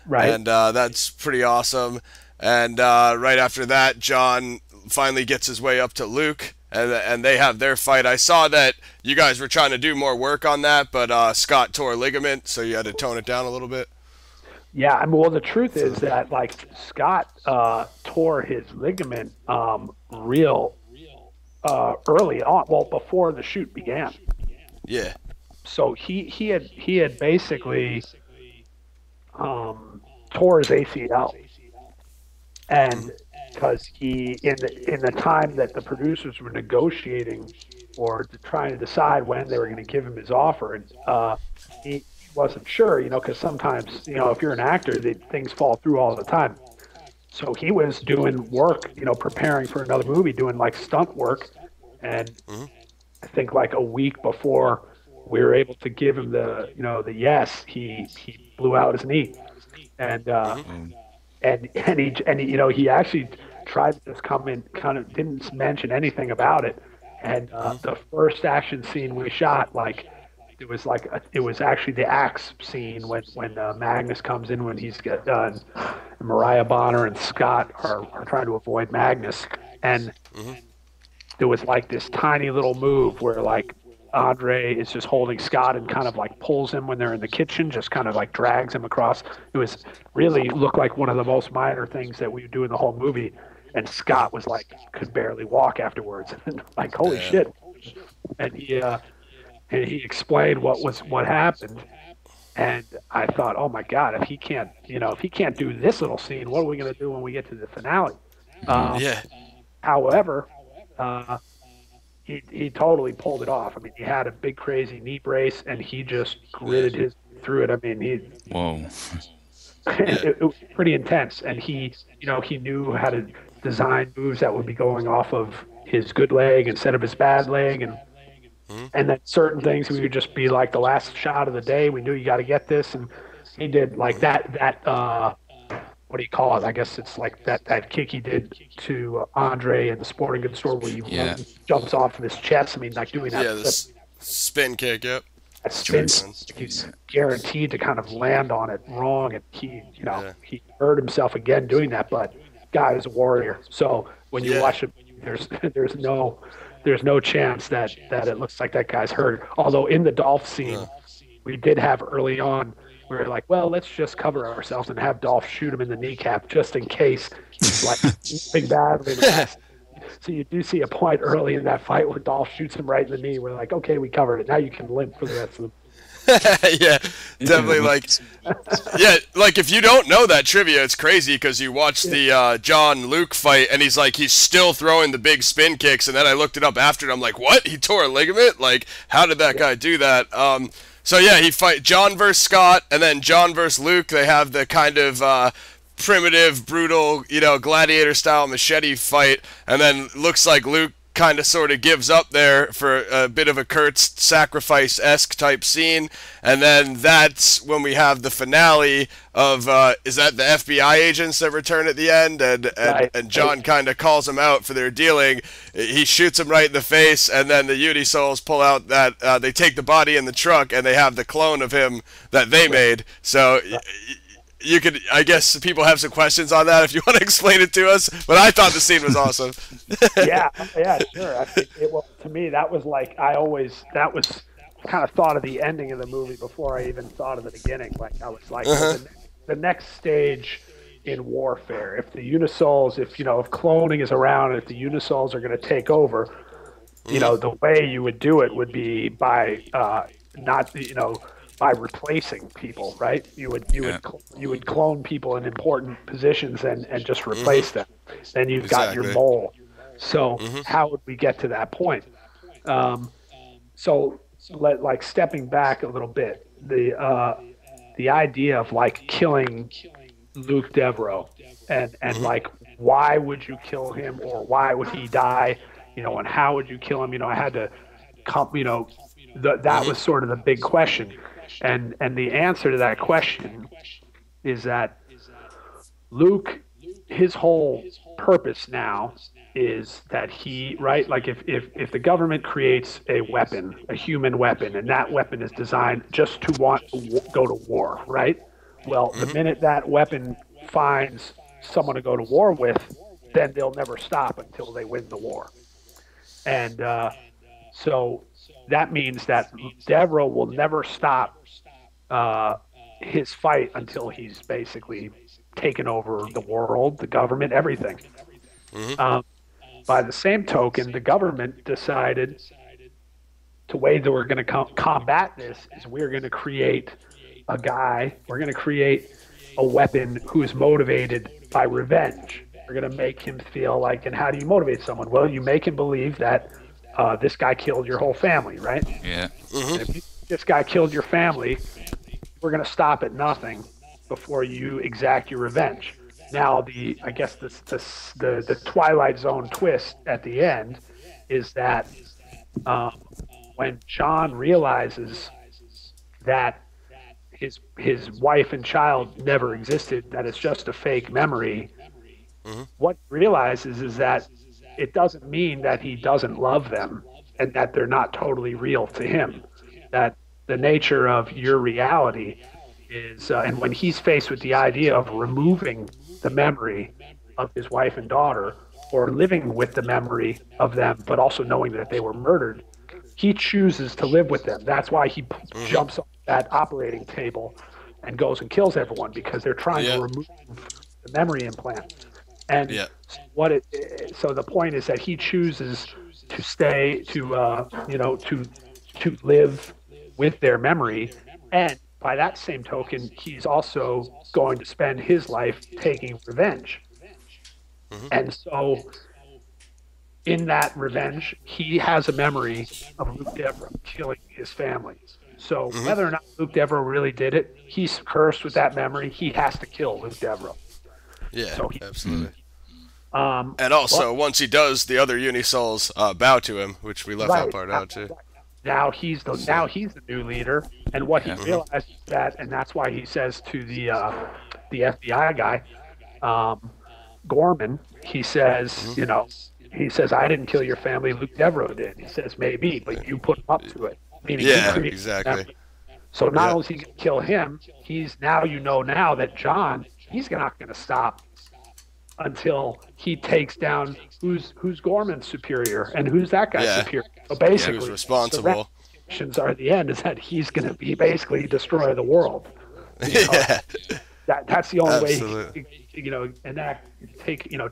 Right. And that's pretty awesome. And right after that, John finally gets his way up to Luke, and they have their fight. I saw that you guys were trying to do more work on that, but Scott tore a ligament, so you had to tone it down a little bit. Yeah, I mean, well, the truth is that, like, Scott tore his ligament real early on, well, before the shoot began. Yeah. So he had basically tore his ACL. And because he, in the time that the producers were negotiating or trying to decide when they were going to give him his offer, and he wasn't sure, you know, because sometimes, you know, if you're an actor, things fall through all the time. So he was doing work, you know, preparing for another movie, doing like stunt work, and I think like a week before we were able to give him the yes. He blew out his knee, and he actually tried to just come in, kind of didn't mention anything about it. And the first action scene we shot, like it was actually the axe scene when Magnus comes in when he's done. Mariah Bonner and Scott are trying to avoid Magnus, and there was like this tiny little move where like Andrei is just holding Scott and kind of like pulls him when they're in the kitchen, just kind of like drags him across. It was really looked like one of the most minor things that we do in the whole movie. And Scott was like, could barely walk afterwards. And like, holy shit. And he explained what happened. And I thought, oh my God, if he can't do this little scene, what are we going to do when we get to the finale? However, he totally pulled it off. I mean, he had a big crazy knee brace, and he just gritted through it. I mean, whoa, it was pretty intense. And he knew how to design moves that would be going off of his good leg instead of his bad leg, and then certain things we would just be like the last shot of the day. We knew you got to get this, and he did like that. What do you call it? I guess it's like that kick he did to Andrei in the sporting goods store where he jumps off of his chest. I mean, like doing that. Yeah, this spin kick. Yep. That spin, he's guaranteed to kind of land on it wrong, and he hurt himself again doing that. But guy is a warrior. So when you watch him, there's no chance that it looks like that guy's hurt. Although in the Dolph scene, we did have early on. We were like, well, let's just cover ourselves and have Dolph shoot him in the kneecap just in case he's like big badly. So you do see a point early in that fight where Dolph shoots him right in the knee. We're like, okay, we covered it. Now you can limp for the rest of the yeah, definitely. Like if you don't know that trivia, it's crazy because you watch the John Luke fight and he's still throwing the big spin kicks, and then I looked it up after and I'm like, what? He tore a ligament? Like, how did that guy do that? So yeah, he fight John versus Scott, and then John versus Luke. They have the kind of primitive, brutal, gladiator style machete fight, and then looks like Luke kind of sort of gives up there for a bit of a Kurtz sacrifice-esque type scene, and then that's when we have the finale of is that the FBI agents that return at the end, and John kind of calls them out for their dealing. He shoots him right in the face, and then the Unisouls pull out that they take the body in the truck, and they have the clone of him that they made. So you could, I guess people have some questions on that if you want to explain it to us, but I thought the scene was awesome. yeah, sure. I think to me, that was like, that was kind of thought of the ending of the movie before I even thought of the beginning. Like, I was like, the next stage in warfare, if the Unisouls, if cloning is around, if the Unisouls are going to take over, the way you would do it would be by by replacing people, right? You would clone people in important positions and just replace them. Then you've got your mole. So how would we get to that point? Stepping back a little bit, the idea of like killing Luke Dubrow and like, why would you kill him, or why would he die? And how would you kill him? I had to come. That was sort of the big question. And the answer to that question is that Luke, his whole purpose now is that if the government creates a weapon, a human weapon, and that weapon is designed just to want to go to war, right? Well, the minute that weapon finds someone to go to war with, then they'll never stop until they win the war. And so that means that Dubrow will never stop his fight until he's basically taken over the world, the government, everything. By the same token, the government decided the way that we're going to combat this is we're going to create a weapon who is motivated by revenge. We're going to make him feel like, and how do you motivate someone? Well, you make him believe that this guy killed your whole family, right? Yeah. If this guy killed your family, we're going to stop at nothing before you exact your revenge. Now, the Twilight Zone twist at the end is that when John realizes that his wife and child never existed, that it's just a fake memory, what he realizes is that it doesn't mean that he doesn't love them and that they're not totally real to him. That the nature of your reality is, and when he's faced with the idea of removing the memory of his wife and daughter, or living with the memory of them, but also knowing that they were murdered, he chooses to live with them. That's why he jumps on that operating table and goes and kills everyone, because they're trying to remove the memory implant. And so the point is that he chooses to stay, to live with their memory, and by that same token, he's also going to spend his life taking revenge. And so in that revenge, he has a memory of Luke Debrow killing his family. So whether or not Luke Debrow really did it, he's cursed with that memory. He has to kill Luke Debrow. Yeah, so absolutely. And also, once he does, the other Unisouls bow to him, which we left that part out too. Now he's the new leader, and what he realizes that, and that's why he says to the FBI guy, Gorman, he says, he says, I didn't kill your family, Luke Debrow did. He says, maybe, but you put him up to it. Meaning exactly. So not only is he going to kill him, he's now, now that John, he's not going to stop until he takes down who's Gorman's superior and who's that guy's superior. So basically, who's responsible. The ramifications are at the end is that he's going to be basically destroy the world. That's the only way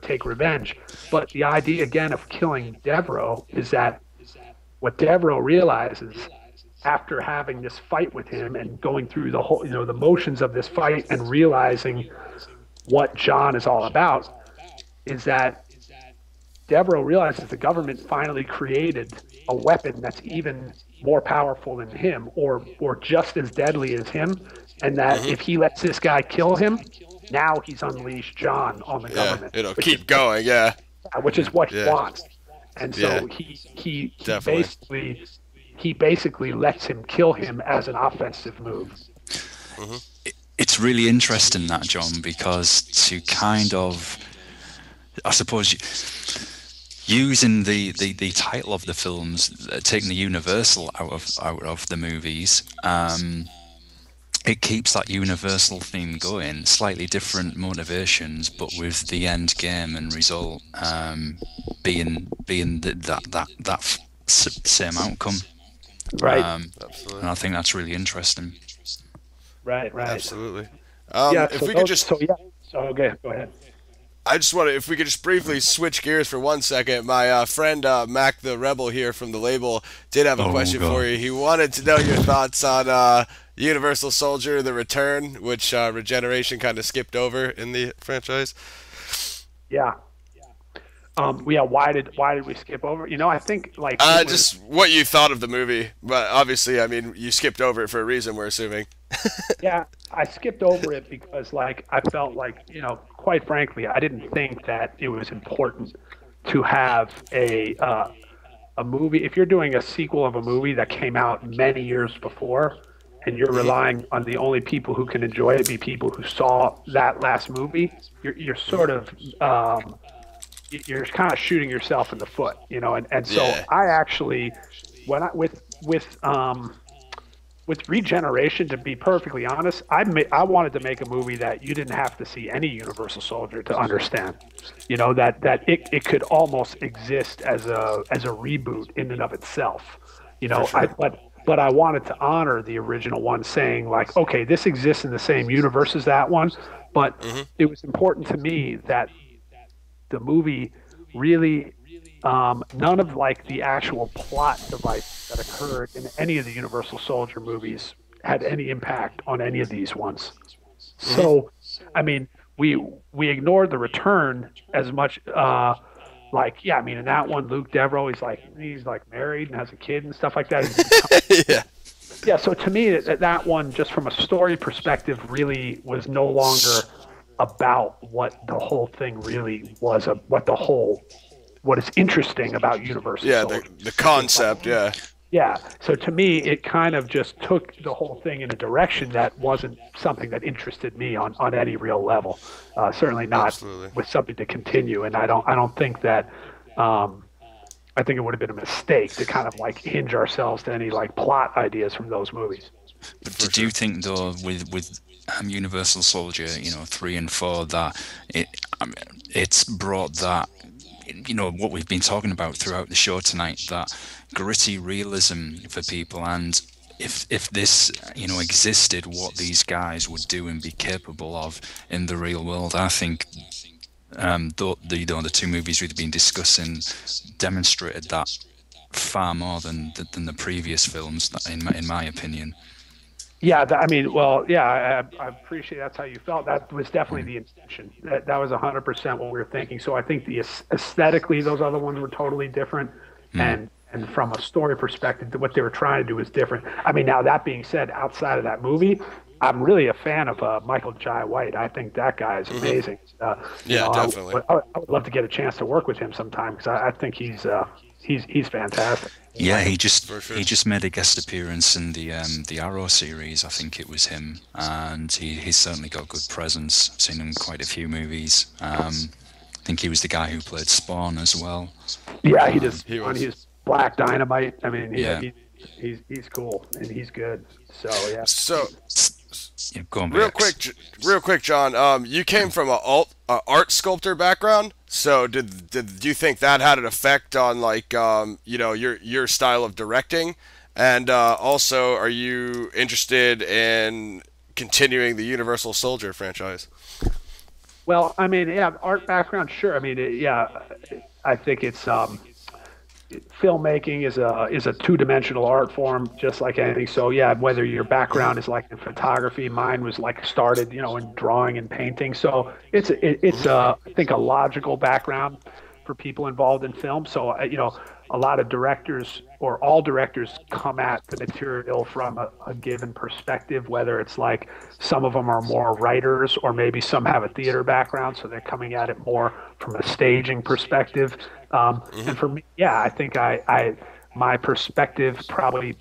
take revenge. But the idea again of killing Debrow is that what Debrow realizes after having this fight with him and going through the whole, the motions of this fight and realizing what John is all about, is that Debrow realizes the government finally created a weapon that's even more powerful than him, or just as deadly as him, and that if he lets this guy kill him, now he's unleashed John on the government. It'll keep going, which is what he wants. And so he basically lets him kill him as an offensive move. It's really interesting that, John, because to kind of, I suppose, using the title of the films, taking the universal out of the movies, it keeps that universal theme going. Slightly different motivations, but with the end game and result being that same outcome. Right. Absolutely. And I think that's really interesting. Right. Absolutely. Okay, go ahead. I just want to, if we could just briefly switch gears for 1 second. My friend Mac the Rebel here from the label did have a question for you. He wanted to know your thoughts on Universal Soldier: The Return, which Regeneration kind of skipped over in the franchise. Yeah. Why did we skip over? I think just what you thought of the movie, but obviously, I mean, you skipped over it for a reason, we're assuming. Yeah, I skipped over it because I felt like, quite frankly, I didn't think that it was important to have a movie. If you're doing a sequel of a movie that came out many years before, and you're relying on the only people who can enjoy it be people who saw that last movie, you're sort of you're kind of shooting yourself in the foot, and so I actually, with Regeneration, to be perfectly honest, I wanted to make a movie that you didn't have to see any Universal Soldier to understand, that it could almost exist as a reboot in and of itself, but I wanted to honor the original one, saying like, okay, this exists in the same universe as that one, but it was important to me that the movie really, none of the actual plot devices that occurred in any of the Universal Soldier movies had any impact on any of these ones. So, I mean, we ignored The Return as much. In that one, Luke Debrow, he's married and has a kid and stuff like that. Yeah. So to me, that one, just from a story perspective, really was no longer about what the whole thing really was, what is interesting about Universal Soldier. The concept, Yeah. So to me, it kind of just took the whole thing in a direction that wasn't something that interested me on any real level. Certainly not Absolutely. with something to continue. And I don't think that. I think it would have been a mistake to kind of like hinge ourselves to any like plot ideas from those movies. But did you think though, with Universal Soldier, 3 and 4, that it's brought that, what we've been talking about throughout the show tonight, that gritty realism for people, and if this existed, what these guys would do and be capable of in the real world? I think the 2 movies we've been discussing demonstrated that far more than the previous films, in my opinion. Yeah, I mean, well, yeah, I appreciate that's how you felt. That was definitely the intention. That was 100% what we were thinking. So I think aesthetically, those other ones were totally different, and from a story perspective, what they were trying to do was different. I mean, now that being said, outside of that movie, I'm really a fan of Michael Jai White. I think that guy is amazing. Definitely. I would love to get a chance to work with him sometime because I think he's fantastic. Yeah, he just made a guest appearance in the Arrow series. I think it was him, and he's certainly got good presence. I've seen him in quite a few movies. I think he was the guy who played Spawn as well. Yeah, he's Black Dynamite. I mean, he's cool and he's good. So yeah. So. Yeah, go on, real quick, John. You came from a art sculptor background, so did you think that had an effect on like your style of directing? And also, are you interested in continuing the Universal Soldier franchise? Well, I mean, yeah, art background, sure. I mean, I think it's filmmaking is a two-dimensional art form, just like anything. So yeah, whether your background is like in photography, mine was like started, in drawing and painting. So it's I think a logical background for people involved in film. So a lot of directors or all directors come at the material from a given perspective, whether it's like some of them are more writers or maybe some have a theater background, so they're coming at it more from a staging perspective. And for me, yeah, I think my perspective probably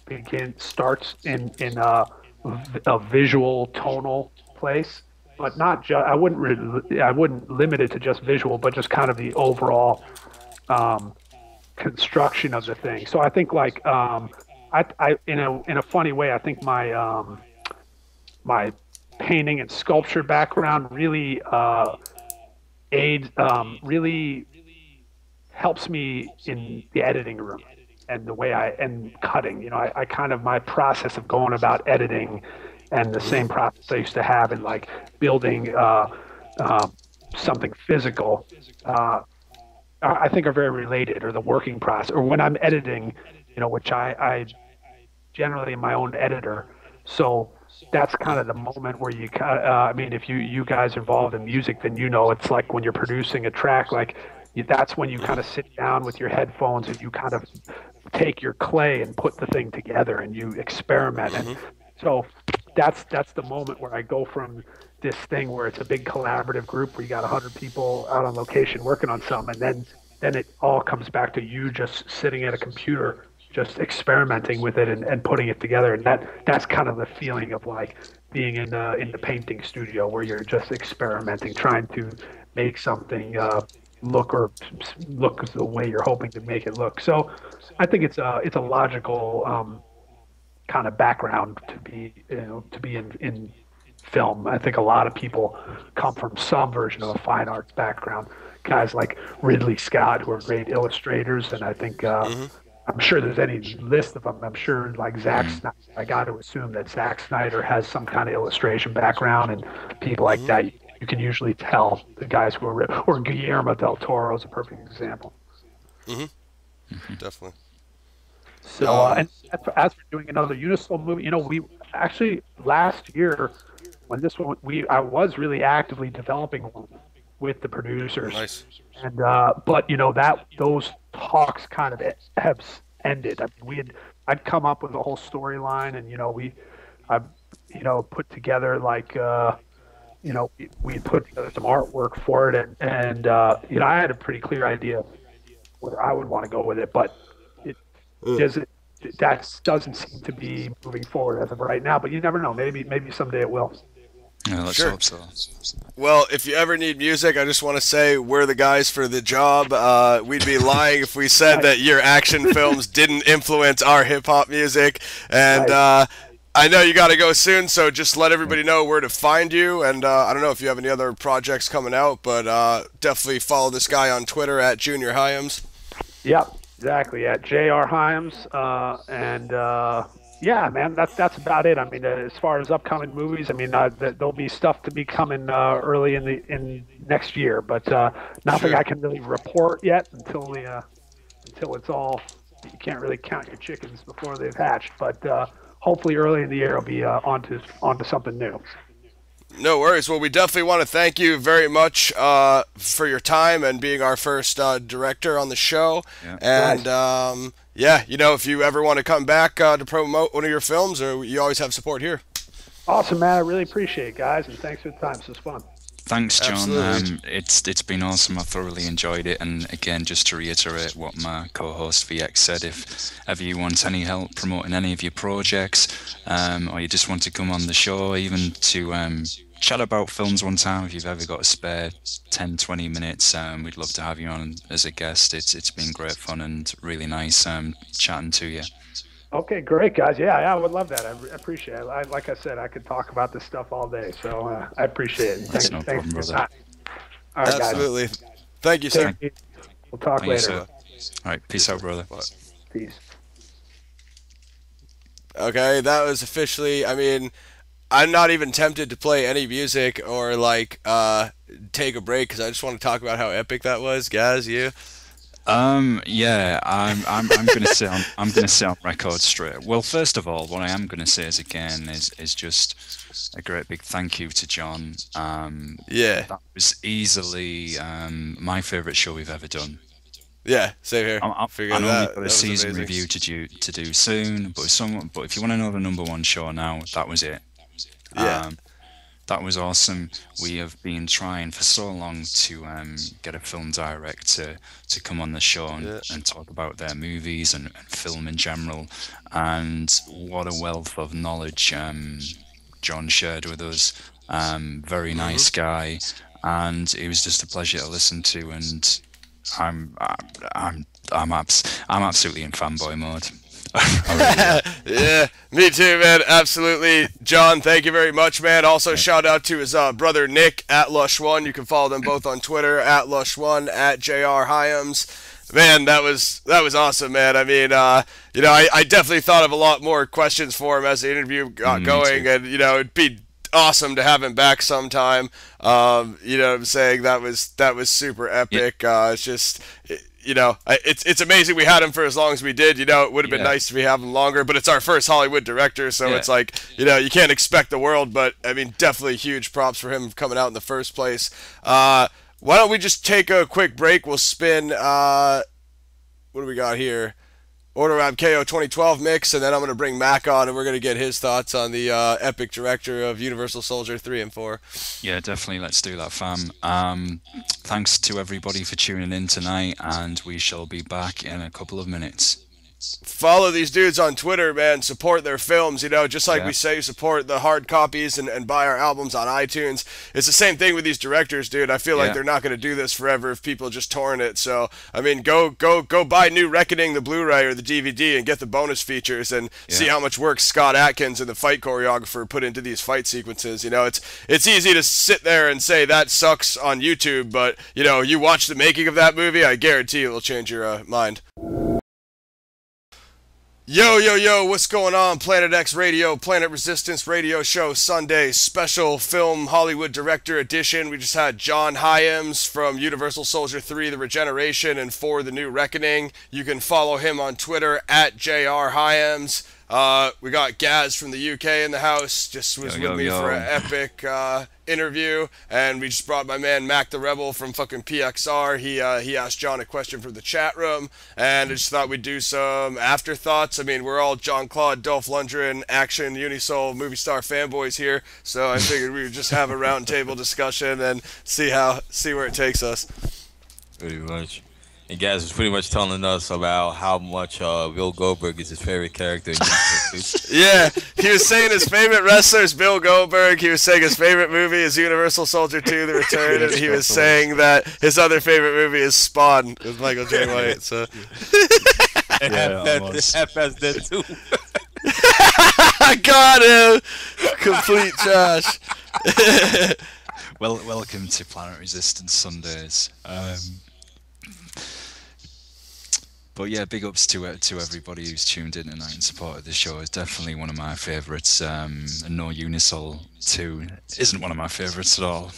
starts in a visual tonal place, but not just. I wouldn't limit it to just visual, but just kind of the overall construction of the thing. So I think like I in a funny way, I think my my painting and sculpture background really really helps me in the editing room and the way and cutting. I kind of my process of going about editing and the same process I used to have in like building something physical. I think are very related, or the working process, or when I'm editing, which I generally am my own editor. So that's kind of the moment where you I mean, if you guys are involved in music, then it's like when you're producing a track, like that's when you kind of sit down with your headphones and you kind of take your clay and put the thing together and you experiment. And so that's the moment where I go from this thing where it's a big collaborative group where you got 100 people out on location working on something, and then it all comes back to you just sitting at a computer, just experimenting with it and putting it together. And that's kind of the feeling of like being in the painting studio where you're just experimenting, trying to make something look the way you're hoping to make it look. So I think it's a logical kind of background to be in film. I think a lot of people come from some version of a fine arts background. Guys like Ridley Scott, who are great illustrators, and I think I'm sure there's any list of them. I'm sure like Zack Snyder. I got to assume that Zack Snyder has some kind of illustration background, and people like that. You can usually tell the guys who are, or Guillermo del Toro is a perfect example. Definitely. So, and as for doing another Universal movie, we actually last year when this one, I was really actively developing one with the producers. Nice. And but those talks kind of have ended. I mean, I'd come up with a whole storyline, and I put together like. We put together some artwork for it, and I had a pretty clear idea where I would want to go with it, but that doesn't seem to be moving forward as of right now. But you never know. Maybe someday it will. Yeah, let's hope so. Well, if you ever need music, I just want to say we're the guys for the job. We'd be lying if we said that your action films didn't influence our hip-hop music. And I know you got to go soon, so just let everybody know where to find you. And I don't know if you have any other projects coming out, but definitely follow this guy on Twitter at Junior Hyams. Yep, exactly. At JR Hyams. Yeah, man, that's about it. I mean, as far as upcoming movies, I mean, there'll be stuff to be coming early in next year, but nothing I can really report yet until it's all. You can't really count your chickens before they've hatched, but hopefully early in the year, I'll be onto something new. No worries. Well, we definitely want to thank you very much for your time and being our first director on the show. Yeah. And yeah, you know, if you ever want to come back to promote one of your films, or you always have support here. Awesome, man. I really appreciate it, guys, and thanks for the time. This was fun. Thanks, John. It's been awesome. I thoroughly enjoyed it. And again, just to reiterate what my co-host VX said, if ever you want any help promoting any of your projects, or you just want to come on the show, even to chat about films one time, if you've ever got a spare 10-20 minutes, we'd love to have you on as a guest. It's been great fun and really nice chatting to you. Okay, great, guys. Yeah, I would love that. I appreciate it. Like I said, I could talk about this stuff all day, so I appreciate it. That's no problem, brother. All right, absolutely. Guys. Thank you, sir. We'll talk later. All right, peace out, brother. Peace. Okay, that was officially, I mean, I'm not even tempted to play any music or, like, take a break, because I just want to talk about how epic that was. Gaz, you? Yeah, I'm gonna say on record straight. Well, first of all, what I am gonna say is just a great big thank you to John. Yeah, that was easily my favourite show we've ever done. Yeah, same here. I know we've got a season review to do soon, but if you want to know the number one show now, that was it. Yeah. That was awesome. We have been trying for so long to get a film director to come on the show and talk about their movies and film in general. And what a wealth of knowledge John shared with us. Very nice guy, and it was just a pleasure to listen to. And I'm absolutely in fanboy mode. Yeah, me too, man. Absolutely. John, thank you very much, man. Also, shout out to his brother Nick at Lush1. You can follow them both on Twitter at Lush1 at JR Hyams. Man, that was awesome, man. I mean, you know, I definitely thought of a lot more questions for him as the interview got going, and you know, it'd be awesome to have him back sometime. You know what I'm saying? That was super epic. It's just. You know, it's amazing we had him for as long as we did. You know, it would have been nice if we have him longer, but it's our first Hollywood director, so it's like, you know, you can't expect the world, but, I mean, definitely huge props for him coming out in the first place. Why don't we just take a quick break? We'll spin, what do we got here? Order Rab KO 2012 mix, and then I'm going to bring Mac on, and we're going to get his thoughts on the epic director of Universal Soldier 3 and 4. Yeah, definitely. Let's do that, fam. Thanks to everybody for tuning in tonight, and we shall be back in a couple of minutes. Follow these dudes on Twitter, man. Support their films, you know, just like we say, support the hard copies and buy our albums on iTunes. It's the same thing with these directors, dude. I feel like they're not going to do this forever if people just torrent it. So, I mean, go buy New Reckoning, the Blu-ray or the DVD, and get the bonus features and see how much work Scott Adkins and the fight choreographer put into these fight sequences. You know, it's easy to sit there and say that sucks on YouTube, but, you know, you watch the making of that movie, I guarantee it will change your mind. Yo, what's going on? Planet X Radio, Planet Resistance Radio Show Sunday, special film Hollywood Director Edition. We just had John Hyams from Universal Soldier 3, The Regeneration, and 4, The New Reckoning. You can follow him on Twitter at JR Hyams. We got Gaz from the UK in the house, just was with me for an epic interview, and we just brought my man Mac the Rebel from fucking PXR. He asked John a question from the chat room, and I just thought we'd do some afterthoughts. I mean, we're all JeanClaude, Dolph Lundgren, action, Unisoul, movie star fanboys here, so I figured we would just have a round table discussion and see where it takes us. Pretty much. And Gaz was pretty much telling us about how much Bill Goldberg is his favorite character in Universal. Yeah, he was saying his favorite wrestler is Bill Goldberg. He was saying his favorite movie is Universal Soldier 2: The Return, and he was saying that his other favorite movie is Spawn with Michael J. White. So. Half-Assed Dead too. I got him. Complete trash. Well, welcome to Planet Resistance Sundays. But yeah, big ups to everybody who's tuned in tonight and supported the show. It's definitely one of my favourites. And No Unisol 2 isn't one of my favourites at all.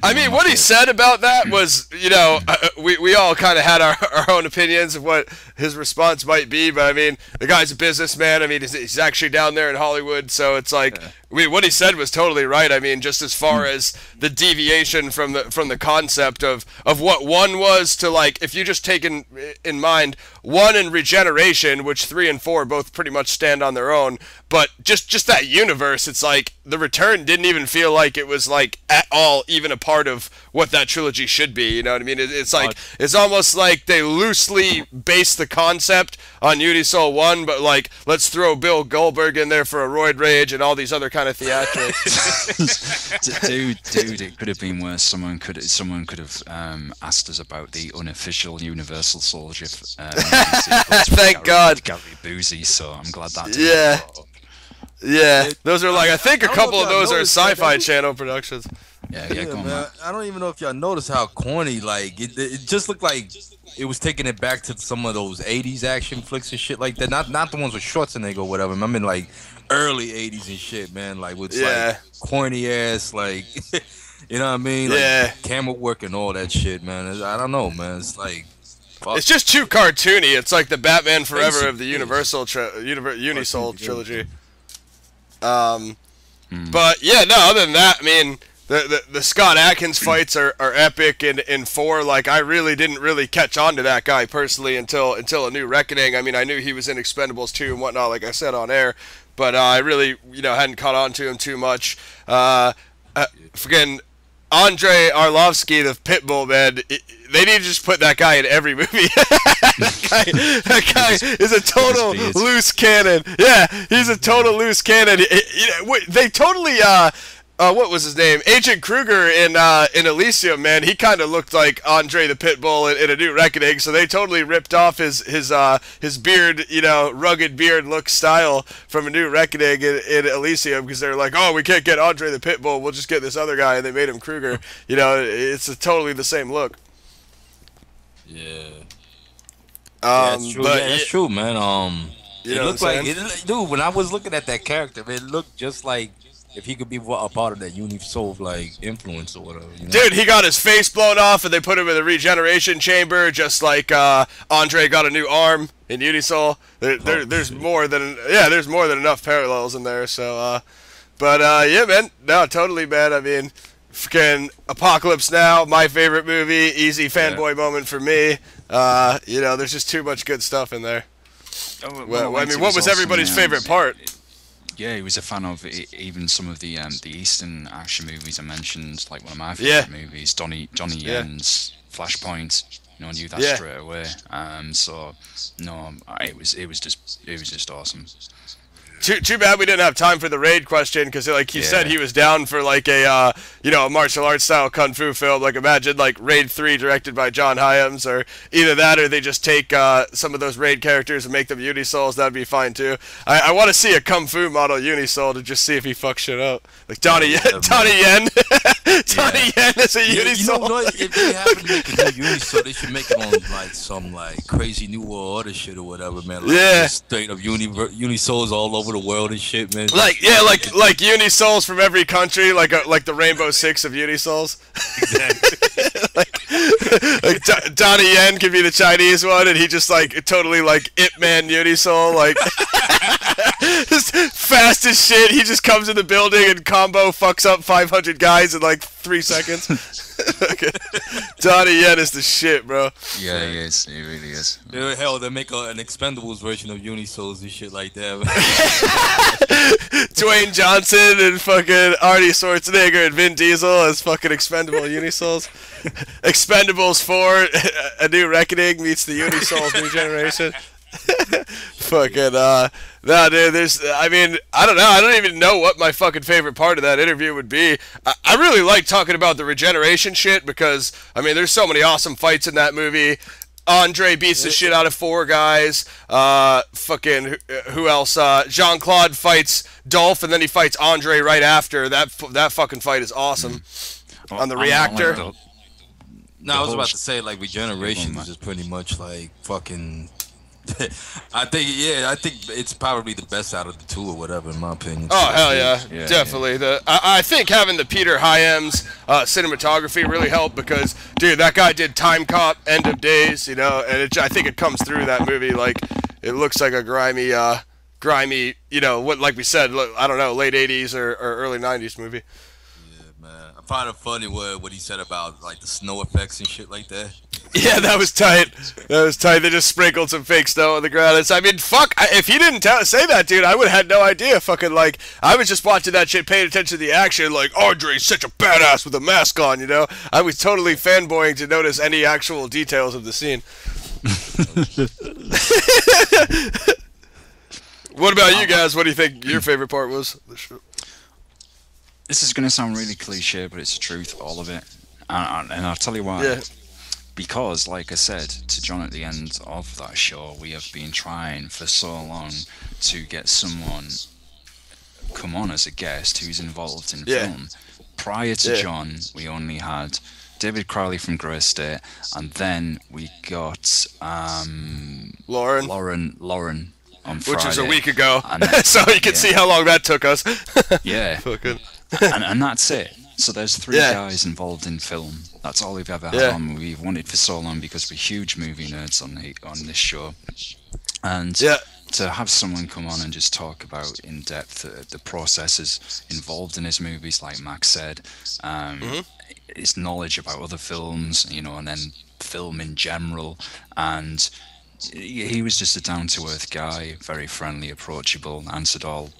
I mean, what he said about that was, you know, we all kind of had our own opinions of what his response might be, but I mean, the guy's a businessman. I mean, he's actually down there in Hollywood, so it's like, I mean, what he said was totally right. I mean, just as far as the deviation from the concept of what one was to, like, if you just take in mind 1 and Regeneration, which 3 and 4 both pretty much stand on their own, but just that universe, it's like The Return didn't even feel like it was like at all even a part of what that trilogy should be. You know what I mean? It's like it's almost like they loosely based the concept on Unisol 1, but like let's throw Bill Goldberg in there for a roid rage and all these other kind of theatrics. dude, it could have been worse. Someone could have asked us about the unofficial Universal Soldier. Thank God. Gary Boozy, so I'm glad that. Yeah, those are like, I think a couple of those are Sci-Fi Channel productions. Yeah, go on, man. I don't even know if y'all noticed how corny, like, it just looked like it was taking it back to some of those 80s action flicks and shit like that. Not the ones with Schwarzenegger or whatever. I mean, like, early 80s and shit, man. Like, with, like, corny ass, like, you know what I mean? Like, camera work and all that shit, man. I don't know, man. It's like... Fuck. It's just too cartoony. It's like the Batman Forever of the Universal Unisol trilogy. But yeah, no. Other than that, I mean, the Scott Adkins fights are epic. In 4, like, I really didn't really catch on to that guy personally until A New Reckoning. I mean, I knew he was in Expendables 2 and whatnot, like I said on air, but I really, you know, hadn't caught on to him too much. Freaking Andrei Arlovski, the Pitbull, man. They need to just put that guy in every movie. that guy is a total loose cannon. Yeah, he's a total loose cannon. They totally, what was his name? Agent Kruger in Elysium, man. He kind of looked like Andre the Pitbull in A New Reckoning. So they totally ripped off his beard, you know, rugged beard look style from A New Reckoning in Elysium, because they're like, oh, we can't get Andre the Pitbull, we'll just get this other guy, and they made him Kruger. You know, it's totally the same look. Yeah. That's true. But that's true, man. You it know looked like, dude, when I was looking at that character, it looked just like if he could be a part of that Unisol, like, influence or whatever. You know? Dude, he got his face blown off, and they put him in the regeneration chamber, just like Andre got a new arm in Unisol. There's more than enough parallels in there. So, yeah, man, no, totally, man. I mean, freaking Apocalypse Now, my favorite movie, easy fanboy moment for me. You know, there's just too much good stuff in there. Well, I mean, what was everybody's favorite part? Yeah, he was a fan of even some of the Eastern action movies I mentioned, like one of my favorite movies, Donnie Yen's Flashpoint. You know, I knew that straight away. So no, it was just awesome. Too bad we didn't have time for the raid question, because like he said, he was down for like a a martial arts style kung fu film. Like, imagine like Raid 3 directed by John Hyams, or either that or they just take some of those Raid characters and make them Unisols. That'd be fine too. I want to see a kung fu model Unisol to just see if he fucks shit up. Like Donnie Yen. Donnie Yen is a Unisol. You know what? If they happen to make a new Unisol, they should make it on like some like crazy new world order shit or whatever, man. Like, straight up Unisols all over the world and shit, man. Like Unisols from every country, like the Rainbow Six of Unisols. Exactly. like Donnie Yen could be the Chinese one, and he just like totally like Ip Man Unisol, like just fast as shit. He just comes in the building and combo fucks up 500 guys in like 3 seconds. Donnie Yen is the shit, bro. Yeah, he is. He really is. Hell, they make an Expendables version of Unisols and shit like that. Dwayne Johnson and fucking Arnie Schwarzenegger and Vin Diesel as fucking expendable Unisouls. Expendables 4, A New Reckoning meets the Unisouls New Generation. Fucking, nah, dude, I mean, I don't know. I don't even know what my fucking favorite part of that interview would be. I really like talking about the Regeneration shit because, I mean, there's so many awesome fights in that movie. Andre beats the shit out of 4 guys. Fucking, who else? JeanClaude fights Dolph, and then he fights Andre right after. That fucking fight is awesome. On the reactor. No, I was about to say, like, Regeneration is just pretty much, like, fucking... I think it's probably the best out of the 2 or whatever, in my opinion. Oh, hell yeah. Definitely. Yeah. I think having the Peter Hyams cinematography really helped because, dude, that guy did Time Cop, End of Days, you know, and I think it comes through that movie. Like, it looks like a grimy, you know, what, like we said, I don't know, late 80s or early 90s movie. Yeah, man. I find it funny what he said about, like, the snow effects and shit like that. Yeah, that was tight. That was tight. They just sprinkled some fake snow on the ground. I mean, fuck, if he didn't say that, dude, I would have had no idea. Fucking, like, I was just watching that shit, paying attention to the action, like, Andre's such a badass with a mask on, you know? I was totally fanboying to notice any actual details of the scene. What about you guys? What do you think your favorite part was? This is going to sound really cliche, but it's the truth, all of it. And I'll tell you why. Yeah. Because, like I said to John at the end of that show, we have been trying for so long to get someone come on as a guest who's involved in film. Prior to John, we only had David Crowley from Grey State, and then we got Lauren on Friday. Which is a week ago, so you can see how long that took us. Yeah. Fucking. and that's it. So there's 3 guys involved in film. That's all we've ever had on. We've wanted for so long because we're huge movie nerds on this show. And to have someone come on and just talk about in depth the processes involved in his movies, like Max said, his knowledge about other films, you know, and then film in general. And he was just a down-to-earth guy, very friendly, approachable, answered all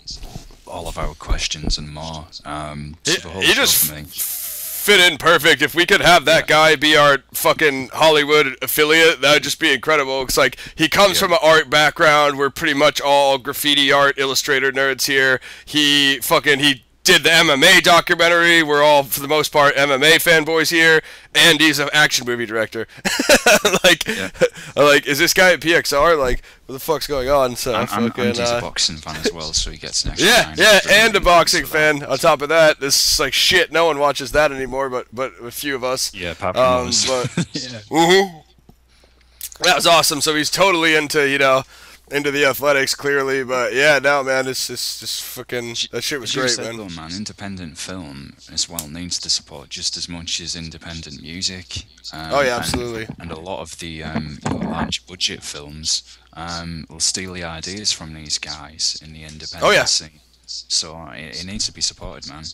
of our questions and more. He just fit in perfect. If we could have that guy be our fucking Hollywood affiliate, that would just be incredible. It's like he comes from an art background. We're pretty much all graffiti art illustrator nerds here. He did the MMA documentary. We're all, for the most part, MMA fanboys here, and he's an action movie director. Like, is this guy at PXR? Like, what the fuck's going on? So and he's a boxing fan as well, so he gets an extra and a boxing fan on top of that. This is like shit. No one watches that anymore, but a few of us. Yeah, apart from us. That was awesome. So he's totally into, you know, into the athletics, clearly, but yeah, no, man, it's just fucking, that shit was great, man. Though, man. Independent film as well needs the support just as much as independent music. Absolutely. And a lot of the large budget films will steal the ideas from these guys in the independent scene. So it needs to be supported, man.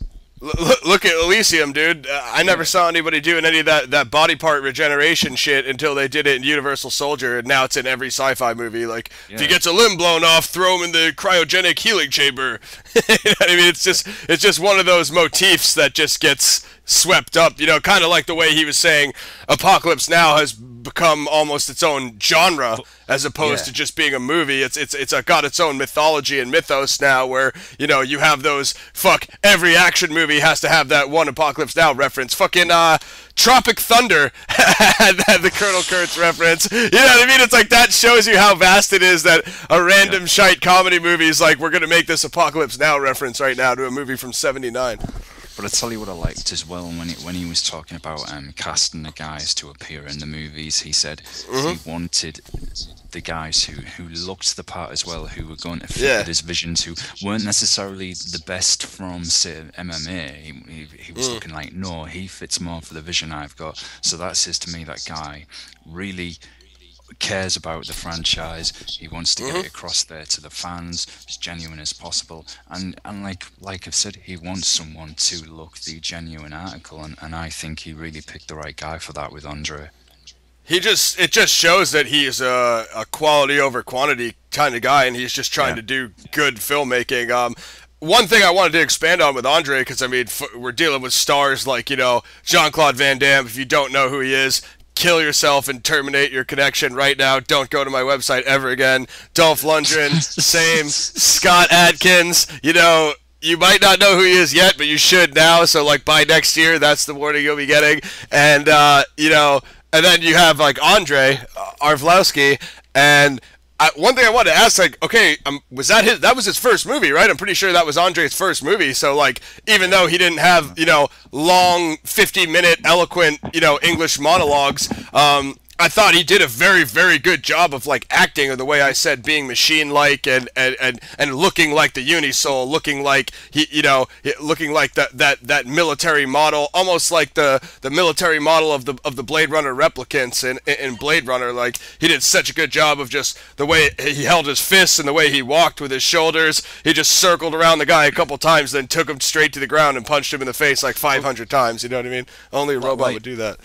Look at Elysium, dude. I never saw anybody doing any of that body part regeneration shit until they did it in Universal Soldier, and now it's in every sci-fi movie. Like, if he gets a limb blown off, throw him in the cryogenic healing chamber. You know what I mean? It's just one of those motifs that just gets swept up. You know, kind of like the way he was saying Apocalypse Now has become almost its own genre as opposed to just being a movie. It's got its own mythology and mythos now, where, you know, you have those, every action movie has to have that one Apocalypse Now reference. Fucking Tropic Thunder had the Colonel Kurtz reference. You know what I mean? It's like, that shows you how vast it is that a random shite comedy movie is like, we're gonna make this Apocalypse Now reference right now to a movie from '79. But I tell you what I liked as well, when he was talking about casting the guys to appear in the movies, he said he wanted the guys who looked the part as well, who were going to fit with his visions, who weren't necessarily the best from, say, MMA. He was looking like, no, he fits more for the vision I've got. So that says to me that guy really cares about the franchise. He wants to get it across there to the fans as genuine as possible, and like I've said, he wants someone to look the genuine article, and I think he really picked the right guy for that with Andrei. It just shows that he's a quality over quantity kind of guy, and he's just trying to do good filmmaking. one thing I wanted to expand on with Andrei, because I mean, we're dealing with stars like, you know, JeanClaude Van Damme. If you don't know who he is, kill yourself and terminate your connection right now. Don't go to my website ever again. Dolph Lundgren, same. Scott Adkins, you know, you might not know who he is yet, but you should now. So, like, by next year, that's the warning you'll be getting. And, you know, and then you have, like, Andrei Arlovski, and one thing I wanted to ask, like, okay, was that was his first movie, right? I'm pretty sure that was Andrei's first movie. So, like, even though he didn't have, you know, long 50-minute eloquent, you know, English monologues, I thought he did a very, very good job of, like, acting, or the way I said, being machine-like and looking like the Unisoul, looking like looking like that military model, almost like the military model of the Blade Runner replicants in Blade Runner. Like, he did such a good job of just the way he held his fists and the way he walked with his shoulders. He just circled around the guy a couple times, then took him straight to the ground and punched him in the face like 500 times. You know what I mean? Only a robot would do that.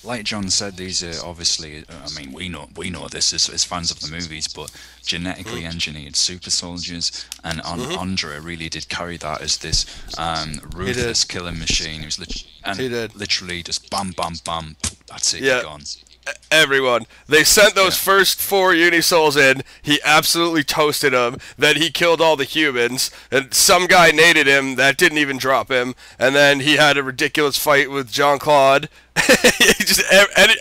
Like John said, these are obviously, I mean, we know this as fans of the movies, but genetically engineered super soldiers, and Andrei really did carry that as this ruthless killing machine. He was literally just bam, bam, bam, that's it, you're gone. Everyone. They sent those first 4 Unisouls in. He absolutely toasted them. Then he killed all the humans. And some guy naded him that didn't even drop him. And then he had a ridiculous fight with JeanClaude.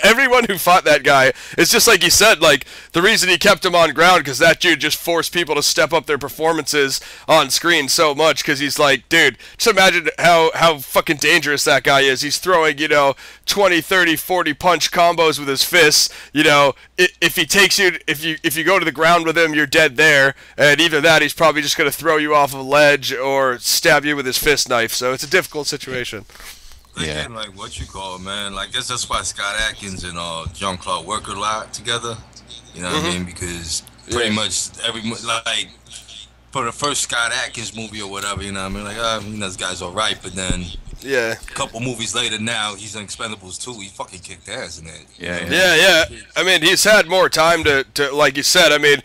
Everyone who fought that guy, it's just like you said, like, the reason he kept him on ground, because that dude just forced people to step up their performances on screen so much, because he's like, dude, just imagine how fucking dangerous that guy is. He's throwing, you know, 20, 30, 40 punch combos with his fists. You know, if he takes you, if you go to the ground with him, you're dead there, and either that, he's probably just going to throw you off a ledge or stab you with his fist knife, so it's a difficult situation. Thinking, like, what you call it, man. Like, I guess that's why Scott Adkins and JeanClaude work a lot together. You know what I mean? Because pretty much like, for the first Scott Adkins movie or whatever, you know what I mean? Like, you know, this guy's all right, but then a couple movies later now, he's in Expendables 2. He fucking kicked ass in it. Yeah. I mean, he's had more time to like you said, I mean,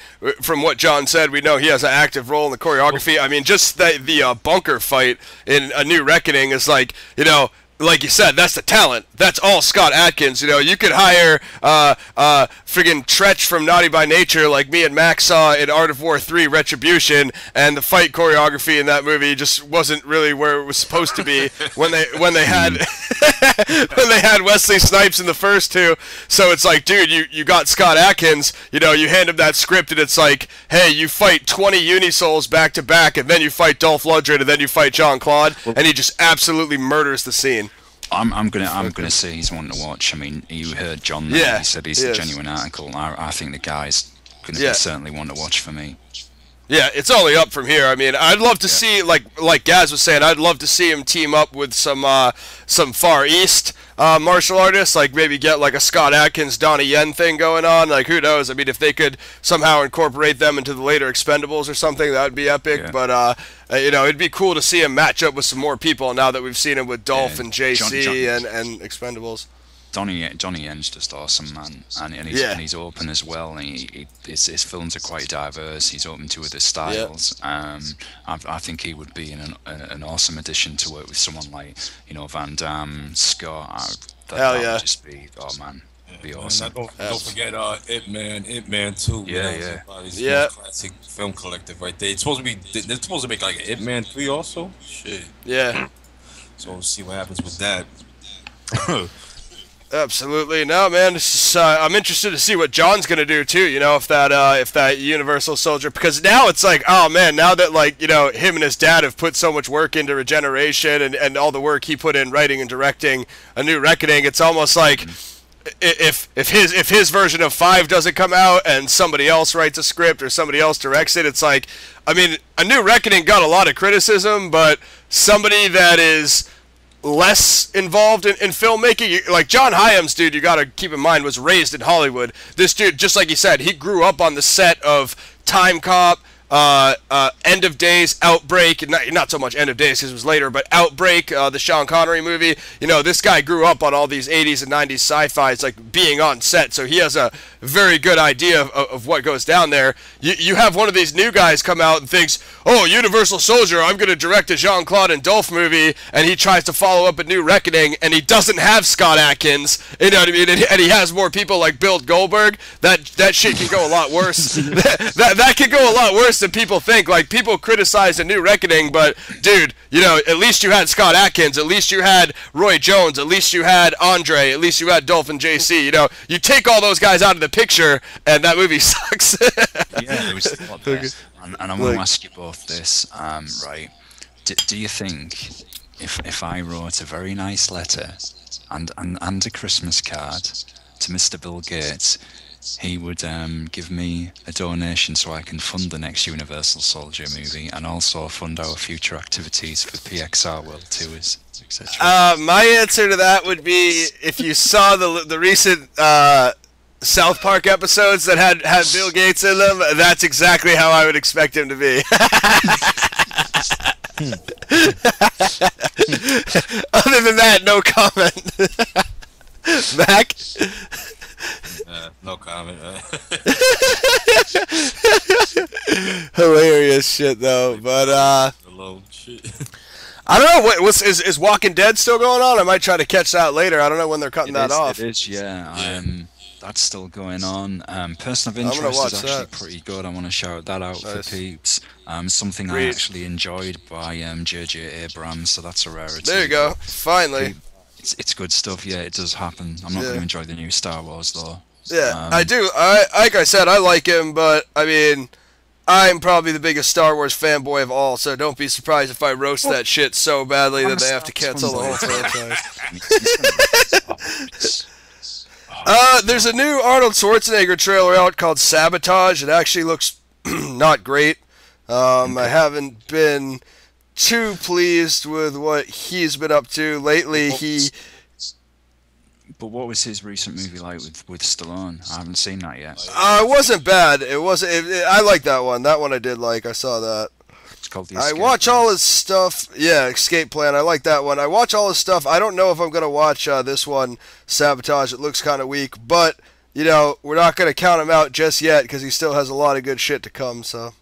from what John said, we know he has an active role in the choreography. I mean, just the bunker fight in A New Reckoning is like, you know, like you said, that's the talent. That's all Scott Adkins. You know, you could hire friggin' Tretch from Naughty by Nature, like me and Max saw in Art of War 3 Retribution, and the fight choreography in that movie just wasn't really where it was supposed to be when they had when they had Wesley Snipes in the first 2. So it's like, dude, you got Scott Adkins. You know, you hand him that script, and it's like, hey, you fight 20 Unisouls back to back, and then you fight Dolph Lundgren, and then you fight JeanClaude, and he just absolutely murders the scene. I'm gonna say he's one to watch. I mean, you heard John there. He said he's a genuine article. I think the guy's gonna be certainly one to watch for me. Yeah, it's only up from here. I mean, I'd love to see, like Gaz was saying, I'd love to see him team up with some Far East martial artists, like maybe get like a Scott Adkins, Donnie Yen thing going on. Like, who knows? I mean, if they could somehow incorporate them into the later Expendables or something, that would be epic. Yeah. But you know, it'd be cool to see him match up with some more people now that we've seen him with Dolph and JC and Expendables. Donnie Yen's just awesome, man, and he's open as well. And his films are quite diverse. He's open to other styles. I think he would be an awesome addition to work with someone like, you know, Van Damme, Scott. That would just be, oh man, be awesome. Don't forget Ip Man 2. Yeah. Classic film collective right there. It's supposed to make like Ip Man 3 also. Shit. Yeah. So we'll see what happens with that. Absolutely. No, man, I'm interested to see what John's going to do, too, you know, if that Universal Soldier, because now it's like, oh, man, now that, like, you know, him and his dad have put so much work into Regeneration and all the work he put in writing and directing A New Reckoning, it's almost like if his version of 5 doesn't come out and somebody else writes a script or somebody else directs it, it's like, I mean, A New Reckoning got a lot of criticism, but somebody that is less involved in filmmaking, like John Hyams, dude, you gotta keep in mind, was raised in Hollywood. This dude, just like you said, he grew up on the set of Time Cop, End of Days, Outbreak, not so much End of Days because it was later, but Outbreak, the Sean Connery movie. You know, this guy grew up on all these 80s and 90s sci-fi. It's like being on set, so he has a very good idea of what goes down there. You have one of these new guys come out and thinks, oh, Universal Soldier, I'm going to direct a JeanClaude and Dolph movie, and he tries to follow up a New Reckoning, and he doesn't have Scott Adkins, you know what I mean, and he has more people like Bill Goldberg. That shit can go a lot worse. that can go a lot worse than people think. Like, people criticize a New Reckoning, but, dude, you know, at least you had Scott Adkins, at least you had Roy Jones, at least you had Andre, at least you had Dolph and JC, you know. You take all those guys out of the picture, and that movie sucks. Yeah, it was a lot there. And I want to ask you both this, right? Do you think if I wrote a very nice letter and a Christmas card to Mr. Bill Gates, he would give me a donation so I can fund the next Universal Soldier movie and also fund our future activities for PXR World Tours, etc.? My answer to that would be, if you saw the recent South Park episodes that had Bill Gates in them, that's exactly how I would expect him to be. Other than that, no comment. Mac? No comment. Hilarious shit though, but shit. I don't know. Is Walking Dead still going on? I might try to catch that later. I don't know when they're cutting that off. It is, yeah. That's still going on. Person of Interest is actually pretty good. I want to shout that out for peeps. Something I actually enjoyed by J.J. Abrams, so that's a rarity. There you go. Finally. It's good stuff. Yeah, it does happen. I'm not going to enjoy the new Star Wars though. Yeah, I do. Like I said, I like him, but I mean, I'm probably the biggest Star Wars fanboy of all, so don't be surprised if I roast that shit so badly that they have to cancel the whole franchise. There's a new Arnold Schwarzenegger trailer out called Sabotage. It actually looks not great. I haven't been too pleased with what he's been up to lately. But what was his recent movie like with Stallone? I haven't seen that yet. It wasn't bad. It wasn't. I like that one. That one I did like. I saw that. It's called The I Escape watch Plan. all his stuff. Yeah, Escape Plan. I like that one. I watch all his stuff. I don't know if I'm gonna watch this one, Sabotage. It looks kind of weak, but you know, we're not gonna count him out just yet because he still has a lot of good shit to come. So.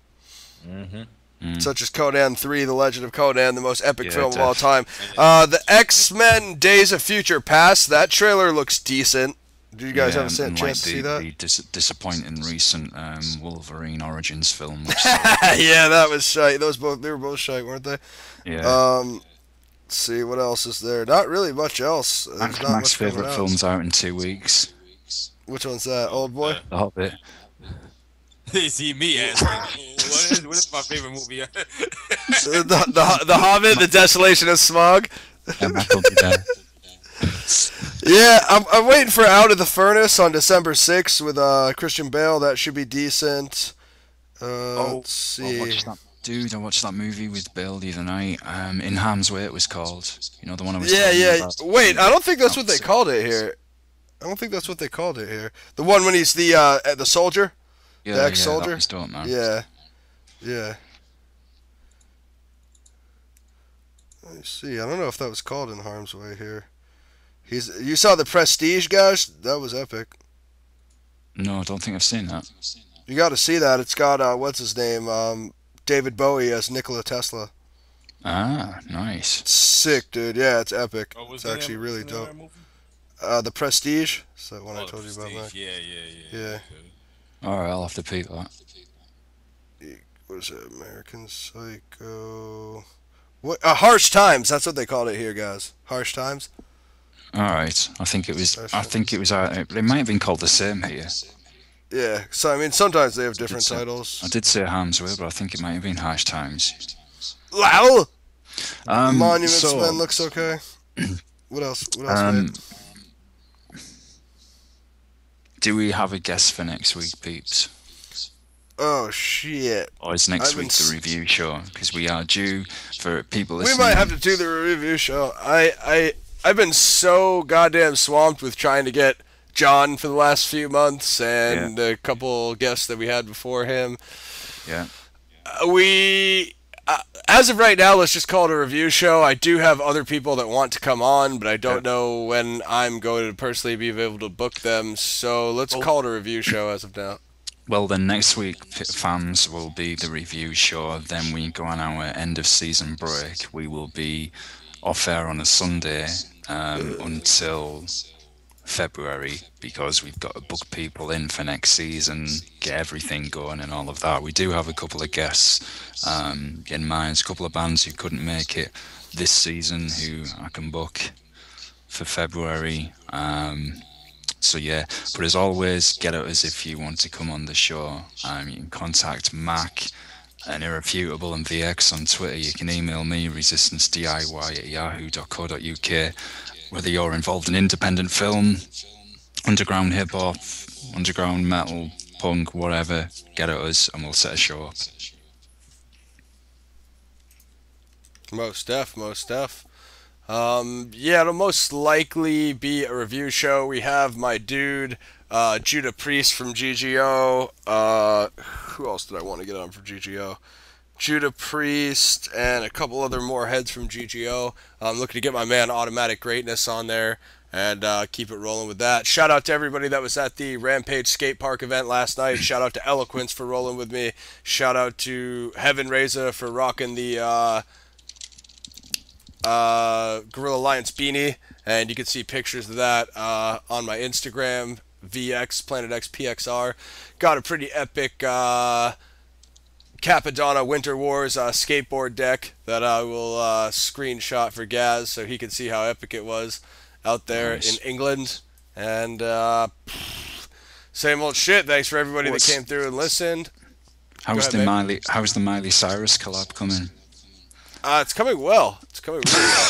Such as Conan 3, The Legend of Conan, the most epic film of all time. The X-Men Days of Future Past, that trailer looks decent. Do you guys have a chance to see that? The disappointing recent Wolverine Origins film. Which yeah, that was shite. They were both shite, weren't they? Yeah. Let's see, what else is there? Not really much else. Mac's favourite film's out in 2 weeks. Which one's that? Old Boy? The Hobbit. They see me asking, what is my favorite movie? the Hobbit, The Desolation of Smog. Yeah, Mac will be there. Yeah, I'm waiting for Out of the Furnace on December 6th with Christian Bale. That should be decent. Let's see. I watched that movie with Bale the other night. In Harm's Way, it was called. You know, the one I was about. Wait, I don't think that's what they called it here. The one when he's the soldier? Yeah, the ex-soldier? That was dope, man. Yeah. Let me see. I don't know if that was called In Harm's Way here. You saw The Prestige, guys? That was epic. No, I don't think I've seen that. You got to see that. It's got what's his name? David Bowie as Nikola Tesla. Ah, nice. It's sick, dude. Yeah, it's epic. It's actually really dope. The Prestige. Is that one I told you about, Mac? Yeah. Alright, I'll have to peep that. What is it? American Psycho. What? Harsh Times. That's what they called it here, guys. Harsh Times. Alright, I think it was. It might have been called the same here. Yeah. So I mean, sometimes they have different titles. I did say Harm's Way, but I think it might have been Harsh Times. Wow. Monuments so, Man looks okay. What else? Mate? Do we have a guest for next week, peeps? Oh shit! Or is next week the review show? Because we are due for people listening. We might have to do the review show. I've been so goddamn swamped with trying to get John for the last few months and a couple guests that we had before him. Yeah. we as of right now, let's just call it a review show. I do have other people that want to come on, but I don't know when I'm going to personally be able to book them. So let's call it a review show as of now. Well, then next week, fans, will be the review show. Then we go on our end of season break. We will be off air on a Sunday until February, because we've got to book people in for next season, get everything going and all of that. We do have a couple of guests in mind, a couple of bands who couldn't make it this season who I can book for February. So yeah, but as always, get at us if you want to come on the show. You can contact Mac and Irrefutable and VX on Twitter. You can email me, resistancediy@yahoo.co.uk. Whether you're involved in independent film, underground hip hop, underground metal, punk, whatever, get at us and we'll set a show up. Most def. Yeah, it'll most likely be a review show. We have my dude, Judah Priest from GGO. Who else did I want to get on from GGO? Judah Priest and a couple other more heads from GGO. I'm looking to get my man Automatic Greatness on there and keep it rolling with that. Shout out to everybody that was at the Rampage Skate Park event last night. Shout out to Eloquence for rolling with me. Shout out to Heaven Reza for rocking the Gorilla Alliance beanie, and you can see pictures of that on my Instagram, VX Planet X PXR. Got a pretty epic Capadonna Winter Wars skateboard deck that I will screenshot for Gaz so he can see how epic it was out there in England. And same old shit. Thanks for everybody that came through and listened. How's the Miley Cyrus collab coming? It's coming well. It's coming really well.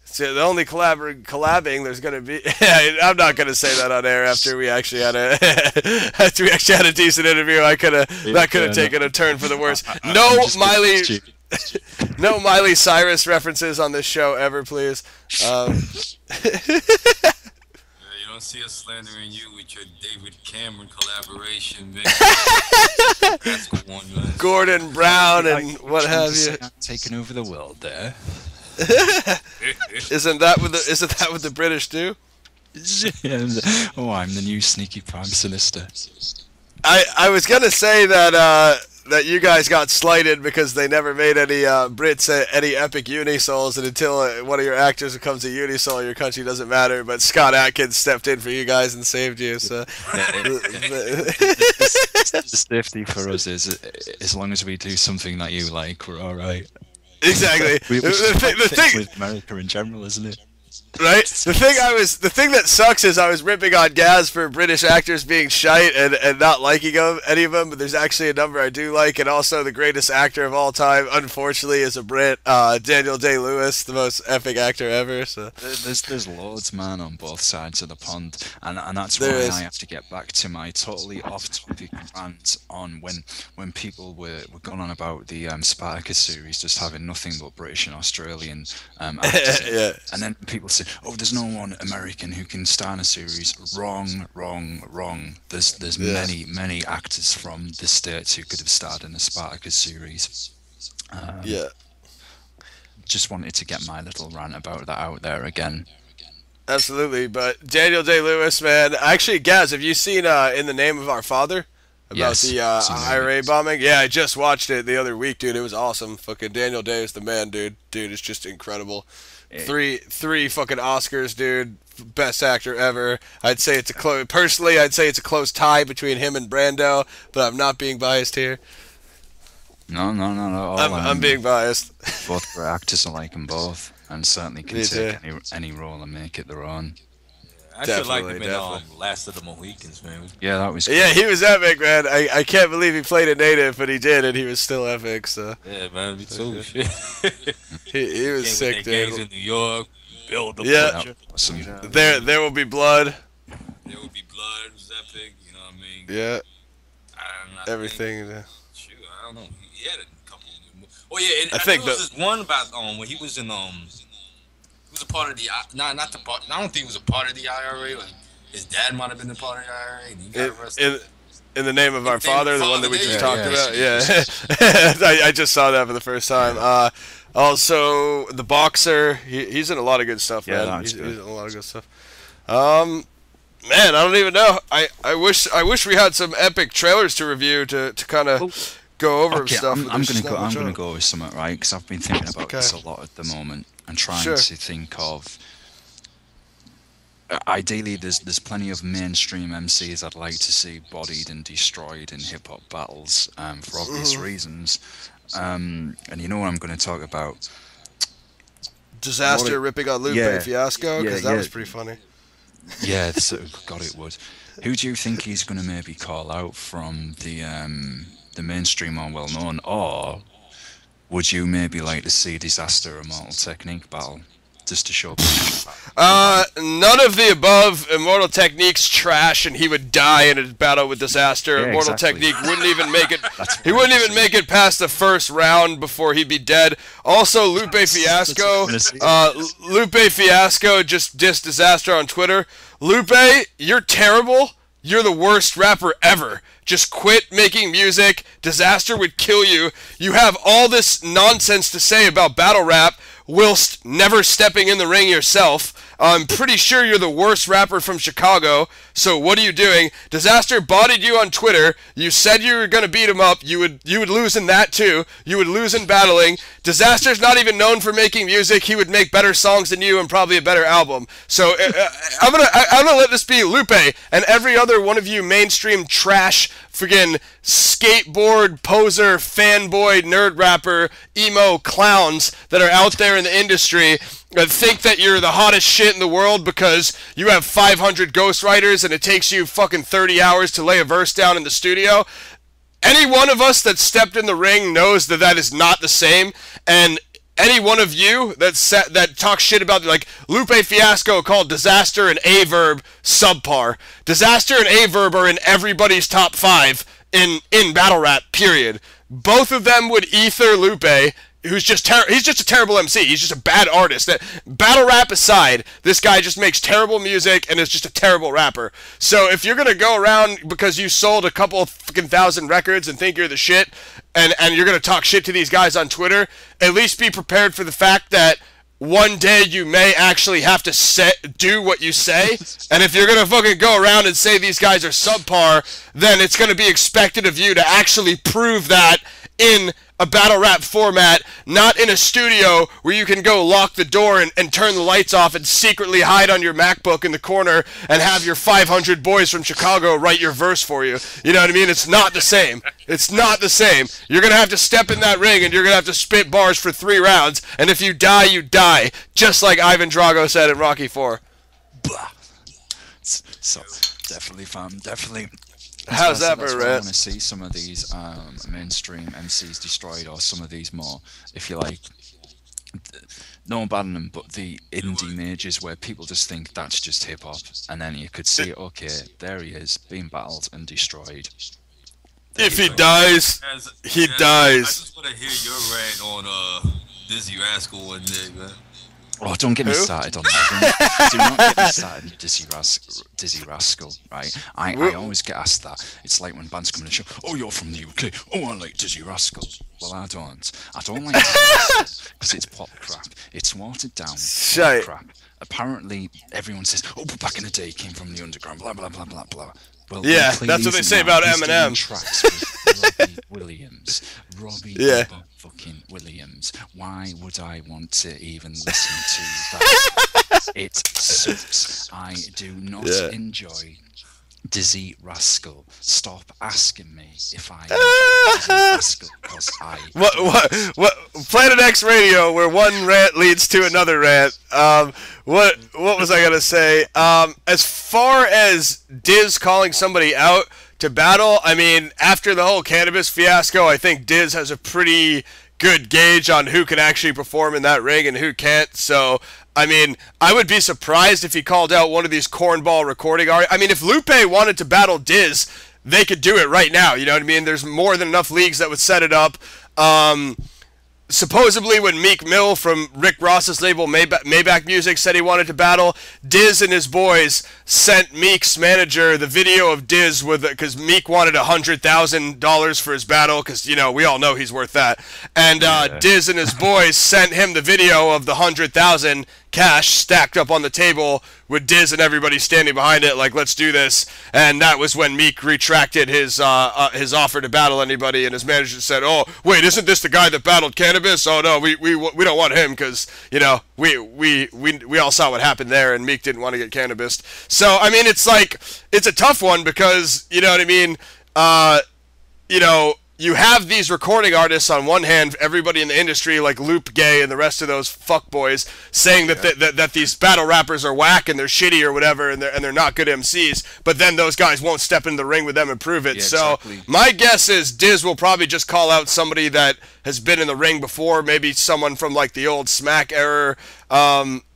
So the only collabing there's gonna be. I'm not gonna say that on air after we actually had a decent interview. That could have taken a turn for the worse. No Miley Cyrus references on this show ever, please. You don't see us slandering you with your David Cameron collaboration, man. That's the one, man. Gordon Brown and what have you. Taking over the world there. Isn't that what the British do? Oh, I'm the new sneaky Prime Sinister. I was gonna say that you guys got slighted because they never made any Brits any epic Unisols, and until one of your actors becomes a Unisol, your country doesn't matter. But Scott Adkins stepped in for you guys and saved you. So the safety for us is, as long as we do something that you like, we're all right. Exactly. The thing with America in general, isn't it? Right. The thing that sucks is I was ripping on Gaz for British actors being shite and not liking any of them, but there's actually a number I do like, and also the greatest actor of all time, unfortunately, is a Brit, Daniel Day-Lewis, the most epic actor ever. So there's loads, man, on both sides of the pond, and that's why I have to get back to my totally off-topic rant on when people were going on about the Spartacus series just having nothing but British and Australian actors, yeah. And then people say, "Oh, there's no one American who can star in a series." Wrong. There's many actors from the States who could have starred in a Spartacus series. Just wanted to get my little rant about that out there again. Absolutely, but Daniel Day-Lewis, man. Actually, Gaz, have you seen In the Name of Our Father? About the IRA bombing? Yeah, I just watched it the other week, dude. It was awesome. Fucking Daniel Day is the man, dude. Dude, it's just incredible. Three fucking Oscars, dude. Best actor ever. I'd say it's a close tie between him and Brando, but I'm not being biased here. No. I'm being biased. Both were actors, I like them both, and certainly can take any role and make it their own. I should like him in Last of the Mohicans, man. Yeah, that was cool. Yeah, he was epic, man. I can't believe he played a native, but he did, and he was still epic. So yeah, man, me too. he was sick, dude. Gangs in New York, build the Awesome. There will be blood. There will be blood. It was epic. You know what I mean? Yeah. Everything. Shoot, I don't know. He had a couple. Oh yeah, and I think there was this one about when he was in He was a part of the not the part. I don't think he was a part of the IRA. Like his dad might have been a part of the IRA. And he got arrested. In the Name of Our Father, the one that we just talked about. Yeah, I just saw that for the first time. Also, The Boxer. He's in a lot of good stuff, man. He's in a lot of good stuff. Man, I don't even know. I wish we had some epic trailers to review to kind of go over stuff. I'm gonna go with something, right? Because I've been thinking about this a lot at the moment and trying to think of. Ideally, there's plenty of mainstream MCs I'd like to see bodied and destroyed in hip hop battles for obvious reasons. And you know what I'm going to talk about? Disaster ripping on Lupe Fiasco, because that was pretty funny. Yeah, God, it would. Who do you think he's going to maybe call out from the mainstream or well known, or would you maybe like to see Disaster Immortal Technique battle? Just to show none of the above. Immortal Technique's trash, and he would die in a battle with Disaster. Yeah, Immortal Technique wouldn't even make it. He wouldn't even make it past the first round before he'd be dead. Also, Lupe Fiasco. Lupe Fiasco just dissed Disaster on Twitter. Lupe, you're terrible. You're the worst rapper ever. Just quit making music. Disaster would kill you. You have all this nonsense to say about battle rap, whilst never stepping in the ring yourself. I'm pretty sure you're the worst rapper from Chicago, so what are you doing? Disaster bodied you on Twitter. You said you were going to beat him up. You would lose in that too. You would lose in battling. Disaster's not even known for making music. He would make better songs than you and probably a better album. So I'm gonna let this be Lupe and every other one of you mainstream trash friggin' skateboard poser, fanboy, nerd rapper, emo clowns that are out there in the industry that think that you're the hottest shit in the world because you have 500 ghostwriters and it takes you fucking 30 hours to lay a verse down in the studio. Any one of us that stepped in the ring knows that that is not the same, and any one of you that talks shit about, like, Lupe Fiasco called Disaster and A-Verb subpar. Disaster and A-Verb are in everybody's top 5 in battle rap, period. Both of them would ether Lupe, who's just he's just a terrible MC. He's just a bad artist. Battle rap aside, this guy just makes terrible music and is just a terrible rapper. So if you're gonna go around because you sold a couple fucking thousand records and think you're the shit, and you're gonna talk shit to these guys on Twitter, at least be prepared for the fact that one day you may actually have to do what you say, and if you're gonna fucking go around and say these guys are subpar, then it's gonna be expected of you to actually prove that in a battle rap format, not in a studio where you can go lock the door and turn the lights off and secretly hide on your MacBook in the corner and have your 500 boys from Chicago write your verse for you. You know what I mean? It's not the same. It's not the same. You're going to have to step in that ring and you're going to have to spit bars for 3 rounds, and if you die, you die. Just like Ivan Drago said in Rocky IV. Blah. So, definitely, fam. Definitely. How's that, That's Red? why I want to see some of these mainstream MCs destroyed, or some of these more, if you like, no bad on them, but the indie majors where people just think that's just hip hop, and then you could see, okay, there he is, being battled and destroyed. If he dies, he dies. I just want to hear your rant on Dizzy Rascal one day, man. Oh, don't get me started on that. Do not get me started on Dizzy Rascal, right? I always get asked that. It's like when bands come on the show, oh, you're from the UK. Oh, I like Dizzy Rascal. Well, I don't. I don't like Dizzy Rascal because it's pop crap. It's watered down pop crap. Apparently, everyone says, oh, but back in the day, he came from the underground, blah, blah, blah, blah, blah. Well, yeah, that's what they say about Eminem. Tracks with Robbie Williams. Robbie fucking Williams. Why would I want to even listen to that? It sucks. I do not enjoy Dizzy Rascal. Stop asking me if I Dizzy Rascal, because I... What? Planet X Radio, where one rant leads to another rant. What was I gonna say? As far as Diz calling somebody out to battle, I mean, after the whole cannabis fiasco, I think Diz has a pretty good gauge on who can actually perform in that ring and who can't. So, I mean, I would be surprised if he called out one of these cornball recording artists. I mean, if Lupe wanted to battle Diz, they could do it right now. You know what I mean? There's more than enough leagues that would set it up. supposedly when Meek Mill from Rick Ross's label Maybach Music said he wanted to battle, Diz and his boys sent Meek's manager the video of Diz with, because Meek wanted $100,000 for his battle, because, you know, we all know he's worth that. And Diz and his boys sent him the video of the $100,000 cash stacked up on the table with Diz and everybody standing behind it like, let's do this. And that was when Meek retracted his offer to battle anybody, and his manager said, oh, wait, isn't this the guy that battled Cannabis? Oh, no, we don't want him because, you know, we all saw what happened there, and Meek didn't want to get Cannabis. So, I mean, it's like, it's a tough one because, you know what I mean, you know, you have these recording artists on one hand, everybody in the industry like Loop Gay and the rest of those fuckboys saying that these battle rappers are whack and they're shitty or whatever, and they're not good MCs, but then those guys won't step into the ring with them and prove it. Yeah, so exactly. My guess is Diz will probably just call out somebody that has been in the ring before, maybe someone from like the old Smack era.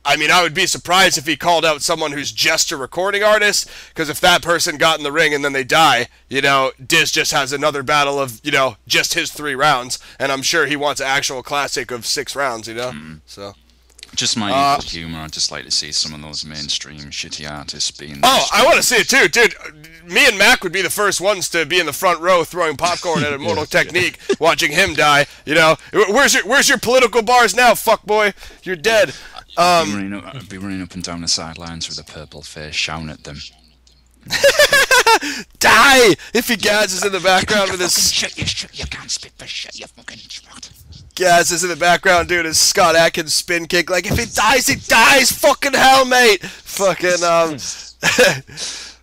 I mean, I would be surprised if he called out someone who's just a recording artist, because if that person got in the ring and then they die, you know, Diz just has another battle of, you know, just his 3 rounds, and I'm sure he wants an actual classic of 6 rounds, you know? So. Just my evil humor. I'd just like to see some of those mainstream shitty artists being. Oh, I want to see it too, dude. Me and Mac would be the first ones to be in the front row throwing popcorn at Immortal Technique, watching him die. You know, where's your political bars now, fuckboy? You're dead. I'd be running up and down the sidelines with a purple face, shouting at them. Die! If he gazzes in the background with his. You can't spit for shit. You fucking shit. Gaz is in the background doing his Scott Adkins spin kick. Like, if he dies, fucking hell, mate. Fucking,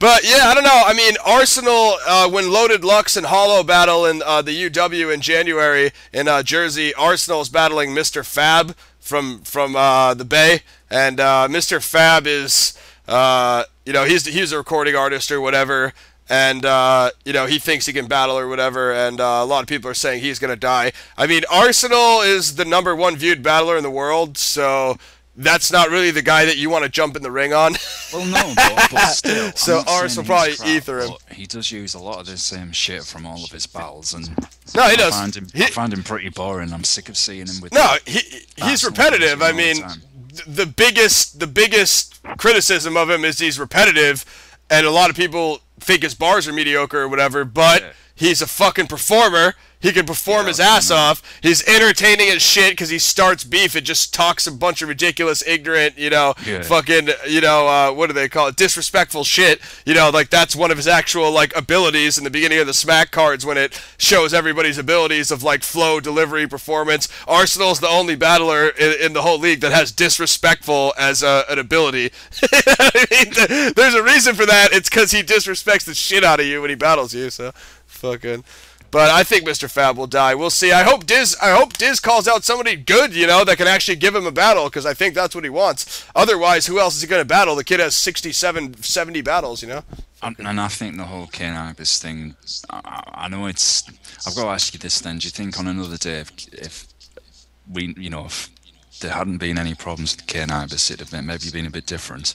But, yeah, I don't know. I mean, Arsenal, when Loaded Lux and Hollow battle in the UW in January in Jersey, Arsenal's battling Mr. Fab from the Bay. And Mr. Fab is, you know, he's a recording artist or whatever. And, you know, he thinks he can battle or whatever, and a lot of people are saying he's going to die. I mean, Arsenal is the #1 viewed battler in the world, so that's not really the guy that you want to jump in the ring on. Well, no, but still. So Arsenal probably ether him. He does use a lot of the same shit from all of his battles, and no, he does. I find him pretty boring. I'm sick of seeing him with. No, he's repetitive. I mean, the biggest criticism of him is he's repetitive, and a lot of people think his bars are mediocre or whatever, but he's a fucking performer. He can perform his ass off. He's entertaining as shit because he starts beef and just talks a bunch of ridiculous, ignorant, you know, fucking, you know, what do they call it? Disrespectful shit. You know, like that's one of his actual, like, abilities in the beginning of the Smack cards when it shows everybody's abilities of, like, flow, delivery, performance. Arsenal's the only battler in the whole league that has disrespectful as an ability. I mean, there's a reason for that. It's because he disrespects the shit out of you when he battles you, so fucking... But I think Mr. Fab will die. We'll see. I hope Diz calls out somebody good, you know, that can actually give him a battle, because I think that's what he wants. Otherwise, who else is he going to battle? The kid has 67, 70 battles, you know? And I think the whole cannabis thing, I know it's... I've got to ask you this then. Do you think on another day, if we, you know, if there hadn't been any problems with cannabis, it'd have maybe been a bit different?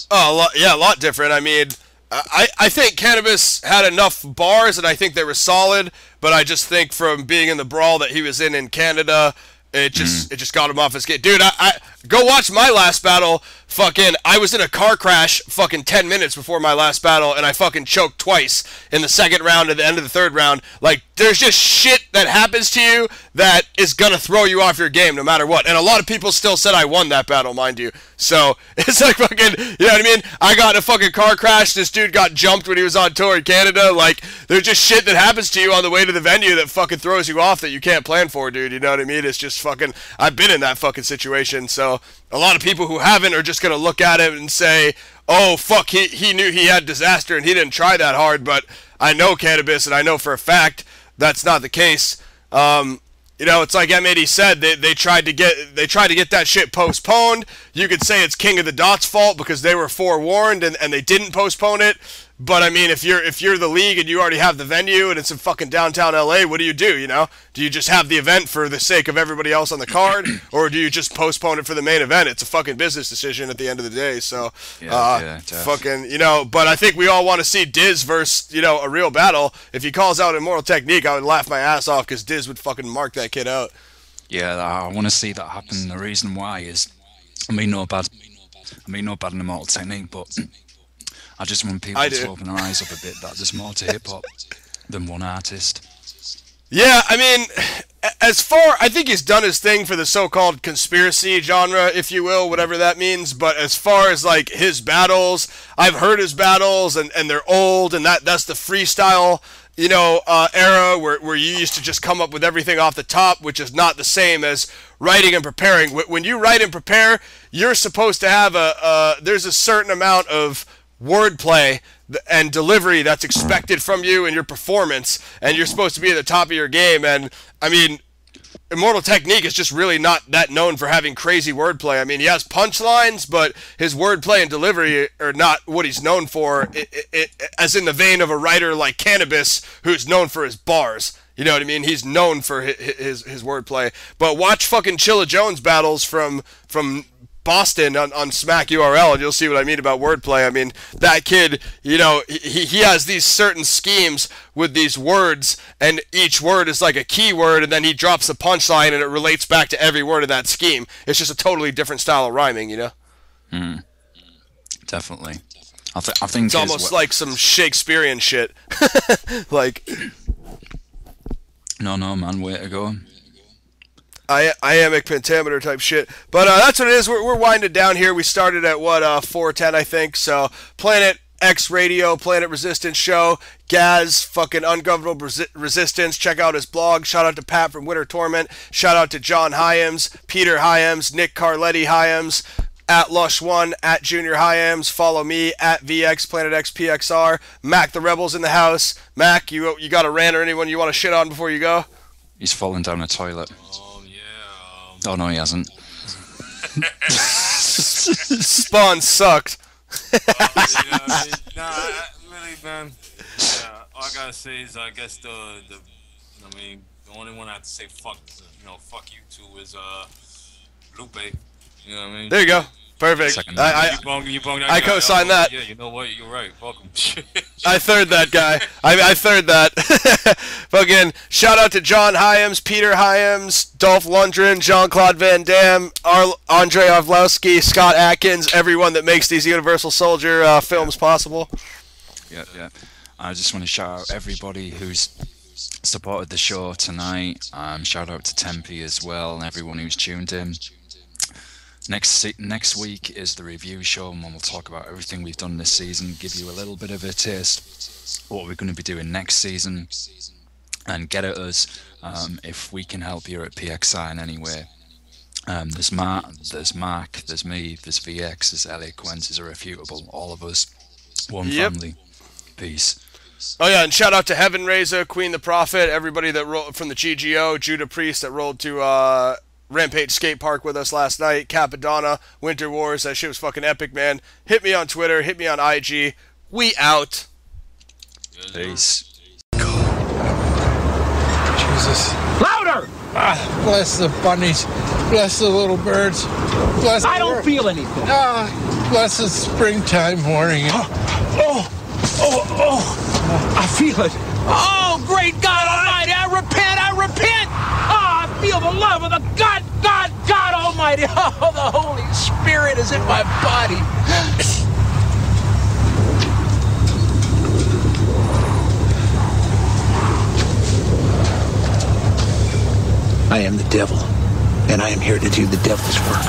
Oh, a lot different. I mean... I think Cannabis had enough bars, and I think they were solid, but I just think from being in the brawl that he was in Canada, it just got him off his game. Dude, I go watch my last battle. Fucking, I was in a car crash fucking 10 minutes before my last battle, and I fucking choked twice in the second round and the end of the third round. Like, there's just shit that happens to you that is gonna throw you off your game no matter what. And a lot of people still said I won that battle, mind you. So, it's like fucking, you know what I mean? I got in a fucking car crash, this dude got jumped when he was on tour in Canada. Like, there's just shit that happens to you on the way to the venue that fucking throws you off that you can't plan for, dude. You know what I mean? It's just fucking, I've been in that fucking situation, so... A lot of people who haven't are just going to look at it and say, oh, fuck, he knew he had disaster and he didn't try that hard, but I know Cannabis and I know for a fact that's not the case. You know, it's like M80 said, they tried to get that shit postponed. You could say it's King of the Dot's fault because they were forewarned and they didn't postpone it. But I mean, if you're the league and you already have the venue and it's in fucking downtown LA, what do? You know? Do you just have the event for the sake of everybody else on the card, or do you just postpone it for the main event? It's a fucking business decision at the end of the day. So, fucking, you know. But I think we all want to see Diz versus, you know, a real battle. If he calls out Immortal Technique, I would laugh my ass off because Diz would fucking mark that kid out. Yeah, I want to see that happen. The reason why is, I mean no bad in Immortal Technique, but I just want people to open their eyes up a bit that there's more to hip hop than one artist. Yeah, I mean, I think he's done his thing for the so-called conspiracy genre, if you will, whatever that means. But as far as like his battles, I've heard his battles, and they're old, and that's the freestyle, era where you used to just come up with everything off the top, which is not the same as writing and preparing. When you write and prepare, you're supposed to have there's a certain amount of wordplay and delivery that's expected from you in your performance, and you're supposed to be at the top of your game. And I memean, Immortal Technique is just really not that known for having crazy wordplay. I mean, he has punchlines, but his wordplay and delivery are not what he's known for, as in the vein of a writer like Cannabis, who's known for his bars. You know what I mean? He's known for his wordplay. But watch fucking Chilla Jones battles from Boston on Smack URL, and you'll see what I mean about wordplay. I mean, that kid, he has these certain schemes with these words, and each word is like a keyword, and then he drops a punchline, and it relates back to every word of that scheme. It's just a totally different style of rhyming, Definitely. I think it's almost like some Shakespearean shit. Like, no, man, way to go. Iambic pentameter type shit. But that's what it is. We're winding down here. We started at 4:10, I think. So Planet X Radio, Planet Resistance Show, Gaz, fucking Ungovernable Resistance. Check out his blog. Shout out to Pat from Winter Torment. Shout out to John Hyams, Peter Hyams, Nick Carletti Hyams, at Lush1, at Junior Hyams. Follow me at VX Planet X PXR. Mac the Rebels in the house. Mac, you got a rant or anyone you want to shit on before you go? He's fallen down a toilet. Oh, no, he hasn't. Spawn sucked. Really, man. All I gotta say is, I guess the only one I have to say fuck you to is Lupe. You know what I mean? There you go. Perfect. I co-sign that. Yeah, you know what? You're right. Welcome. I third that guy. I third that. Fucking shout out to John Hyams, Peter Hyams, Dolph Lundgren, JeanClaude Van Damme, Andrei Arlovski, Scott Adkins, everyone that makes these Universal Soldier films possible. Yeah. I just want to shout out everybody who's supported the show tonight. Shout out to Tempe as well, and everyone who's tuned in. Next week is the review show, and we'll talk about everything we've done this season, give you a little bit of a taste of what we're going to be doing next season, and get at us if we can help you at PXI in any way. There's Mark, there's me, there's VX, there's Elliot Quenz, there's Irrefutable, all of us, one family. Peace. Oh yeah, and shout out to Heaven Reza, Queen the Prophet, everybody that rolled from the GGO, Judah Priest that rolled to Rampage Skate Park with us last night, Capadonna, Winter Wars, that shit was fucking epic, man. Hit me on Twitter, hit me on IG. We out. Peace. Jesus. Louder! Bless the bunnies. Bless the little birds. Bless I don't feel anything. Bless the springtime morning. I feel it. Oh, great God Almighty, I repent. Oh, I feel the love of the God Almighty. Oh, the Holy Spirit is in my body. I am the devil, and I am here to do the devil's work.